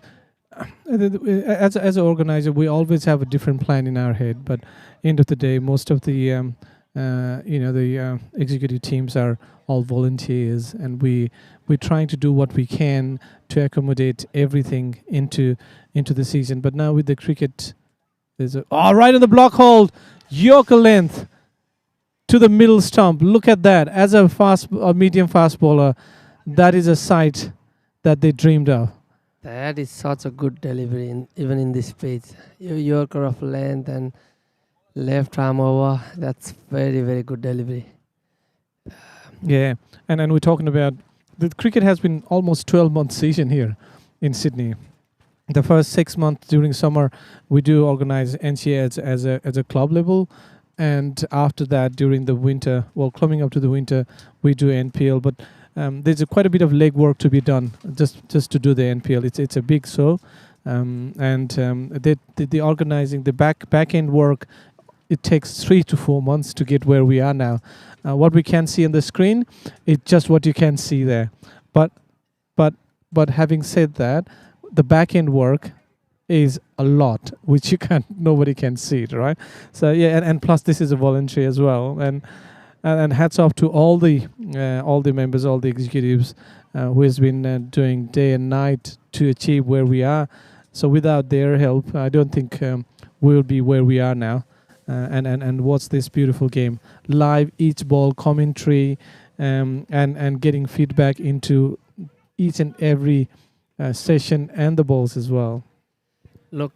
as an organizer, we always have a different plan in our head. But end of the day, most of the the executive teams are all volunteers, and we're trying to do what we can to accommodate everything into the season. But now with the cricket, there's right on the block hold, Yorker length to the middle stump. Look at that. As a medium fast bowler, that is a sight that they dreamed of. That is such a good delivery, even in this pitch. Yorker of length and left arm over. That's very, very good delivery. Yeah, and we're talking about the cricket has been almost 12-month season here in Sydney. The first 6 months during summer, we do organize NCA as a club level, and after that, during the winter, coming up to the winter, we do NPL. But there's quite a bit of legwork to be done just to do the NPL. It's a big show, and the organizing, the back end work, it takes 3 to 4 months to get where we are now. What we can see on the screen, it's just what you can see there. But having said that, the back end work is a lot, which nobody can see it, right? So yeah, and plus this is a voluntary as well, and hats off to all the members, all the executives who has been doing day and night to achieve where we are. So without their help, I don't think we'll be where we are now. And watch this beautiful game live, each ball commentary, and getting feedback into each and every session and the balls as well. Look,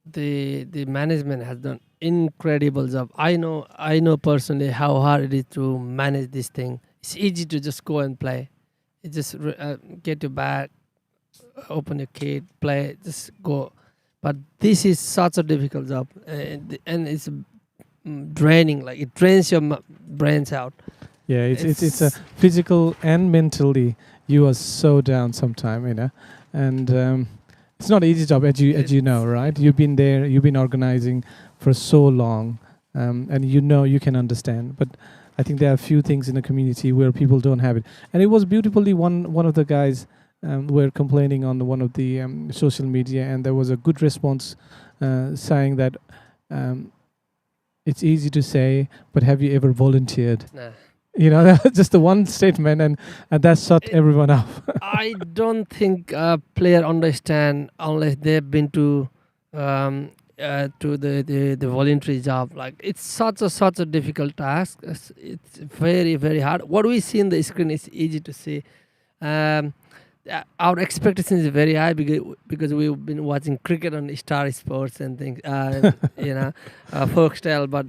the management has done incredible job. I know personally how hard it is to manage this thing. It's easy to just go and play. You just get your bat, open your kit, play, just go. But this is such a difficult job, and it's draining. Like it drains your brains out. Yeah, it's a physical and mentally. You are so down sometime, and it's not an easy job, as you know, right? You've been there, you've been organizing for so long, and you can understand. But I think there are a few things in the community where people don't have it, and it was beautifully one of the guys were complaining on one of the social media, and there was a good response saying that it's easy to say, but have you ever volunteered? Nah. Just the one statement, and that shut everyone up. I don't think a player understand unless they've been to the voluntary job. Like it's such a difficult task. It's very, very hard. What we see in the screen is easy to see. Our expectation is very high because we've been watching cricket on Star Sports and things, folk style. But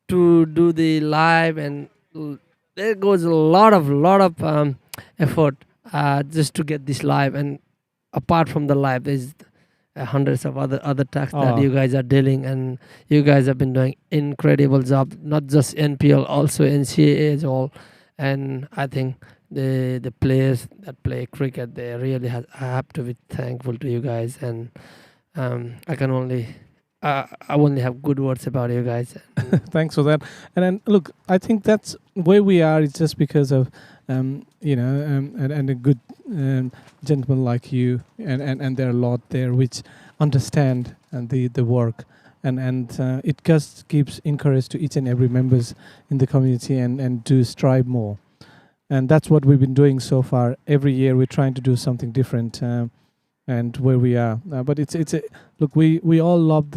to do the live, and there goes a lot of effort just to get this live. And apart from the live, there's hundreds of other tasks that you guys are dealing, and you guys have been doing incredible job. Not just NPL, also NCAA as well. And I think the players that play cricket, they really have to be thankful to you guys, and I only have good words about you guys. Thanks for that. And then look, I think that's where we are. It's just because of and a good gentleman like you, and there are a lot there which understand the work, and it just gives encourage to each and every members in the community and do strive more. And that's what we've been doing so far. Every year we're trying to do something different, and where we are. But look, we all love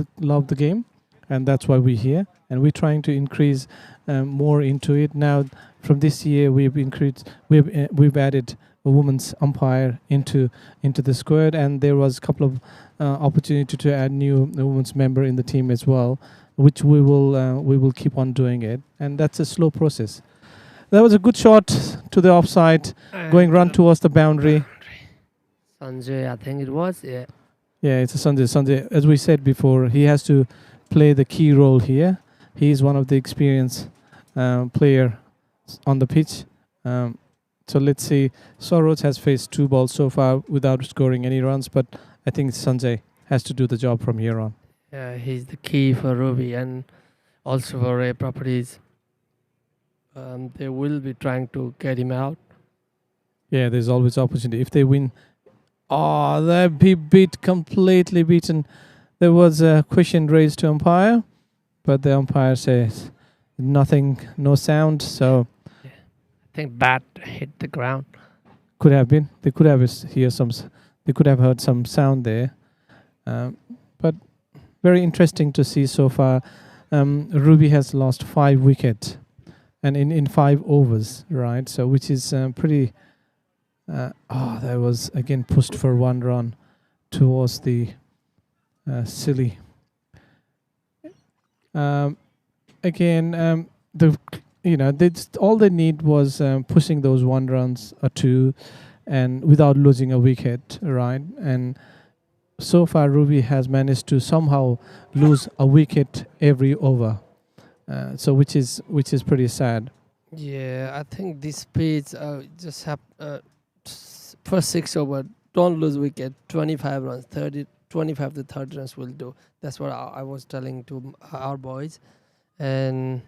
the game, and that's why we're here. And we're trying to increase more into it. Now, from this year, we've added a women's umpire into the squad, and there was a couple of opportunity to add new women's member in the team as well, which we will keep on doing it. And that's a slow process. That was a good shot to the offside, going run towards the boundary. Sanjay, I think it was, yeah. Yeah, it's a Sanjay. Sanjay, as we said before, he has to play the key role here. He is one of the experienced player on the pitch. So let's see. Sorrows has faced 2 balls so far without scoring any runs, but I think Sanjay has to do the job from here on. Yeah, he's the key for Ruby and also for Ray Properties. They will be trying to get him out. Yeah, there's always opportunity. If they win, they'll be completely beaten. There was a question raised to umpire, but the umpire says nothing, no sound. So I think bat hit the ground. could have been. They could have They could have heard some sound there. But very interesting to see so far. Ruby has lost 5 wickets, and in 5 overs, right? So which is pretty. That was again pushed for 1 run towards the silly. Again, all they need was pushing those 1 runs or 2, and without losing a wicket, right? And so far, Ruby has managed to somehow lose a wicket every over, so which is pretty sad. Yeah, I think this pitch just have first 6 over. Don't lose wicket. 25 runs, 25 to 30 runs will do. That's what I was telling to our boys, and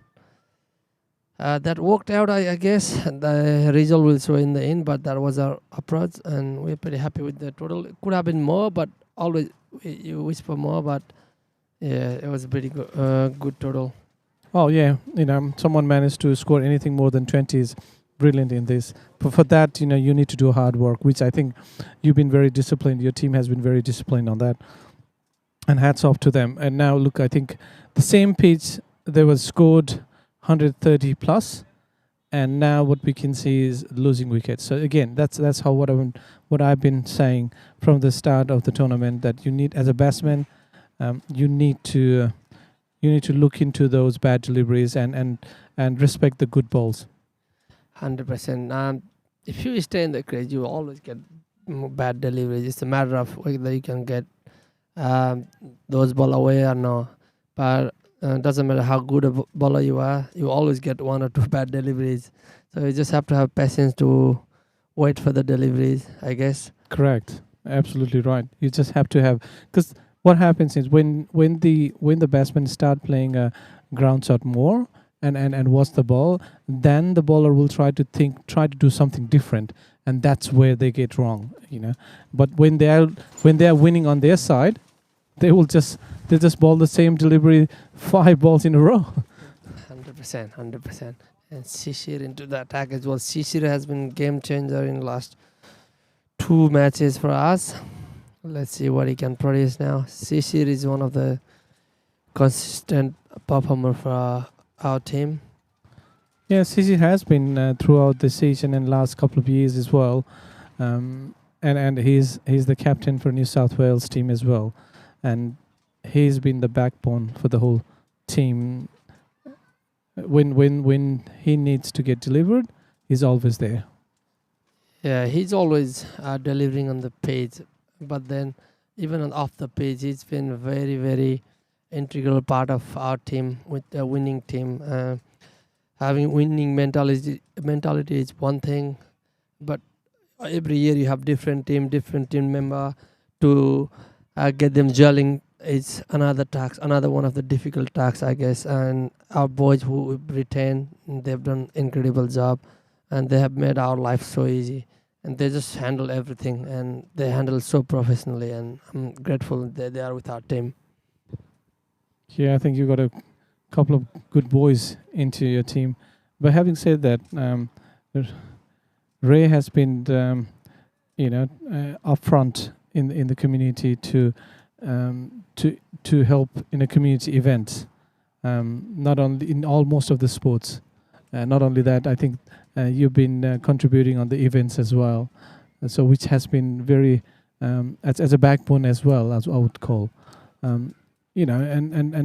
that worked out. I guess the result will show in the end, but that was our approach, and we're pretty happy with the total. It could have been more, but always you wish for more. But yeah, it was a pretty good total. Oh yeah, someone managed to score anything more than 20 is brilliant in this. But for that, you need to do hard work, which I think you've been very disciplined. Your team has been very disciplined on that, and hats off to them. And now look, I think the same pitch they was scored 130 plus, and now what we can see is losing wickets. So again, that's how what I've been saying from the start of the tournament, that you need, as a batsman, you need to look into those bad deliveries and respect the good balls. 100%. If you stay in the crease, you always get bad deliveries. It's a matter of whether you can get those ball away or no. But doesn't matter how good a bowler you are, you always get 1 or 2 bad deliveries. So you just have to have patience to wait for the deliveries, I guess. Correct. Absolutely right. You just have to have, because what happens is when the batsmen start playing a ground shot more and watch the ball, then the bowler will try to do something different, and that's where they get wrong. But when they are winning on their side, they just bowl the same delivery 5 balls in a row. 100%. And Shishir into the attack as well. Shishir has been game changer in the last 2 matches for us. Let's see what he can produce now. Shishir is one of the consistent performer for our team. Yeah, Shishir has been throughout the season and last couple of years as well, and he's the captain for New South Wales team as well, and he's been the backbone for the whole team. When he needs to get delivered, he's always there. Yeah, he's always delivering on the pitch, but then even off the pitch, he's been a very, very integral part of our team, with a winning team. Having winning mentality is one thing, but every year you have different team member to get them gelling. It's another task, another one of the difficult tasks, I guess. And our boys who retain, they've done incredible job, and they have made our life so easy. And they just handle everything, and they handle so professionally. And I'm grateful that they are with our team. Yeah, I think you got a couple of good boys into your team. But having said that, Ray has been, upfront in the community to help in a community event, not only in most of the sports. Not only that, I think you've been contributing on the events as well, so which has been very as a backbone as well, as I would call, and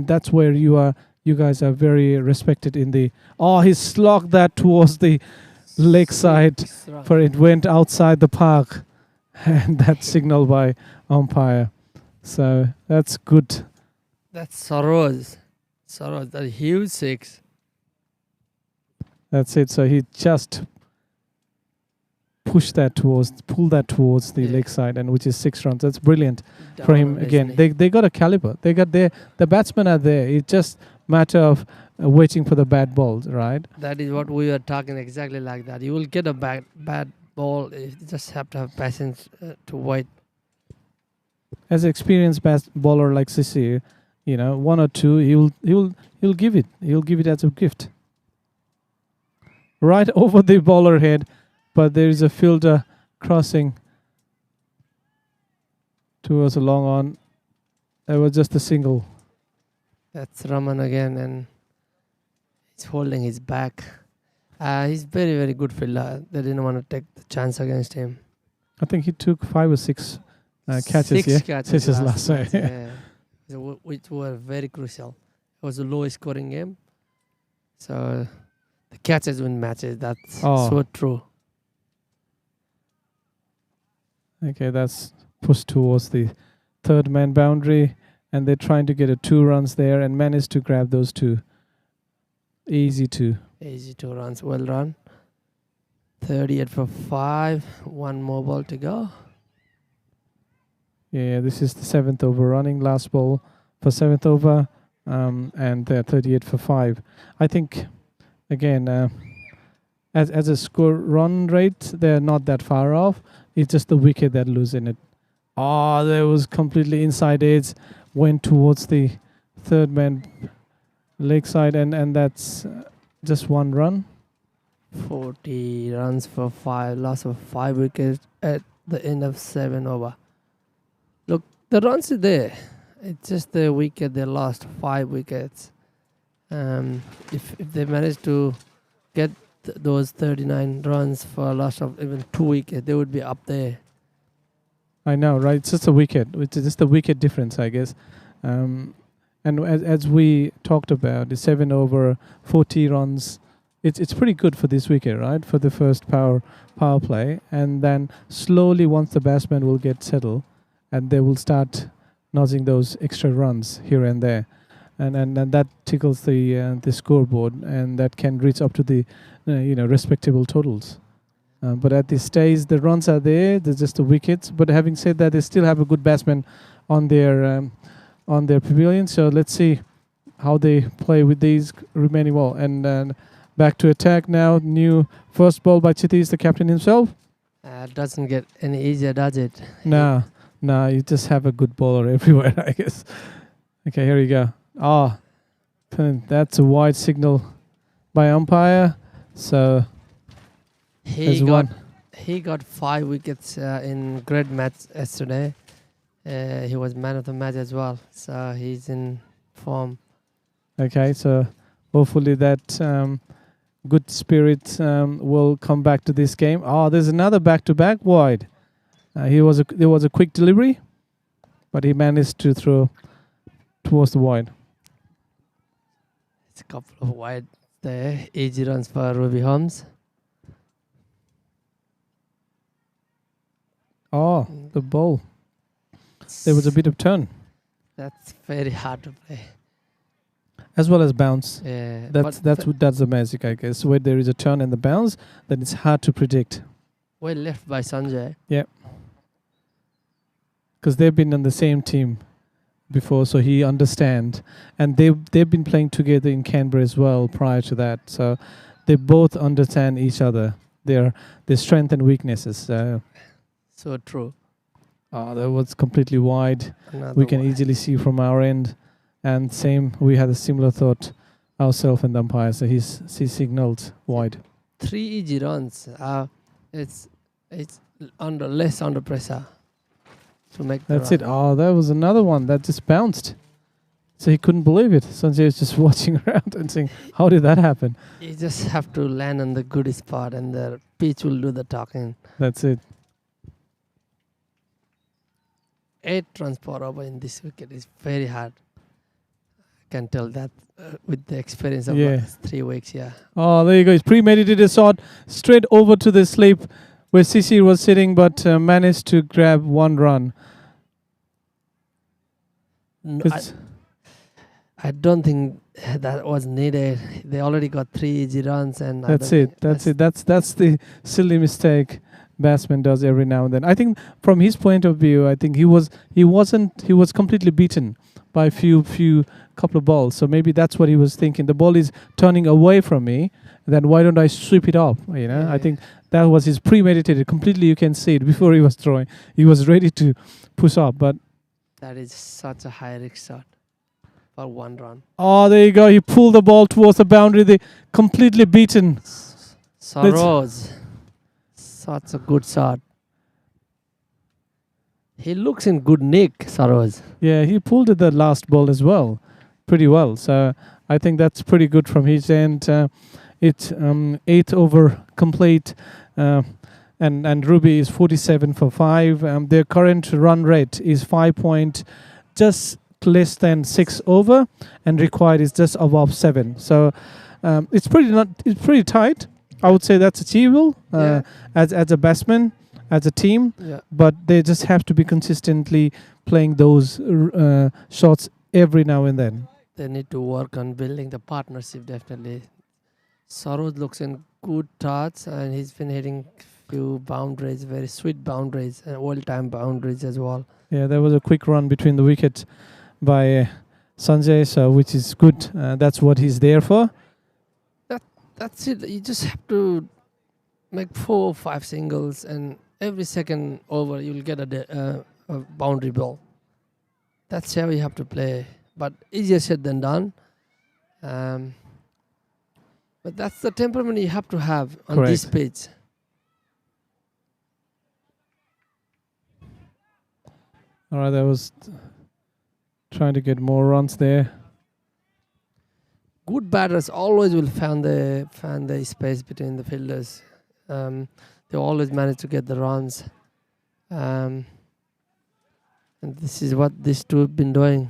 that's where you guys are very respected in the. Oh, he slogged that towards the lakeside, for it went outside the park, and that signal by umpire. So that's good. That's Saroj, that huge 6. That's it. So he just pulled that towards the lakeside, and which is 6 runs. That's brilliant for him. Again, they got a caliber. They got the batsmen are there. It's just matter of waiting for the bad balls, right? That is what we are talking, exactly like that. You will get a bad ball. You just have to have patience to wait. As an experienced bowler like Sisir, one or two, he'll give it. He'll give it as a gift. Right over the bowler head, but there is a fielder crossing towards a long on. That was just a single. That's Raman again, and he's holding his back. He's very, very good fielder. They didn't want to take the chance against him. I think he took 5 or 6 catches. Six catches last match, night. yeah. Which were very crucial. It was a lowest scoring game. So the catches win matches. That's so true. Okay, that's pushed towards the third man boundary, and they're trying to get 2 runs there and managed to grab those 2. Easy 2 runs. Well run. 38 for 5. 1 more ball to go. Yeah, this is the 7th over running. Last ball for 7th over, and they're 38 for 5. I think, again, as a score run rate, they're not that far off. It's just the wicket that losing it. There was completely inside edge, went towards the third man leg side, and that's just 1 run. 40 runs for 5. Loss of 5 wickets at the end of 7 over. Look, the runs are there. It's just the wicket they lost, 5 wickets. If they manage to get those 39 runs for a loss of even 2 wickets, they would be up there. I know, right? It's just a wicket, which is just the wicket difference, I guess. And as we talked about, the 7 over 40 runs, it's pretty good for this wicket, right? For the first power play, and then slowly once the batsman will get settled, and they will start notching those extra runs here and there, and that tickles the scoreboard, and that can reach up to the respectable totals. But at this stage, the runs are there. There's just the wickets. But having said that, they still have a good batsman on their pavilion. So let's see how they play with these remaining ball. And back to attack now. New first ball by Chitty, the captain himself. Doesn't get any easier, does it? No, you just have a good bowler everywhere, I guess. Okay, here we go. That's a wide signal by umpire. So he got 5 wickets in great match yesterday. He was man of the match as well. So he's in form. Okay, so hopefully that good spirit will come back to this game. There's another back-to-back wide. There was a quick delivery, but he managed to throw towards the wide. It's a couple of wide there. Easy runs for Ruby Holmes. The ball. There was a bit of turn. That's very hard to play. As well as bounce. Yeah. That's the magic, I guess. Where there is a turn and the bounce, then it's hard to predict. Well left by Sanjay. Yeah. Because they've been on the same team before, so he understands. And they've been playing together in Canberra as well prior to that. So they both understand each other, their strength and weaknesses. So true. That was completely wide. Another we can wide. easily see from our end. And same, we had a similar thought ourselves and the umpire. So he signaled wide. 3 easy runs. It's less under pressure to make. That's it. That was another one that just bounced. So he couldn't believe it. Sanjay was just watching around and saying, "How did that happen?" You just have to land on the good spot, and the pitch will do the talking. That's it. 8 runs per over in this wicket is very hard. I can tell that with the experience of 3 weeks. Yeah. There you go. He's premeditated shot straight over to the slip where Sisi was sitting, but managed to grab 1 run. I don't think that was needed. They already got 3 easy runs, and that's it. That's the silly mistake batsman does every now and then. I think from his point of view, I think he was completely beaten by a few couple of balls. So maybe that's what he was thinking. The ball is turning away from me. Then why don't I sweep it up? I think that was his premeditated. Completely, you can see it before he was throwing. He was ready to push up, but that is such a high risk shot. for 1 run. Oh, there you go. He pulled the ball towards the boundary. They completely beaten. Saroz. Such a good shot. He looks in good nick, Saroz. Yeah, he pulled it the last ball as well, pretty well. So I think that's pretty good from his end. It's 8 over complete, and Ruby is 47 for 5. Their current run rate is 5 point, just less than 6 over, and required is just above 7. So it's pretty tight. I would say that's achievable as a batsman, as a team. Yeah. But they just have to be consistently playing those shots every now and then. They need to work on building the partnership, definitely. Saroz looks in good touch, and he's been hitting few boundaries, very sweet boundaries, and all-time boundaries as well. Yeah, there was a quick run between the wicket by Sanjay, so which is good. That's what he's there for. That's it. You just have to make 4 or 5 singles, and every second over you'll get a boundary ball. That's how you have to play. But easier said than done. But that's the temperament you have to have on this pitch. All right, I was trying to get more runs there. Good batters always will find the space between the fielders. They always manage to get the runs. And this is what these two have been doing.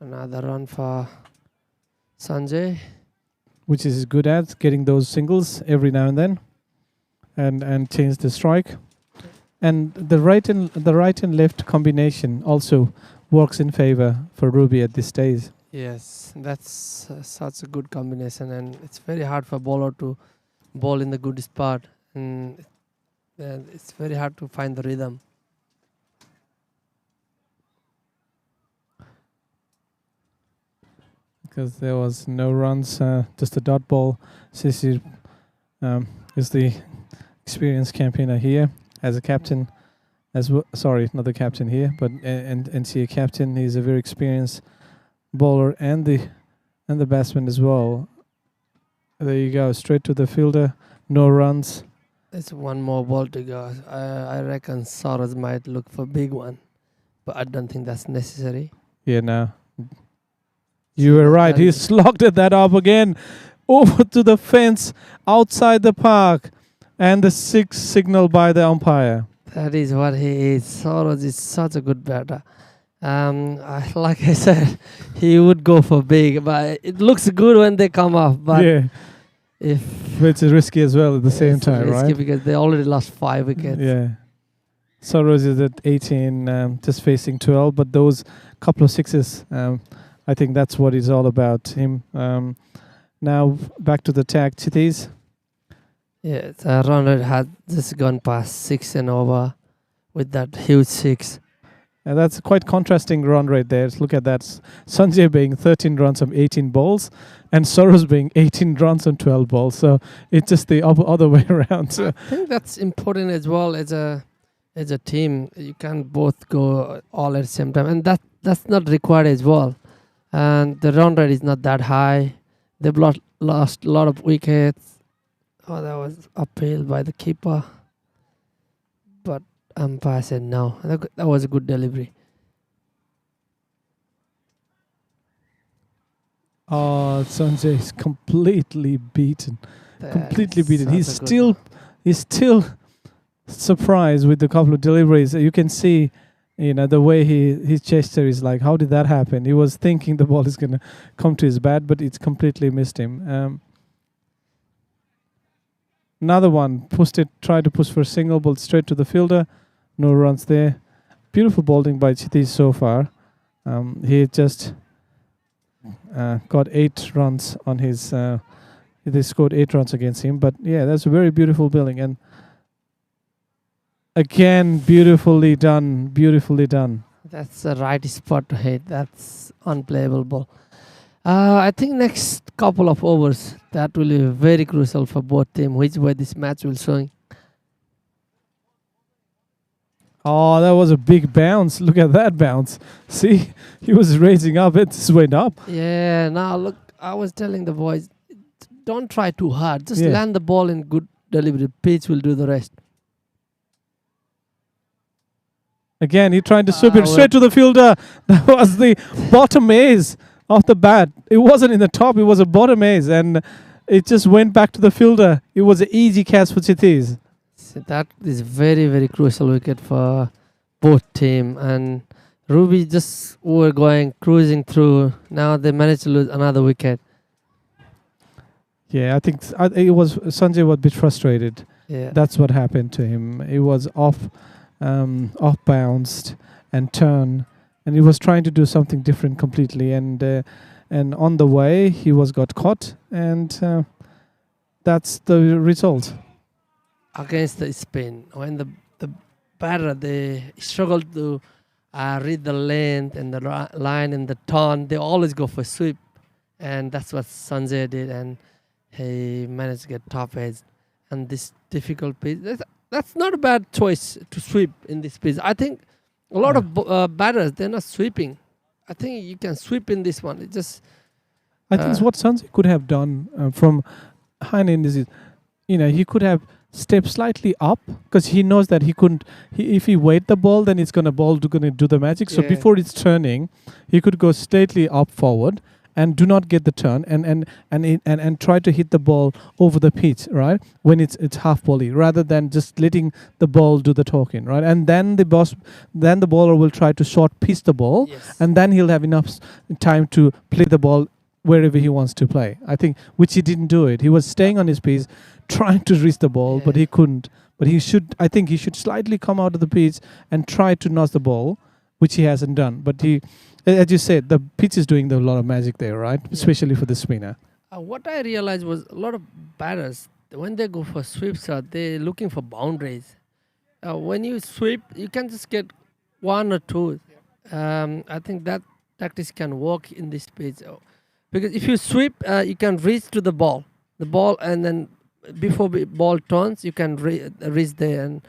Another run for Sanjay, which is good at getting those singles every now and then, and change the strike. And the right and left combination also works in favor for Ruby at this stage. yes, that's such a good combination, and it's very hard for bowler to bowl in the good spot, and it's very hard to find the rhythm. Because there was no runs, just a dot ball. Sisi is the experienced campaigner here as a captain, as well. Sorry, not the captain here, but and NCA captain. He's a very experienced bowler and the batsman as well. There you go, straight to the fielder, no runs. There's one more ball to go. I reckon Saroz might look for big one, but I don't think that's necessary. Yeah, no. You were right. He slogged that up again, over to the fence, outside the park, and the 6 signal by the umpire. That is what he is. Saroz is such a good batter. Like I said, he would go for big, but it looks good when they come off. But yeah, if it's risky as well at the same time, risky right? because they already lost 5 wickets. Yeah. Saroz is at 18, just facing 12, but those couple of sixes, I think that's what it's all about. Him. Now back to the tag, Chitties. Yeah, the run rate had just gone past 6 and over with that huge 6. And that's quite contrasting run rate there. Look at that. Sanjay being 13 runs on 18 balls and Saroz being 18 runs on 12 balls. So it's just the other way around. So I think that's important as well as a team. You can't both go all at the same time. And that's not required as well. And the run rate is not that high. They've lost a lot of wickets. Oh, that was uphill by the keeper. But umpire said no. That was a good delivery. oh, Sanjay is completely beaten. Completely That's beaten. such a good He's still surprised with the couple of deliveries. You can see, the way his gesture is like, how did that happen? He was thinking the ball is going to come to his bat, but it's completely missed him. Another one, tried to push for a single, ball straight to the fielder. No runs there. Beautiful bowling by Chittis so far. He just got 8 runs on his... they scored 8 runs against him. But yeah, that's a very beautiful bowling. And again, beautifully done. Beautifully done. That's the right spot to hit. That's unplayable ball. I think next couple of overs, that will be very crucial for both teams, which way this match will swing. Oh, that was a big bounce. Look at that bounce. See, he was raising up. It just went up. Yeah, now look, I was telling the boys, don't try too hard. Just Yeah. land the ball in good delivery. Pitch will do the rest. Again, he tried to sweep it well- straight to the fielder. That was the bottom ace of the bat. It wasn't in the top. It was a bottom ace. And it just went back to the fielder. It was an easy catch for Chittis. So that is very, very crucial wicket for both team. And Ruby just were going cruising through. Now they managed to lose another wicket. Yeah, I think it was Sanjay was a bit frustrated. Yeah. That's what happened to him. He was off bounced and turn, and he was trying to do something different completely. And on the way, he got caught, and that's the result. Against the spin, when the batter, they struggle to read the length and the line and the turn, they always go for sweep. And that's what Sanjay did, and he managed to get top edge. And this difficult pitch, that's not a bad choice to sweep in this pitch. I think a lot of batters, they're not sweeping. I think you can sweep in this one. It just... I think what Sanjay could have done from high end is, he could have stepped slightly up, because he knows that he couldn't. If he wait the ball, then it's gonna do the magic. So Yeah. before it's turning, he could go slightly up forward and do not get the turn and try to hit the ball over the pitch, right? When it's half volley, rather than just letting the ball do the talking, right? And then the bowler will try to short pitch the ball, Yes. and then he'll have enough time to play the ball wherever he wants to play. I think, which he didn't do it. He was staying on his piece, trying to reach the ball, but he couldn't. But I think he should slightly come out of the pitch and try to notch the ball, which he hasn't done. But he, as you said, the pitch is doing a lot of magic there, right? Especially for the spinner. What I realized was a lot of batters, when they go for sweep shot, they're looking for boundaries. When you sweep, you can just get one or two. I think that tactics can work in this pitch. Because if you sweep, you can reach to the ball, and then before the ball turns, you can reach there, and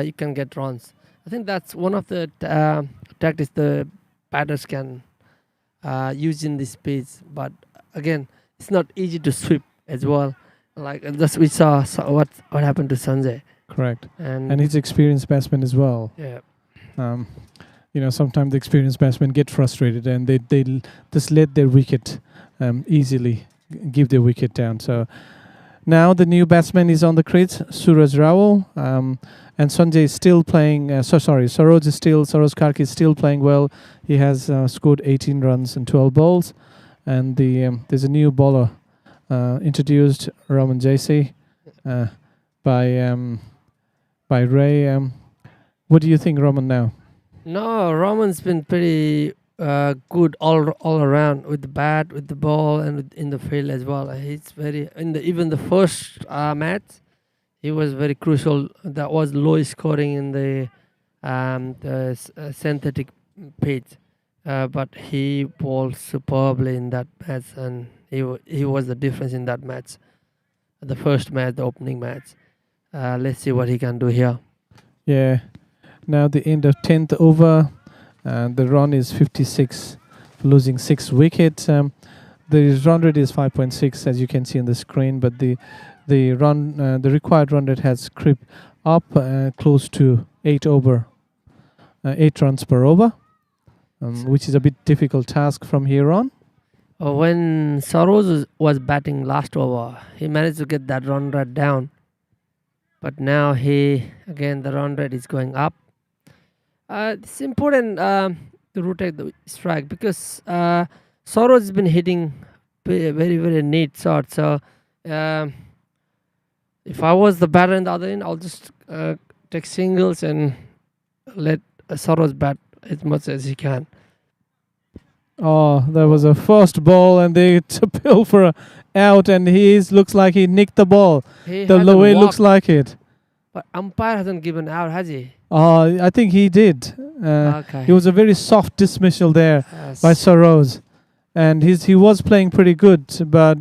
you can get runs. I think that's one of the tactics the batters can use in this pitch. But again, it's not easy to sweep as well. Like just we saw what happened to Sanjay. Correct. And he's experienced batsman as well. Yeah. Sometimes the experienced batsmen get frustrated and they just let their wicket easily give their wicket down. So now the new batsman is on the crease, Suraj Rawal, and Sanjay is still playing. Saroj Karki is still playing well. He has scored 18 runs in 12 balls, and there's a new bowler introduced, Raman Jaisi, by Ray. What do you think, Raman, now? No, Roman's been pretty good all around with the bat, with the ball, and in the field as well. He's very even the first match, he was very crucial. That was low scoring in the synthetic pitch, but he bowled superbly in that match, and he was the difference in that match. The first match, the opening match. Let's see what he can do here. Yeah. Now the end of 10th over, the run is 56, losing 6 wickets. The run rate is 5.6, as you can see on the screen, but the required run rate has crept up close to 8 runs per over, which is a bit difficult task from here on. When Saroj was batting last over, he managed to get that run rate down, but now the run rate is going up. It's important to rotate the strike, because Saroj has been hitting very, very neat shots. So if I was the batter in the other end, I'll just take singles and let Saroj bat as much as he can. Oh, that was a first ball, and they appeal for a out, and looks like he nicked the ball. The way it looks like it. But umpire hasn't given out, has he? I think he did. Okay. It was a very soft dismissal there by Saroj, and he was playing pretty good. But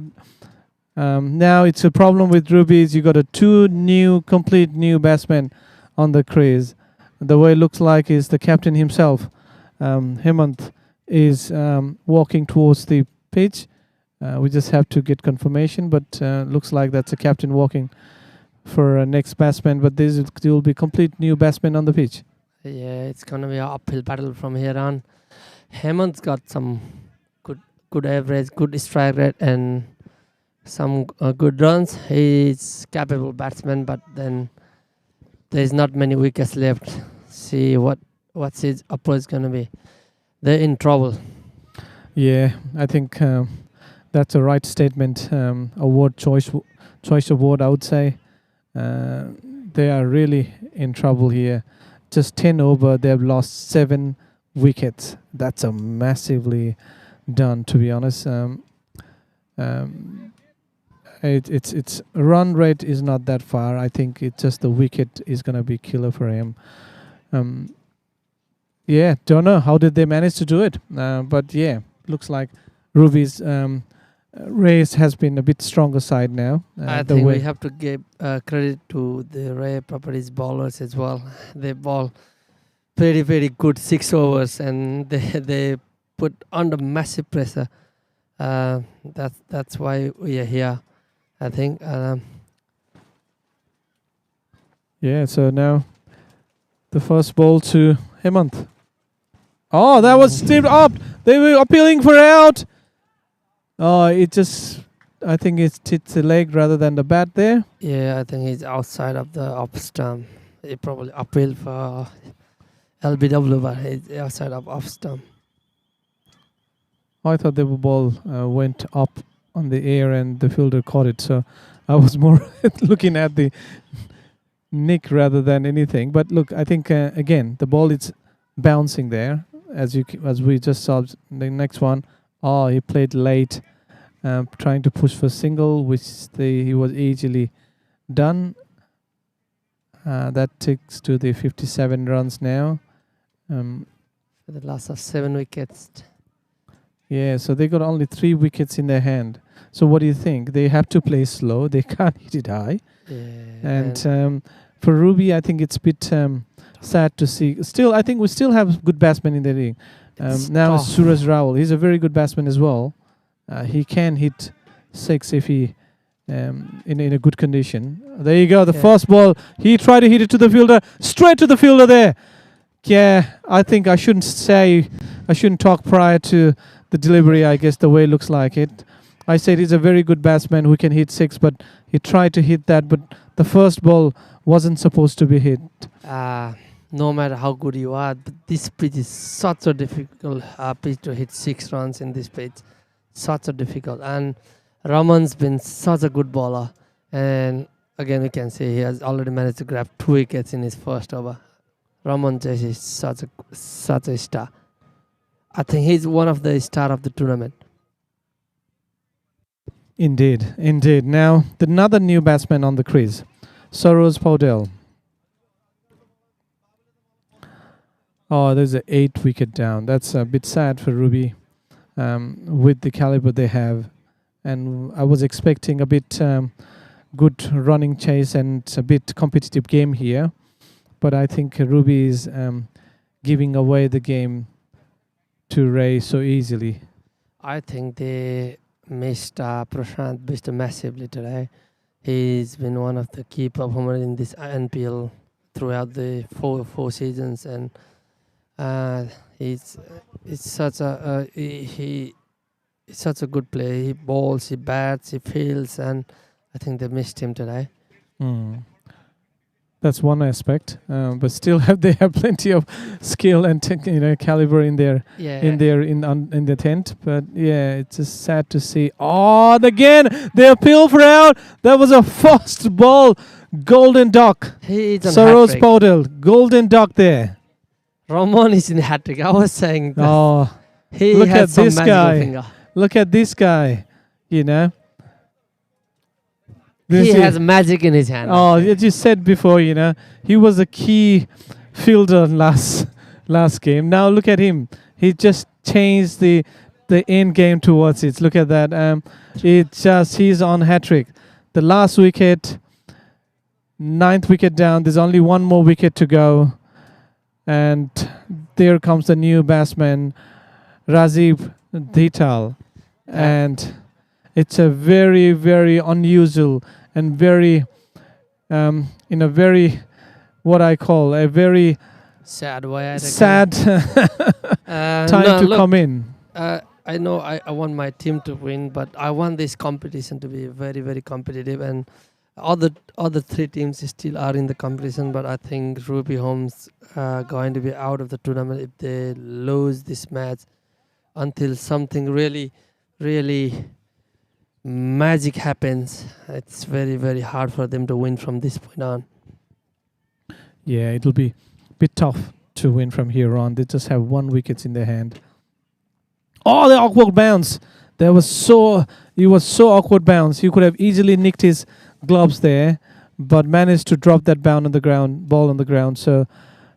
now it's a problem with Rubies. You got two complete new batsmen on the crease, the way it looks like is the captain himself, Hemant, is walking towards the pitch. We just have to get confirmation, but looks like that's a captain walking for next batsman. But there will be complete new batsman on the pitch. Yeah, it's gonna be an uphill battle from here on. Hemant's got some good average, good strike rate, and some good runs. He's capable batsman, but then there's not many wickets left. See what's his approach gonna be. They're in trouble. Yeah, I think that's a right statement. Award choice award, I would say. They are really in trouble here. Just 10 over, they've lost 7 wickets. That's a massively done, to be honest. It's run rate is not that far. I think it's just the wicket is gonna be killer for him. Yeah, don't know how did they manage to do it, but yeah, looks like Ruby's race has been a bit stronger side now. I think we have to give credit to the Ray Properties bowlers as well. They bowl very good 6 overs, and they put under massive pressure. That's why we are here, I think. Yeah, so now the first ball to Hemant. Oh, that was stepped up. They were appealing for out. Oh, I think it hits the leg rather than the bat there. Yeah, I think he's outside of the off stump. He probably appealed for LBW, but he's outside of off stump. I thought the ball went up on the air and the fielder caught it. So I was more looking at the nick rather than anything. But look, I think again the ball is bouncing there, as we just saw. The next one, oh, he played late, trying to push for single, which he was easily done. That takes to the 57 runs now. For the loss of 7 wickets. Yeah, so they got only 3 wickets in their hand. So what do you think? They have to play slow. They can't hit it high. Yeah, and for Ruby, I think it's a bit sad to see. Still, I think we still have good batsmen in the league. Now Suraj Rawal, he's a very good batsman as well. He can hit 6 if he in a good condition. There you go, the first ball. He tried to hit it to the fielder, straight to the fielder there. Yeah, I think I shouldn't talk prior to the delivery, I guess, the way it looks like it. I said he's a very good batsman who can hit 6, but he tried to hit that, but the first ball wasn't supposed to be hit. No matter how good you are, but this pitch is such a difficult pitch to hit 6 runs in this pitch. Such a difficult. And Raman's been such a good bowler. And again, we can see he has already managed to grab 2 wickets in his first over. Raman is such a star. I think he's one of the star of the tournament. Indeed. Now, another new batsman on the crease, Saroj Paudel. Oh, there's an 8 wicket down. That's a bit sad for Ruby with the caliber they have. And I was expecting a bit good running chase and a bit competitive game here. But I think Ruby is giving away the game to Ray so easily. I think they missed Prashant Bista massively today. He's been one of the key performers in this NPL throughout the four seasons, and he's such a he's such a good player. He bowls, he bats, he fields, and I think they missed him today. That's one aspect, but still they have plenty of skill and caliber in their in the tent. But yeah, it's just sad to see. Oh, again they appeal for out. That was a fast ball, golden duck. Saroj Paudel, golden duck there. Raman is in hat trick. I was saying that. Oh, look at this guy. Finger. Look at this guy. You know. He has magic in his hand. Oh, as you said before, he was a key fielder last game. Now look at him. He just changed the end game towards it. Look at that. He's on hat-trick. The last wicket, 9th wicket down. There's only one more wicket to go. and there comes the new batsman Rajiv Dhital, and it's a very, very unusual and very in a very, what I call a very Sad way. sad time to come in. I know I want my team to win, but I want this competition to be very, very competitive. And other three teams still are in the competition, but I think Ruby Homes are going to be out of the tournament if they lose this match until something really, really magic happens. It's very, very hard for them to win from this point on. Yeah, it'll be a bit tough to win from here on. They just have 1 wicket in their hand. Oh, the awkward bounce. It was so awkward bounce. You could have easily nicked his gloves there, but managed to drop that ball on the ground. So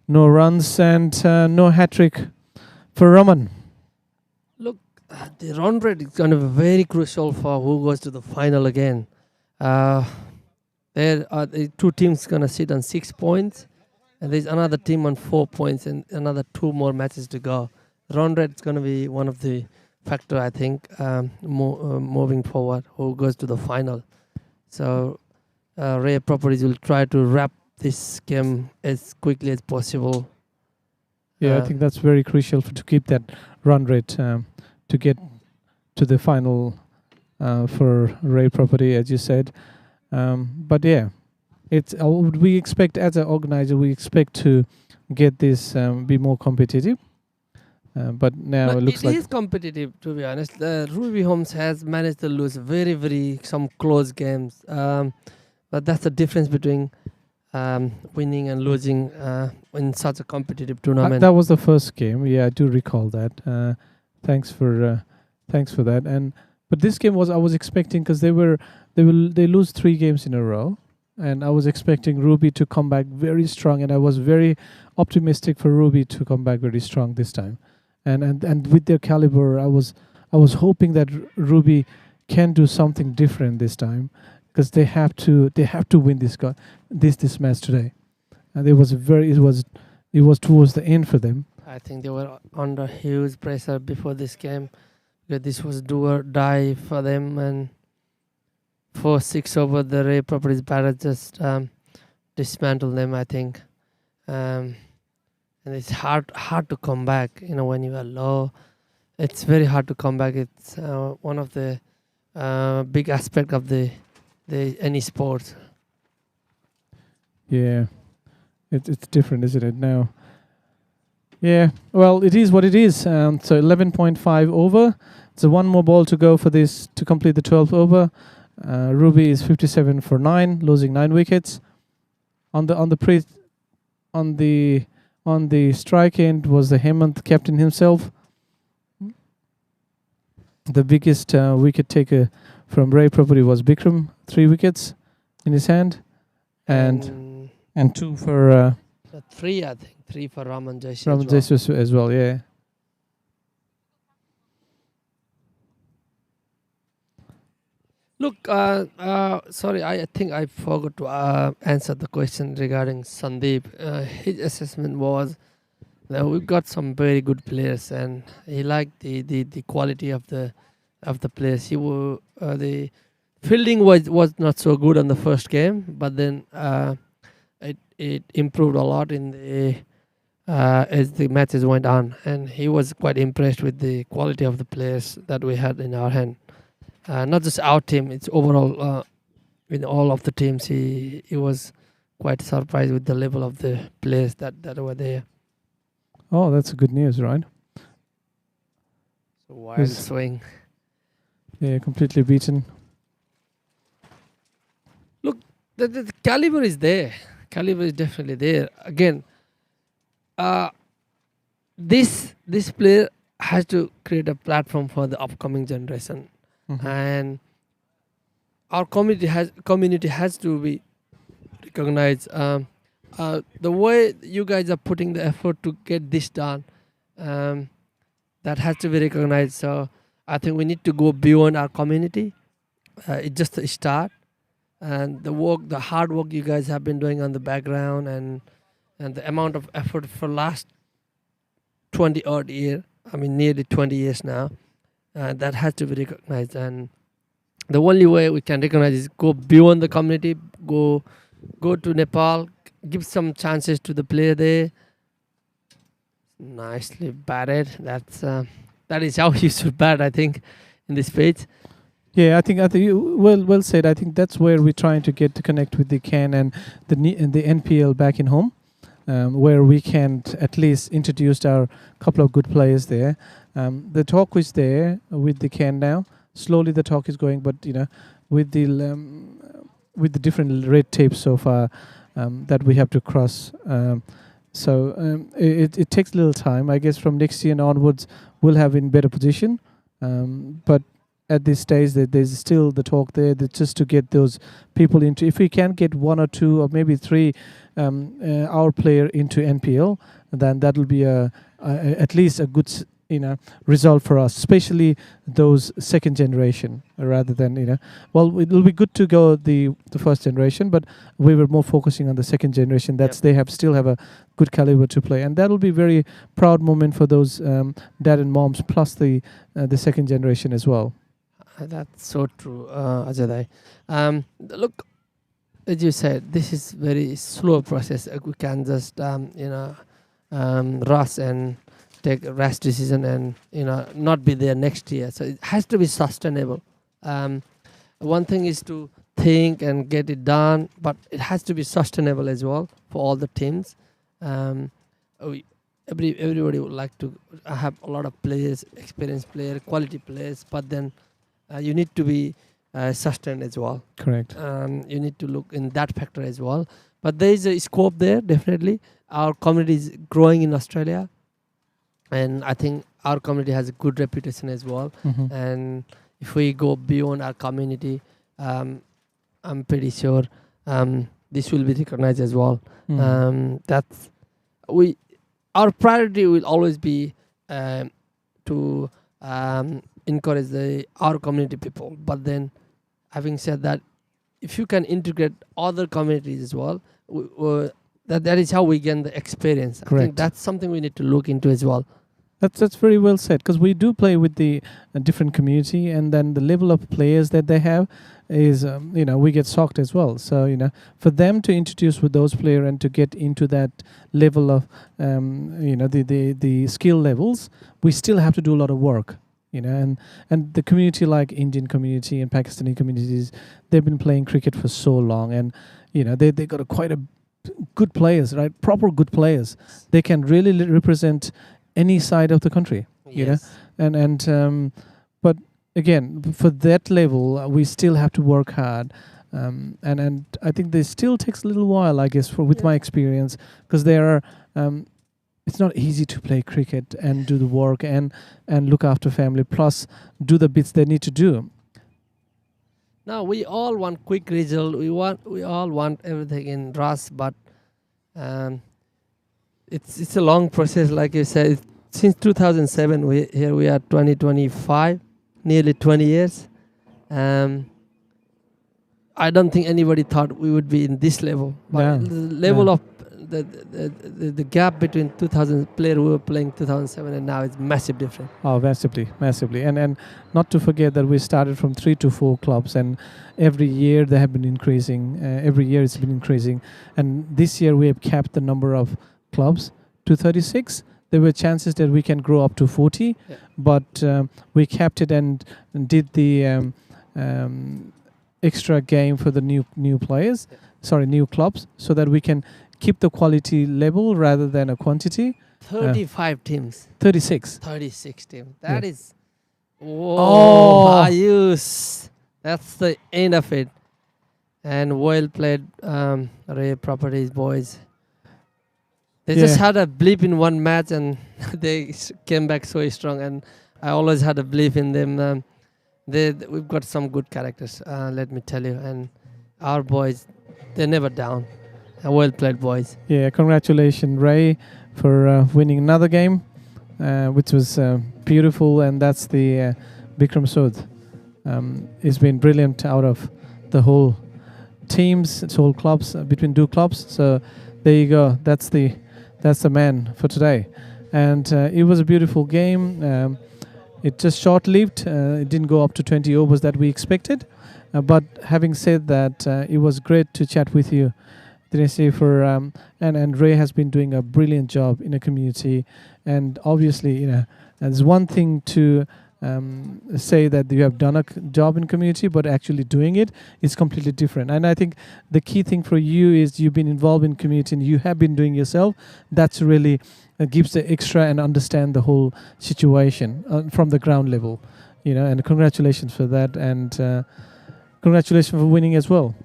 no runs and no hat-trick for Raman. Look, the run rate is going to be very crucial for who goes to the final again. There are the two teams going to sit on 6 points, and there's another team on 4 points, and another 2 more matches to go. Run rate is going to be one of the factor, I think, moving forward, who goes to the final. So Ray Properties will try to wrap this game as quickly as possible. Yeah, I think that's very crucial to keep that run rate to get to the final for Ray Property, as you said. But yeah, it's we expect as an organizer, we expect to get this be more competitive. But now it looks like it is competitive, to be honest. Ruby Homes has managed to lose very, very some close games. But that's the difference between winning and losing in such a competitive tournament. that was the first game. Yeah, I do recall that. Thanks for that. But this game I was expecting, because they lose 3 games in a row, and I was expecting Ruby to come back very strong, and I was very optimistic for Ruby to come back very strong this time. And with their caliber, I was hoping that Ruby can do something different this time, because they have to win this match today. And it was towards the end for them. I think they were under huge pressure before this game. This was do or die for them, and 4-6 over the Ray Properties batter just dismantled them, I think. And it's hard to come back. When you are low, it's very hard to come back. It's one of the big aspect of the any sport. Yeah, it's different, isn't it now? Yeah, well, it is what it is. So 11.5 over. So 1 more ball to go for this to complete the 12th over. Ruby is 57 for 9, losing 9 wickets. On the strike end was the Hemant captain himself. The biggest wicket taker from Ray Property was Bikram, 3 wickets in his hand, and 2 for 3, I think. 3 for Raman Jaish. Raman Jaish as well, yeah. Look, sorry, I think I forgot to answer the question regarding Sandeep. His assessment was that we've got some very good players, and he liked the quality of the players. The fielding was not so good on the first game, but then it improved a lot in the as the matches went on, and he was quite impressed with the quality of the players that we had in our hand. Not just our team, it's overall in all of the teams. He was quite surprised with the level of the players that were there. Oh, that's good news, right? So wild swing. Yeah, completely beaten. Look, the caliber is there. Caliber is definitely there. Again, this player has to create a platform for the upcoming generation. Mm-hmm. And our community has to be recognized. The way you guys are putting the effort to get this done, that has to be recognized. So I think we need to go beyond our community. It's just a start, and the hard work you guys have been doing on the background, and and the amount of effort for last 20 odd year, I mean nearly 20 years now, that has to be recognized. And the only way we can recognize is go beyond the community, go to Nepal, give some chances to the player there. Nicely batted. That is how you should bat, I think, in this phase. Yeah, I think you well said. I think that's where we're trying to get to connect with the CAN and the NPL back in home, where we can at least introduce our couple of good players there. The talk is there with the CAN now. Slowly the talk is going, but with the different red tape so far that we have to cross. So it takes a little time. I guess from next year onwards we'll have in better position. But at this stage, there's still the talk there that just to get those people into. If we can get 1 or 2 or maybe 3 our player into NPL, then that will be at least a good result for us, especially those second generation rather than well, it will be good to go the first generation, but we were more focusing on the second generation. That's they still have a good caliber to play, and that will be very proud moment for those dad and moms plus the second generation as well. That's so true, Ajay. Look, as you said, this is very slow process. We can just rush and take a rash decision and not be there next year. So it has to be sustainable. One thing is to think and get it done, but it has to be sustainable as well for all the teams. Everybody would like to have a lot of players, experienced players, quality players, but then you need to be sustained as well. Correct. You need to look in that factor as well. But there is a scope there, definitely. Our community is growing in Australia, and I think our community has a good reputation as well. Mm-hmm. And if we go beyond our community, I'm pretty sure this will be recognized as well. Our priority will always be to encourage our community people. But then, having said that, if you can integrate other communities as well, that is how we gain the experience. Correct. I think that's something we need to look into as well. That's very well said, because we do play with the different community, and then the level of players that they have is we get shocked as well. So for them to introduce with those players and to get into that level of the skill levels, we still have to do a lot of work. And the community, like Indian community and Pakistani communities, they've been playing cricket for so long, and they got quite a good players, right? Proper good players. They can really represent any side of the country. Yes. But again, for that level, we still have to work hard. And I think this still takes a little while, I guess, with my experience, because it's not easy to play cricket and do the work and look after family, plus do the bits they need to do. Now we all want quick result. We all want everything in rush, but it's a long process, like you said. Since 2007, we are 2025, nearly 20 years. I don't think anybody thought we would be in this level. But the level of the gap between 2000 player who were playing 2007 and now is massive different. Oh, massively. And not to forget that we started from 3 to 4 clubs, and every year they have been increasing. Every year it's been increasing. And this year we have capped the number of clubs to 36. There were chances that we can grow up to 40, but we capped it and did the extra game for the new players, new clubs, so that we can keep the quality level rather than a quantity. 35 teams. 36. 36 teams. That is... Whoa, Ayush. That's the end of it. And well played, Ray Properties boys. They just had a blip in one match and they came back so strong. And I always had a belief in them. We've got some good characters, let me tell you. And our boys, they're never down. Well played, boys. Yeah, congratulations, Ray, for winning another game, which was beautiful. And that's the Bikram Sod. It's been brilliant out of the whole teams, whole clubs, between 2 clubs. So There you go. That's the man for today. And it was a beautiful game. It just short-lived. It didn't go up to 20 overs that we expected. But having said that, it was great to chat with you, Dinesh, for and Ray has been doing a brilliant job in the community. And obviously, there's one thing to say that you have done a job in community, but actually doing it is completely different. And I think the key thing for you is you've been involved in community and you have been doing yourself. That's really gives the extra and understand the whole situation from the ground level, and congratulations for that, and congratulations for winning as well.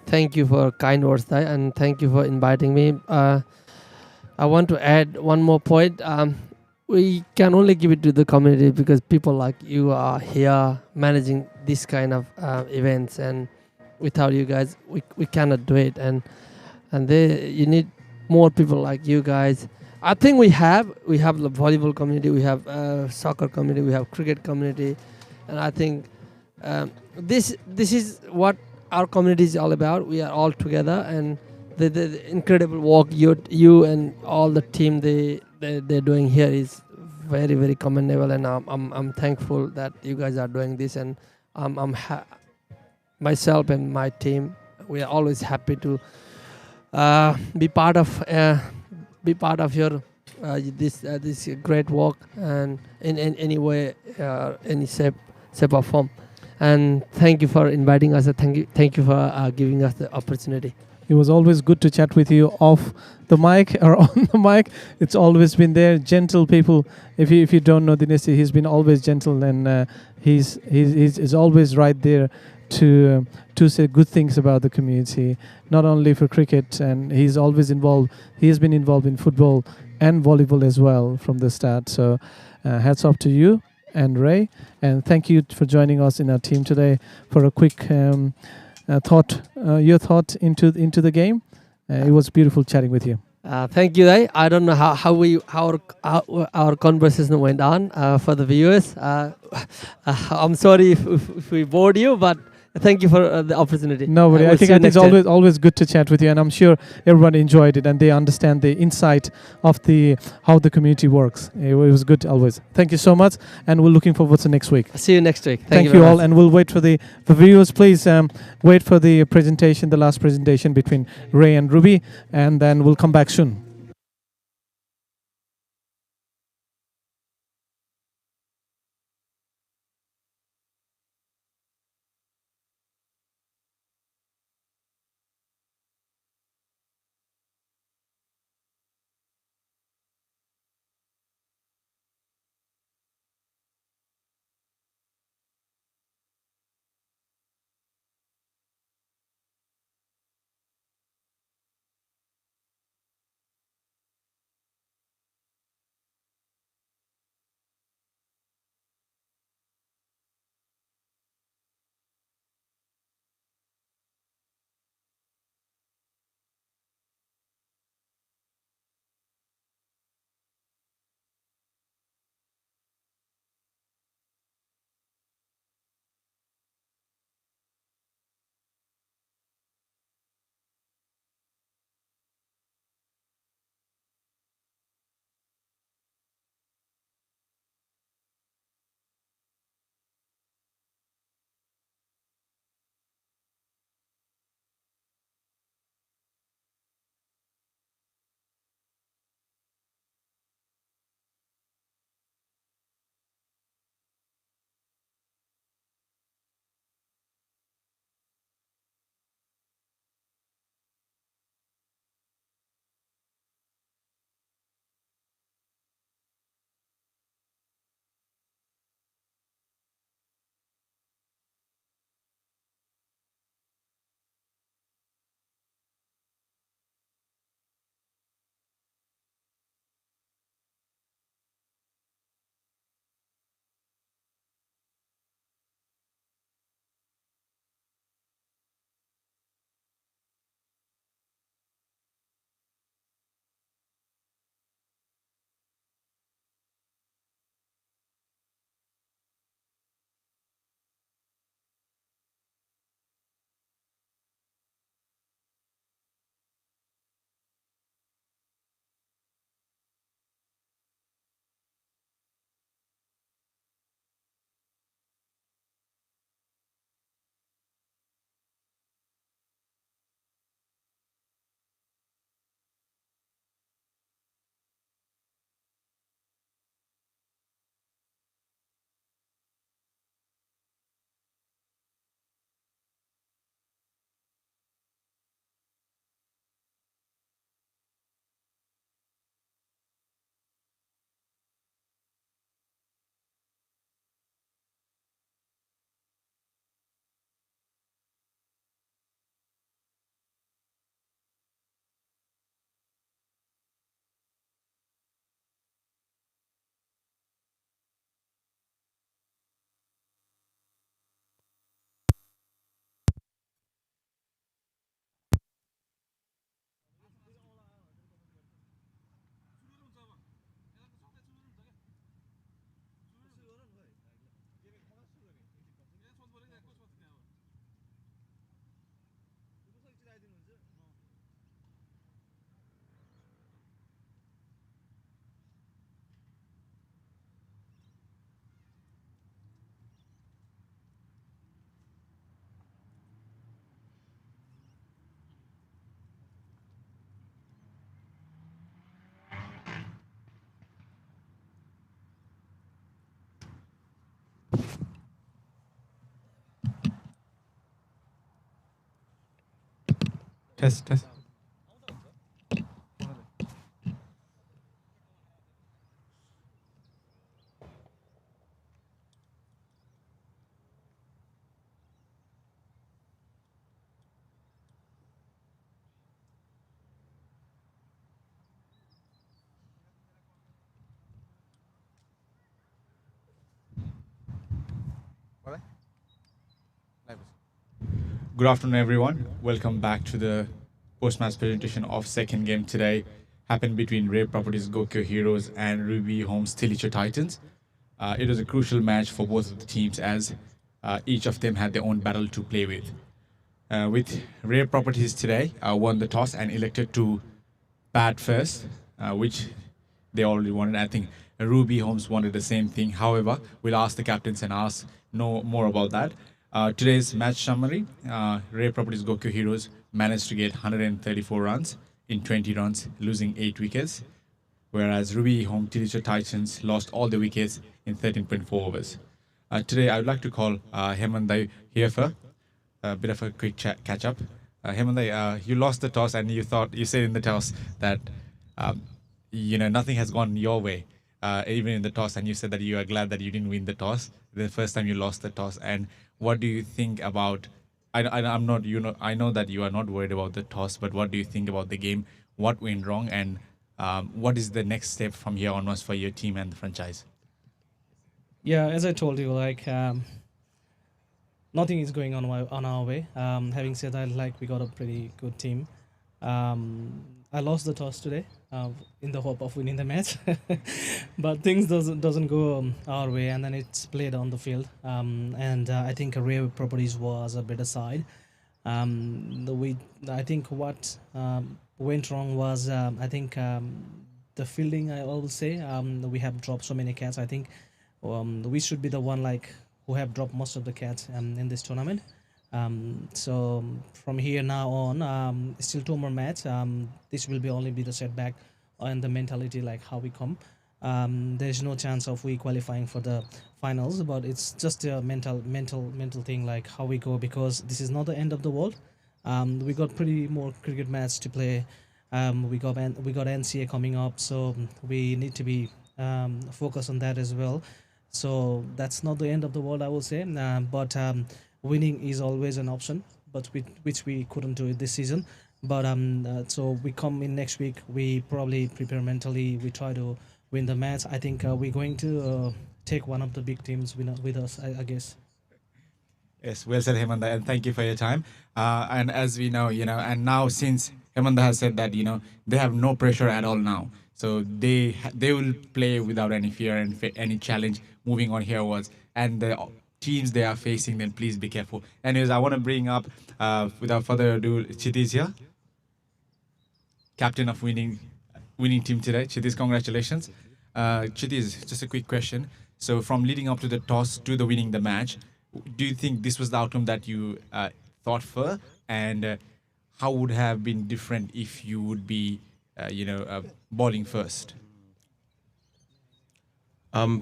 Thank you for kind words, Dai, and thank you for inviting me. I want to add one more point. We can only give it to the community because people like you are here managing this kind of events, and without you guys, we cannot do it. And you need more people like you guys. I think we have the volleyball community, we have soccer community, we have cricket community, and I think this is what our community is all about. We are all together, and the incredible work you and all the team they're doing here is very, very commendable, and I'm thankful that you guys are doing this, and myself and my team, we are always happy to be part of your this great work, and in any way, any shape or form. And thank you for inviting us. Thank you for giving us the opportunity. It was always good to chat with you off the mic or on the mic. It's always been there. Gentle people. If you don't know Dinesh, he's been always gentle, and he's always right there to say good things about the community, not only for cricket. And he's always involved. He has been involved in football and volleyball as well from the start. So hats off to you and Ray, and thank you for joining us in our team today for a quick your thought into the game. It was beautiful chatting with you. Thank you, Dai. I don't know how our conversation went on for the viewers. I'm sorry if we bored you, but thank you for the opportunity. No worry. I think it's always good to chat with you, and I'm sure everyone enjoyed it and they understand the insight of how the community works. It was good always. Thank you so much, and we're looking forward to next week. See you next week. Thank you all, and we'll wait for the viewers. Please wait for the presentation, the last presentation between Ray and Ruby, and then we'll come back soon. Test. Good afternoon, everyone. Welcome back to the post-match presentation of second game today. Happened between Rare Properties GOKYO Heroes and Ruby Homes TILICHO Titans. It was a crucial match for both of the teams as each of them had their own battle to play with. With Rare Properties today won the toss and elected to bat first, which they already wanted. I think Ruby Homes wanted the same thing. However, we'll ask the captains and know more about that. Today's match summary, Rare Properties GOKYO Heroes managed to get 134 runs in 20 runs, losing 8 wickets, whereas Ruby Home TILICHO Titans lost all the wickets in 13.4 overs. Today, I would like to call Hemandai here for a bit of a quick catch-up. Hemandai, you lost the toss and you said in the toss that nothing has gone your way, even in the toss, and you said that you are glad that you didn't win the toss the first time you lost the toss. And what do you think about? I'm not. I know that you are not worried about the toss, but what do you think about the game? What went wrong, and what is the next step from here onwards for your team and the franchise? Yeah, as I told you, nothing is going on our way. Having said that, we got a pretty good team. I lost the toss today in the hope of winning the match, but things doesn't go our way, and then it's played on the field. And I think Rare Properties was a better side. I think what went wrong was the fielding. I will say we have dropped so many cats. I think we should be the one who have dropped most of the cats in this tournament. So from here now on, still 2 more matches. This will only be the setback and the mentality, how we come. There's no chance of we qualifying for the finals, but it's just a mental thing, how we go, because this is not the end of the world. We got pretty more cricket match to play. We got NCA coming up, so we need to be focused on that as well. So that's not the end of the world, I will say. But winning is always an option, but which we couldn't do it this season. But so we come in next week, we probably prepare mentally, we try to win the match. I think we're going to take one of the big teams with us, I guess. Yes, well said, Hemanda, and thank you for your time. And as we know, and now since Hemanda has said that, they have no pressure at all now. So they will play without any fear and any challenge moving on hereward. And the teams they are facing, then please be careful. Anyways, I want to bring up, without further ado, Chiti's here. Captain of winning team today. Chiti's, congratulations. Chiti's, just a quick question. So from leading up to the toss to the winning the match, do you think this was the outcome that you thought for? And how would have been different if you would be, bowling first?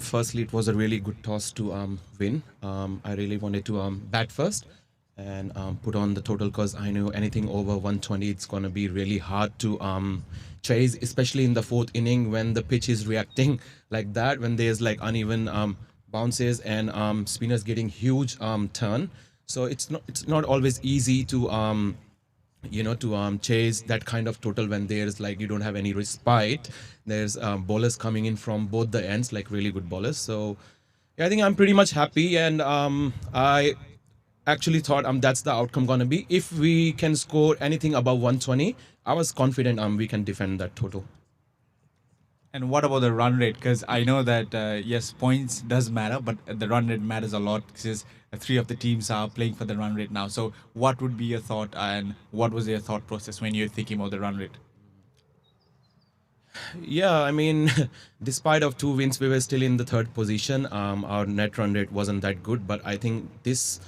Firstly, it was a really good toss to win. I really wanted to bat first and put on the total, because I knew anything over 120, it's going to be really hard to chase, especially in the 4th inning when the pitch is reacting like that, when there's uneven bounces and spinners getting huge turn. So it's not always easy to chase that kind of total when there's you don't have any respite. There's bowlers coming in from both the ends, really good bowlers. So yeah, I think I'm pretty much happy, and I actually thought that's the outcome gonna be. If we can score anything above 120, I was confident we can defend that total. And what about the run rate? Because I know that, yes, points does matter, but the run rate matters a lot, because 3 of the teams are playing for the run rate now. So what would be your thought, and what was your thought process when you're thinking about the run rate? Yeah, I mean, despite of 2 wins, we were still in the 3rd position. Our net run rate wasn't that good, but I think this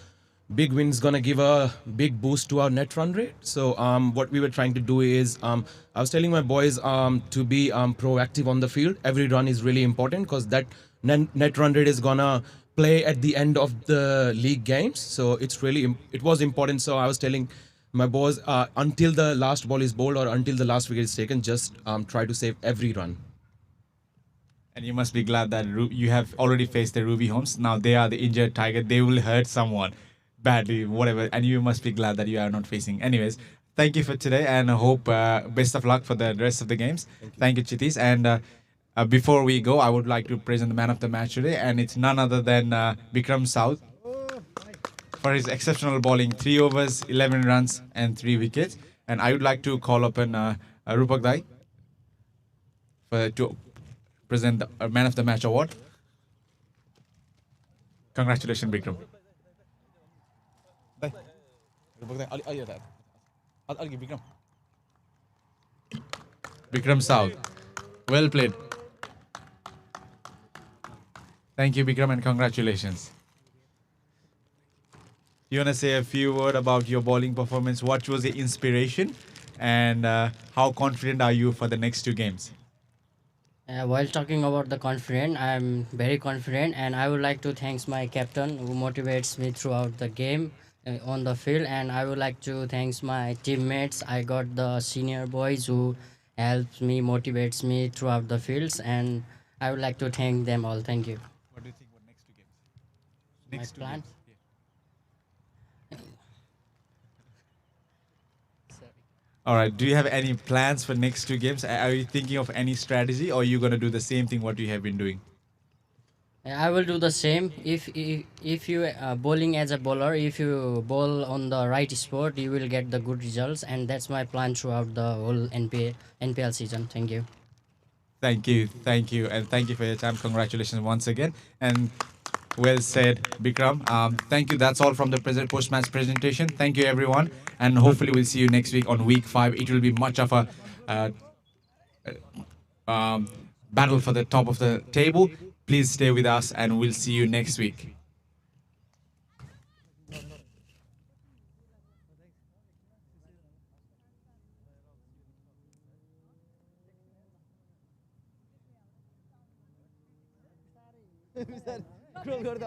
big win is going to give a big boost to our net run rate. So what we were trying to do is, I was telling my boys to be proactive on the field. Every run is really important, because that net run rate is going to play at the end of the league games. So it was important. So I was telling My boys, until the last ball is bowled or until the last wicket is taken, just try to save every run. And you must be glad that you have already faced the Ruby Homes. Now they are the injured tiger. They will hurt someone badly, whatever. And you must be glad that you are not facing. Anyways, thank you for today, and I hope best of luck for the rest of the games. Thank you, Chitis. And before we go, I would like to present the man of the match today, and it's none other than Bikram South for his exceptional bowling, 3 overs, 11 runs, and 3 wickets. And I would like to call upon Rupak Dai to present the Man of the Match award. Congratulations, Bikram. Bikram South. Well played. Thank you, Bikram, and congratulations. You want to say a few words about your bowling performance? What was the inspiration? And how confident are you for the next 2 games? While talking about the confident, I'm very confident, and I would like to thank my captain who motivates me throughout the game on the field, and I would like to thank my teammates. I got the senior boys who helps me, motivates me throughout the fields, and I would like to thank them all. Thank you. What do you think about next 2 games? Next My plan? All right. Do you have any plans for next 2 games? Are you thinking of any strategy, or are you going to do the same thing what you have been doing? I will do the same. If you bowling as a bowler, if you bowl on the right spot, you will get the good results, and that's my plan throughout the whole NPL season. Thank you. Thank you, and thank you for your time. Congratulations once again, and well said, Bikram. Thank you. That's all from the post-match presentation. Thank you, everyone, and hopefully we'll see you next week on week 5. It will be much of a battle for the top of the table. Please stay with us, and we'll see you next week. Scroll कर दो